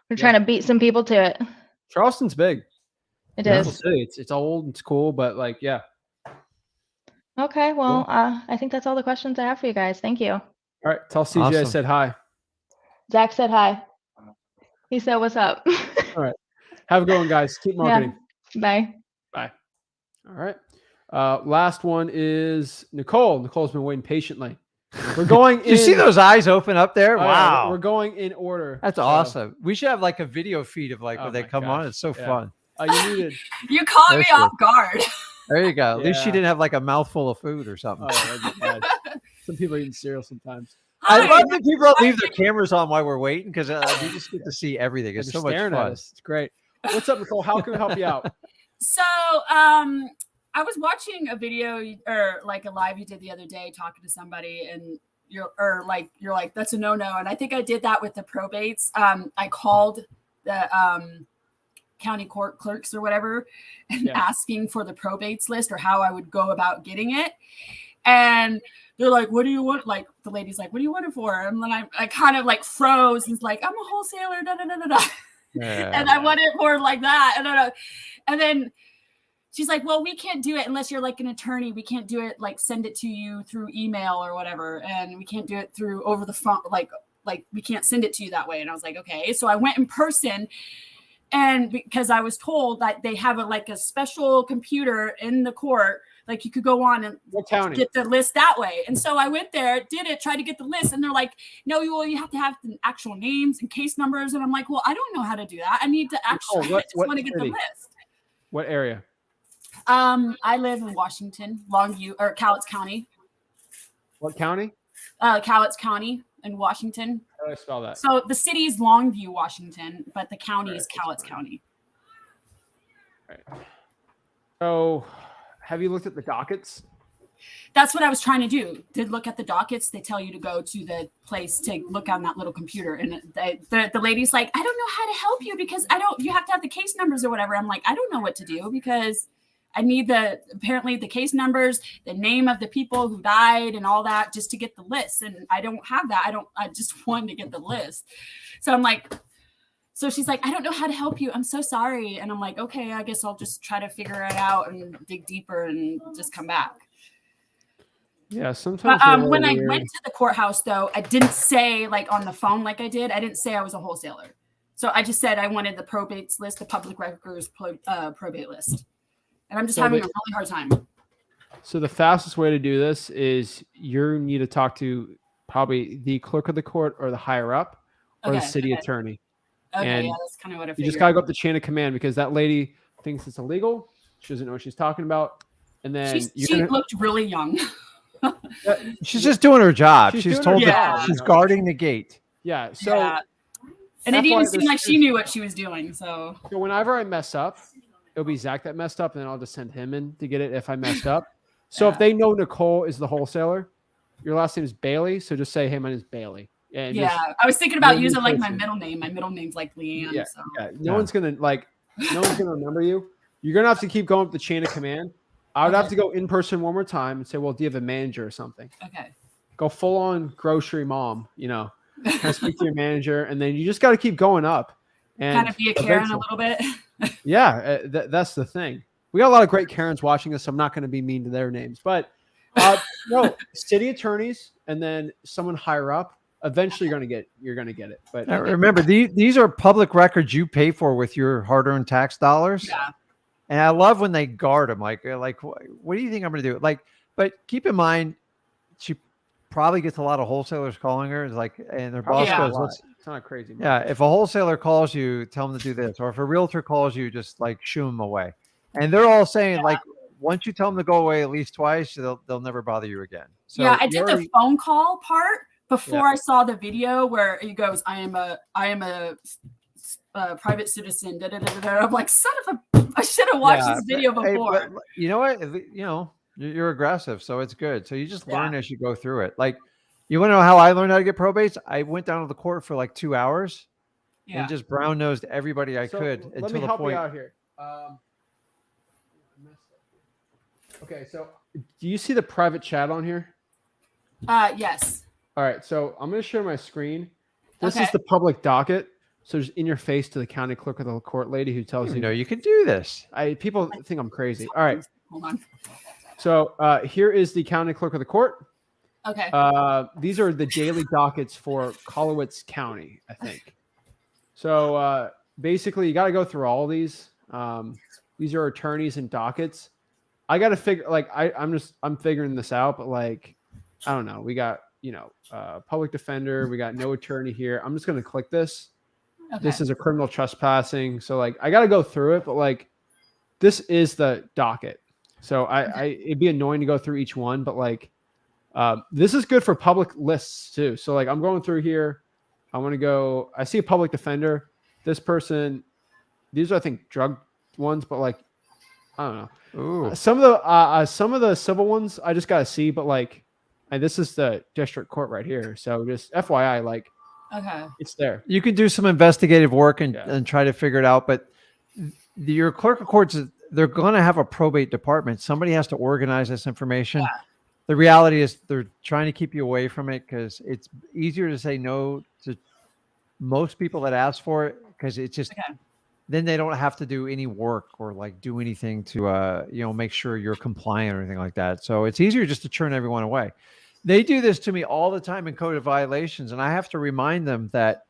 we're trying to beat some people to it. Charleston's big. It Yeah. We'll is. see. It's old. It's cool, but like, yeah. Okay. Well, I think that's all the questions I have for you guys. Thank you. All right. Tell CJ I Awesome. said hi. Zach said hi. He said, "What's up?" All right. Have a good one, guys. Keep marketing. Bye. Bye. All right. Last one is Nicole. Nicole's been waiting patiently. We're going in. You see those eyes open up there? Oh, yeah, Wow. we're going in order. That's so- awesome. We should have like a video feed of like Oh when they my come on. gosh, It's so yeah. fun. You muted. You caught There me she off is. guard. There you go. At least she Yeah. didn't have like a mouthful of food or something. Oh, that'd be bad. Some people are eating cereal sometimes. I Hi. love that people leave their cameers on while we're waiting because we just get to see everything. They're It's so much staring at fun. us. It's great. What's up, Nicole? How can we help you out? So, I was watching a video or like a live you did the other day talking to somebody, and you're like that's a no-no. And I think I did that with the probates. I called the county court clerks or whatever and asking for the probates list or how I would go about getting it. And they're like, what do you want? Like the lady's like, what do you want it for? And then I kind of like froze and was like, I'm a wholesaler, da, da, da, da, da. And I want it for like that. And then she's like, well, we can't do it unless you're like an attorney. We can't do it, like send it to you through email or whatever. And we can't do it through over the phone. Like we can't send it to you that way. And I was like, okay. So I went in person, and because I was told that they have a special computer in the court, like you could go on and get the list that way. And so I went there, did it, tried to get the list. And they're like, no, you have to have the actual names and case numbers. And I'm like, well, I don't know how to do that. I need to actually, I just want to get the list. What area? I live in Washington, Longview, or Cowlitz County. What county? Cowlitz County in Washington. How do I spell that? So the city is Longview, Washington, but the county is Cowlitz County. Right. So have you looked at the dockets? That's what I was trying to do. Did look at the dockets. They tell you to go to the place to look on that little computer. And the lady's like, I don't know how to help you because you have to have the case numbers or whatever. I'm like, I don't know what to do because I need apparently the case numbers, the name of the people who died and all that just to get the list. And I don't have that. I just wanted to get the list. So I'm like, so she's like, I don't know how to help you. I'm so sorry. And I'm like, okay, I guess I'll just try to figure it out and dig deeper and just come back. Yeah, sometimes. But when I went to the courthouse, though, I didn't say like on the phone like I did. I didn't say I was a wholesaler. So I just said I wanted the probates list, the public records probate list. And I'm just having a really hard time. So the fastest way to do this is you need to talk to probably the clerk of the court or the higher up or the city attorney. Okay, and yeah, that's kind of what I figured. You just got to go up the chain of command because that lady thinks it's illegal. She doesn't know what she's talking about. And then she looked really young. She's just doing her job. She's told doing her job, she's guarding the gate. Yeah. So, and it didn't seem like she knew what she was doing. So whenever I mess up, it'll be Zach that messed up, and then I'll just send him in to get it if I messed up. So if they know Nicole is the wholesaler, your last name is Bailey. So just say, hey, my name is Bailey. And I was thinking about using like my middle name. My middle name's like Leanne. Yeah, so. No one's gonna remember you. You're gonna have to keep going up the chain of command. I would have to go in person one more time and say, well, do you have a manager or something? Okay. Go full on grocery mom, kind of speak to your manager, and then you just got to keep going up. And kind of be a Karen a little bit. Yeah, that's the thing. We got a lot of great Karens watching us, so I'm not going to be mean to their names. But no, city attorneys and then someone higher up, eventually you're going to get it. But remember, these are public records you pay for with your hard-earned tax dollars. Yeah. And I love when they guard them. Like, what do you think I'm going to do? Like, but keep in mind, she probably gets a lot of wholesalers calling her. And their boss goes, it's not crazy. Man. Yeah. If a wholesaler calls you, tell them to do this. Or if a realtor calls you, just like shoo them away. And they're all saying like, once you tell them to go away at least twice, they'll never bother you again. So I did the phone call part before I saw the video where he goes, I am a private citizen. Da, da, da, da. I'm like, son of a, I should have watched this video before. But you know what? You're aggressive, so it's good. So you just learn as you go through it. Like, you want to know how I learned how to get probates? I went down to the court for like 2 hours and just brown nosed everybody I could. Let me help you out here. Okay, so do you see the private chat on here? Yes. All right, so I'm going to share my screen. This is the public docket. So just in your face to the county clerk or the court lady who tells You you. know, you can do this. People think I'm crazy. All right. Hold on. So here is the county clerk of the court. Okay. These are the daily dockets for Colowitz County, I think. So basically, you got to go through all these. These are attorneys and dockets. I got to figure, like, I'm figuring this out, but like, I don't know. We got, public defender. We got no attorney here. I'm just going to click this. Okay. This is a criminal trespassing. So like, I got to go through it, but like, this is the docket. So it'd be annoying to go through each one, but like, this is good for public lists too. So like, I'm going through here. I want to go, I see a public defender. This person, these are, I think, drug ones, but like, I don't know. Ooh. Some of the civil ones I just got to see, but like, and this is the district court right here. So just FYI, like, Okay. it's there. You can do some investigative work and try to figure it out, but your clerk of courts, they're going to have a probate department. Somebody has to organize this information. Yeah. The reality is they're trying to keep you away from it because it's easier to say no to most people that ask for it because it's just then they don't have to do any work or like do anything to make sure you're compliant or anything like that. So it's easier just to turn everyone away. They do this to me all the time in code of violations, and I have to remind them that,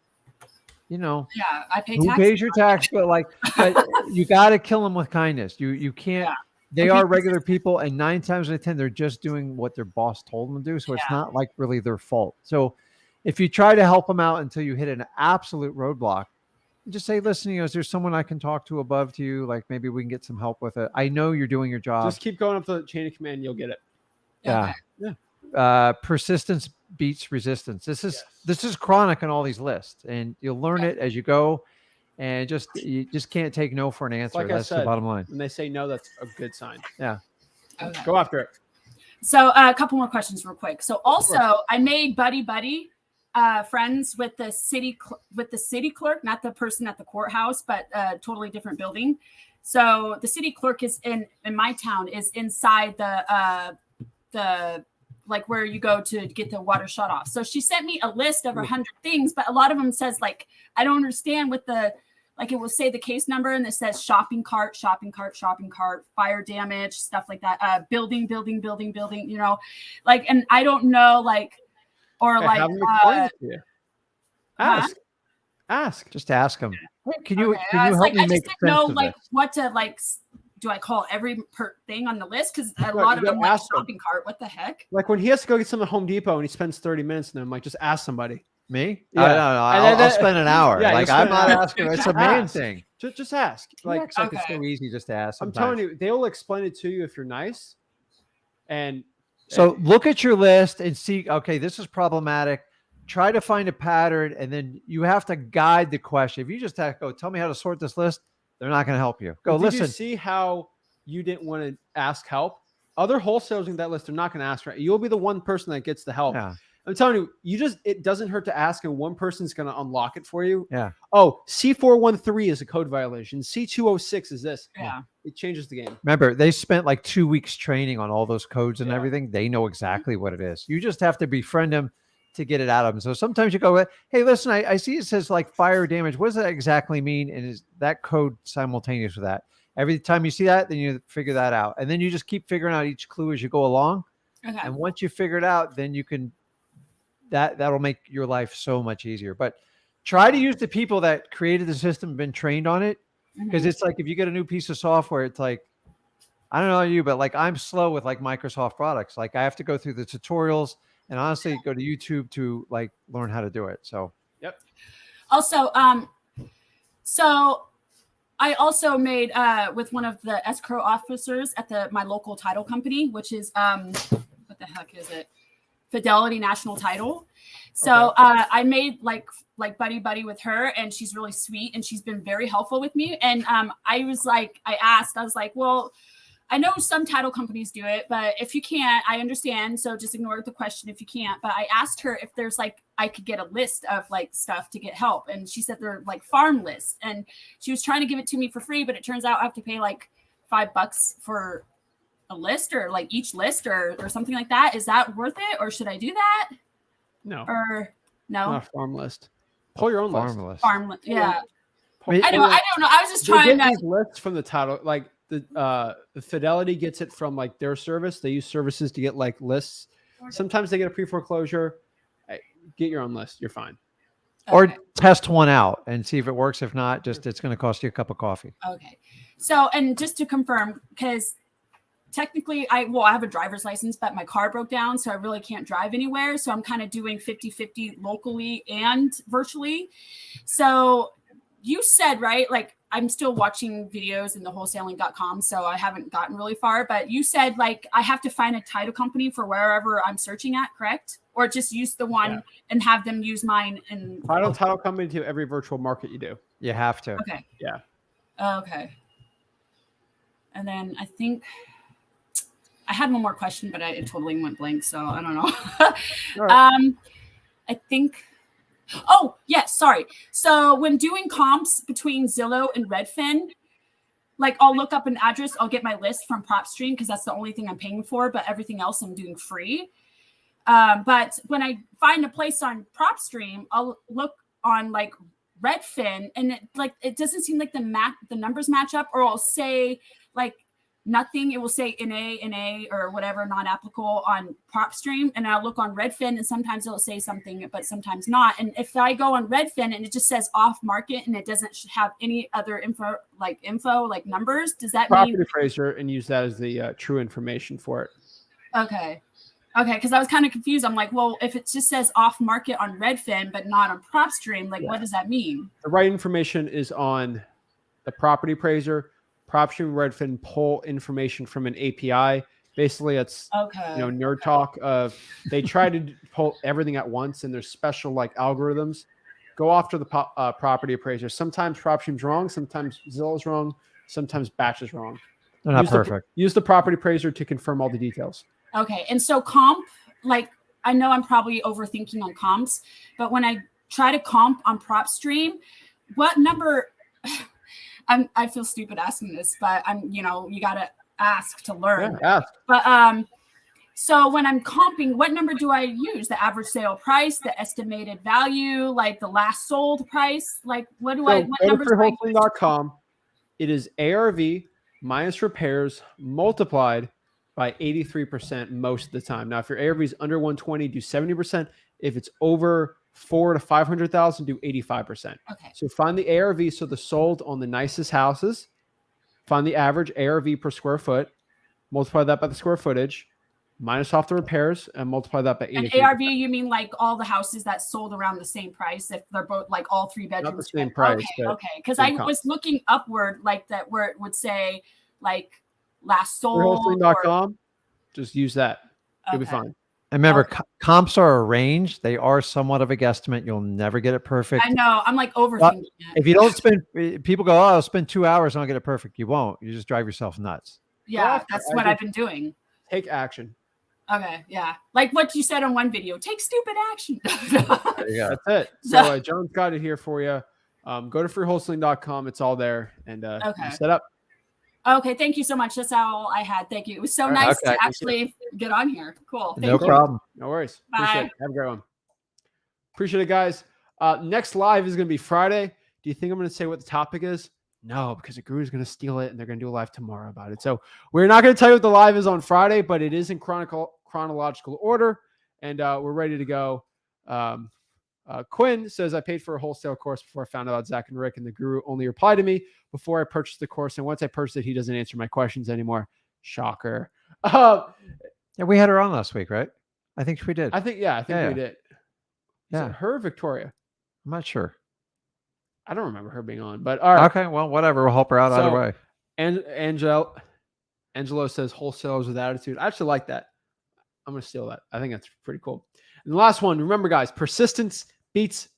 I pay who taxes. pays your tax, but you got to kill them with kindness. You can't. Yeah. They are regular people, and 9 times out of 10, they're just doing what their boss told them to do. So it's not like really their fault. So if you try to help them out until you hit an absolute roadblock, just say, listen, is there someone I can talk to above to you? Like maybe we can get some help with it. I know you're doing your job. Just keep going up the chain of command. You'll get it. Yeah. Persistence beats resistance. This is chronic on all these lists, and you'll learn it as you go. And you just can't take no for an answer. Like that's I said, the bottom line. When they say no, that's a good sign. Yeah. Okay. Go after it. So a couple more questions real quick. So also I made buddy friends with the city clerk, not the person at the courthouse, but a totally different building. So the city clerk is in my town is inside the like where you go to get the water shut off. So she sent me a list of 100 things, but a lot of them says like, I don't understand what like it will say the case number and it says shopping cart, fire damage, stuff like that. Building, like, and I don't know, like, or like, have them explain it to you. Ask. Just ask them. Hey, can you help me I make just sense didn't know of like this? what to like. Do I call every thing on the list? Because a lot of them like shopping cart. What the heck? Like when he has to go get something at Home Depot and he spends 30 minutes in there, I'm like, just ask somebody. Me? Yeah. No. I'll spend an hour. Yeah, like you'll I'm spend not an hour. asking. It's a man Ask. thing. Just ask. Like, It's like it's so easy just to ask. I'm sometimes. telling you, they will explain it to you if you're nice. And so look at your list and see, okay, this is problematic. Try to find a pattern, and then you have to guide the question. If you just have to go, tell me how to sort this list, they're not going to help you. Go, did listen. you see how you didn't want to ask help? Other wholesalers in that list are not going to ask for it. You'll be the one person that gets the help. Yeah. I'm telling you, it doesn't hurt to ask, and one person's going to unlock it for you. Yeah. Oh, C413 is a code violation. C206 is this. Yeah. It changes the game. Remember, they spent like 2 weeks training on all those codes and Yeah. everything. They know exactly what it is. You just have to befriend them to get it out of them. So sometimes you go, hey, listen, I see it says like fire damage. What does that exactly mean? And is that code simultaneous with that? Every time you see that, then you figure that out. And then you just keep figuring out each clue as you go along. Okay. And once you figure it out, then you can, that'll make your life so much easier. But try to use the people that created the system, been trained on it. Because it's like, if you get a new piece of software, it's like, I don't know you, but like I'm slow with like Microsoft products. Like I have to go through the tutorials and honestly go to YouTube to like learn how to do it. So, yep. Also, so I also made with one of the escrow officers at my local title company, which is what the heck is it? Fidelity National Title. So I made like buddy with her, and she's really sweet, and she's been very helpful with me. And I was like, well, I know some title companies do it, but if you can't, I understand. So just ignore the question if you can't. But I asked her if there's like, I could get a list of like stuff to get help. And she said they're like farm lists. And she was trying to give it to me for free, but it turns out I have to pay like $5 for a list or like each list or something like that. Is that worth it? Or should I do that? No. Or no? Not a farm list. Pull your own list. Farm list. Farm. Yeah. I mean, I don't know. I was just They trying get to. these lists from the title, like the Fidelity gets it from like their service. They use services to get like lists. Sometimes they get a pre-foreclosure. Get your own list. You're fine. Or Okay. test one out and see if it works. If not, just it's going to cost you a cup of coffee. Okay. So, and just to confirm, because technically I have a driver's license, but my car broke down. So I really can't drive anywhere. So I'm kind of doing 50-50 locally and virtually. So you said, right? Like I'm still watching videos in the wholesaling.com. So I haven't gotten really far, but you said like, I have to find a title company for wherever I'm searching at, correct? Or just use the one and have them use mine and Title company to every virtual market you do. You have to. okay. Yeah. Okay. And then I think I had one more question, but it totally went blank. So I don't know. Right. I think, oh yes, sorry. So when doing comps between Zillow and Redfin, like I'll look up an address, I'll get my list from PropStream because that's the only thing I'm paying for, but everything else I'm doing free. But when I find a place on PropStream, I'll look on like Redfin, and it doesn't seem like the numbers match up, or I'll say like nothing. It will say NA or whatever, non-applicable on PropStream, and I'll look on Redfin, and sometimes it'll say something, but sometimes not. And if I go on Redfin and it just says off market and it doesn't have any other info like numbers, does that Property mean appraiser and use that as the true information for it. okay? Okay, because I was kind of confused. I'm like, well, if it just says off market on Redfin, but not on PropStream, like, what does that mean? The right information is on the property appraiser. PropStream, Redfin pull information from an API. Basically, it's nerd talk. They try to pull everything at once, and there's special like algorithms. Go after the property appraiser. Sometimes PropStream's wrong. Sometimes Zillow's wrong. Sometimes Batch is wrong. They're not perfect. Use the property appraiser to confirm all the details. Okay. And so comp, like, I know I'm probably overthinking on comps, but when I try to comp on PropStream, what number, I feel stupid asking this, but you got to ask to learn. Yeah, ask. But, so when I'm comping, what number do I use? The average sale price, the estimated value, like the last sold price? Like what Go numbers to do I use? freeholstein.com. It is ARV minus repairs multiplied by 83% most of the time. Now, if your ARV is under 120, do 70%. If it's over 400 to 500,000, do 85%. Okay. So find the ARV, so the sold on the nicest houses. Find the average ARV per square foot. Multiply that by the square footage. Minus off the repairs and multiply that by 83%. And ARV, you mean like all the houses that sold around the same price if they're both like all three bedrooms? Not the same price. Okay. Because I was looking upward like that where it would say like last sold. Wholesaling.com. Just use that. You'll be fine. And remember, comps are a range. They are somewhat of a guesstimate. You'll never get it perfect. I know. I'm like overthinking it. If you don't spend, people go, oh, I'll spend 2 hours and I'll get it perfect. You won't. You just drive yourself nuts. Yeah, that's what I've been doing. Take action. Okay, yeah. Like what you said on one video, take stupid action. That's it. So John's got it here for you. Go to freeholsteling.com. It's all there. And set up. Okay, thank you so much. That's all I had. Thank you. It was so nice to actually get on here. Cool. No problem. No worries. Bye. Appreciate it. Have a great one. Appreciate it, guys. Next live is going to be Friday. Do you think I'm going to say what the topic is? No, because the guru is going to steal it and they're going to do a live tomorrow about it. So we're not going to tell you what the live is on Friday, but it is in chronological order, and we're ready to go. Quinn says, I paid for a wholesale course before I found out about Zach and Rick, and the guru only replied to me before I purchased the course. And once I purchased it, he doesn't answer my questions anymore. Shocker. Yeah, we had her on last week, right? I think we did. I think we did. Yeah. Is it her, Victoria? I'm not sure. I don't remember her being on, but all right. Okay, well, whatever. We'll help her out either way. And Angelo says wholesalers with attitude. I actually like that. I'm going to steal that. I think that's pretty cool. And the last one, remember, guys, persistence beats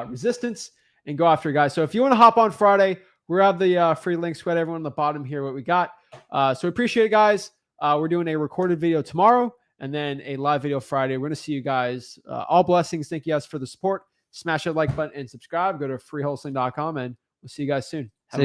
resistance, and go after it, guys. So if you want to hop on Friday, we're at the free links. We got everyone on the bottom here, what we got. So we appreciate it, guys. We're doing a recorded video tomorrow and then a live video Friday. We're going to see you guys. All blessings. Thank you guys for the support. Smash that like button and subscribe. Go to freeholsteling.com, and we'll see you guys soon.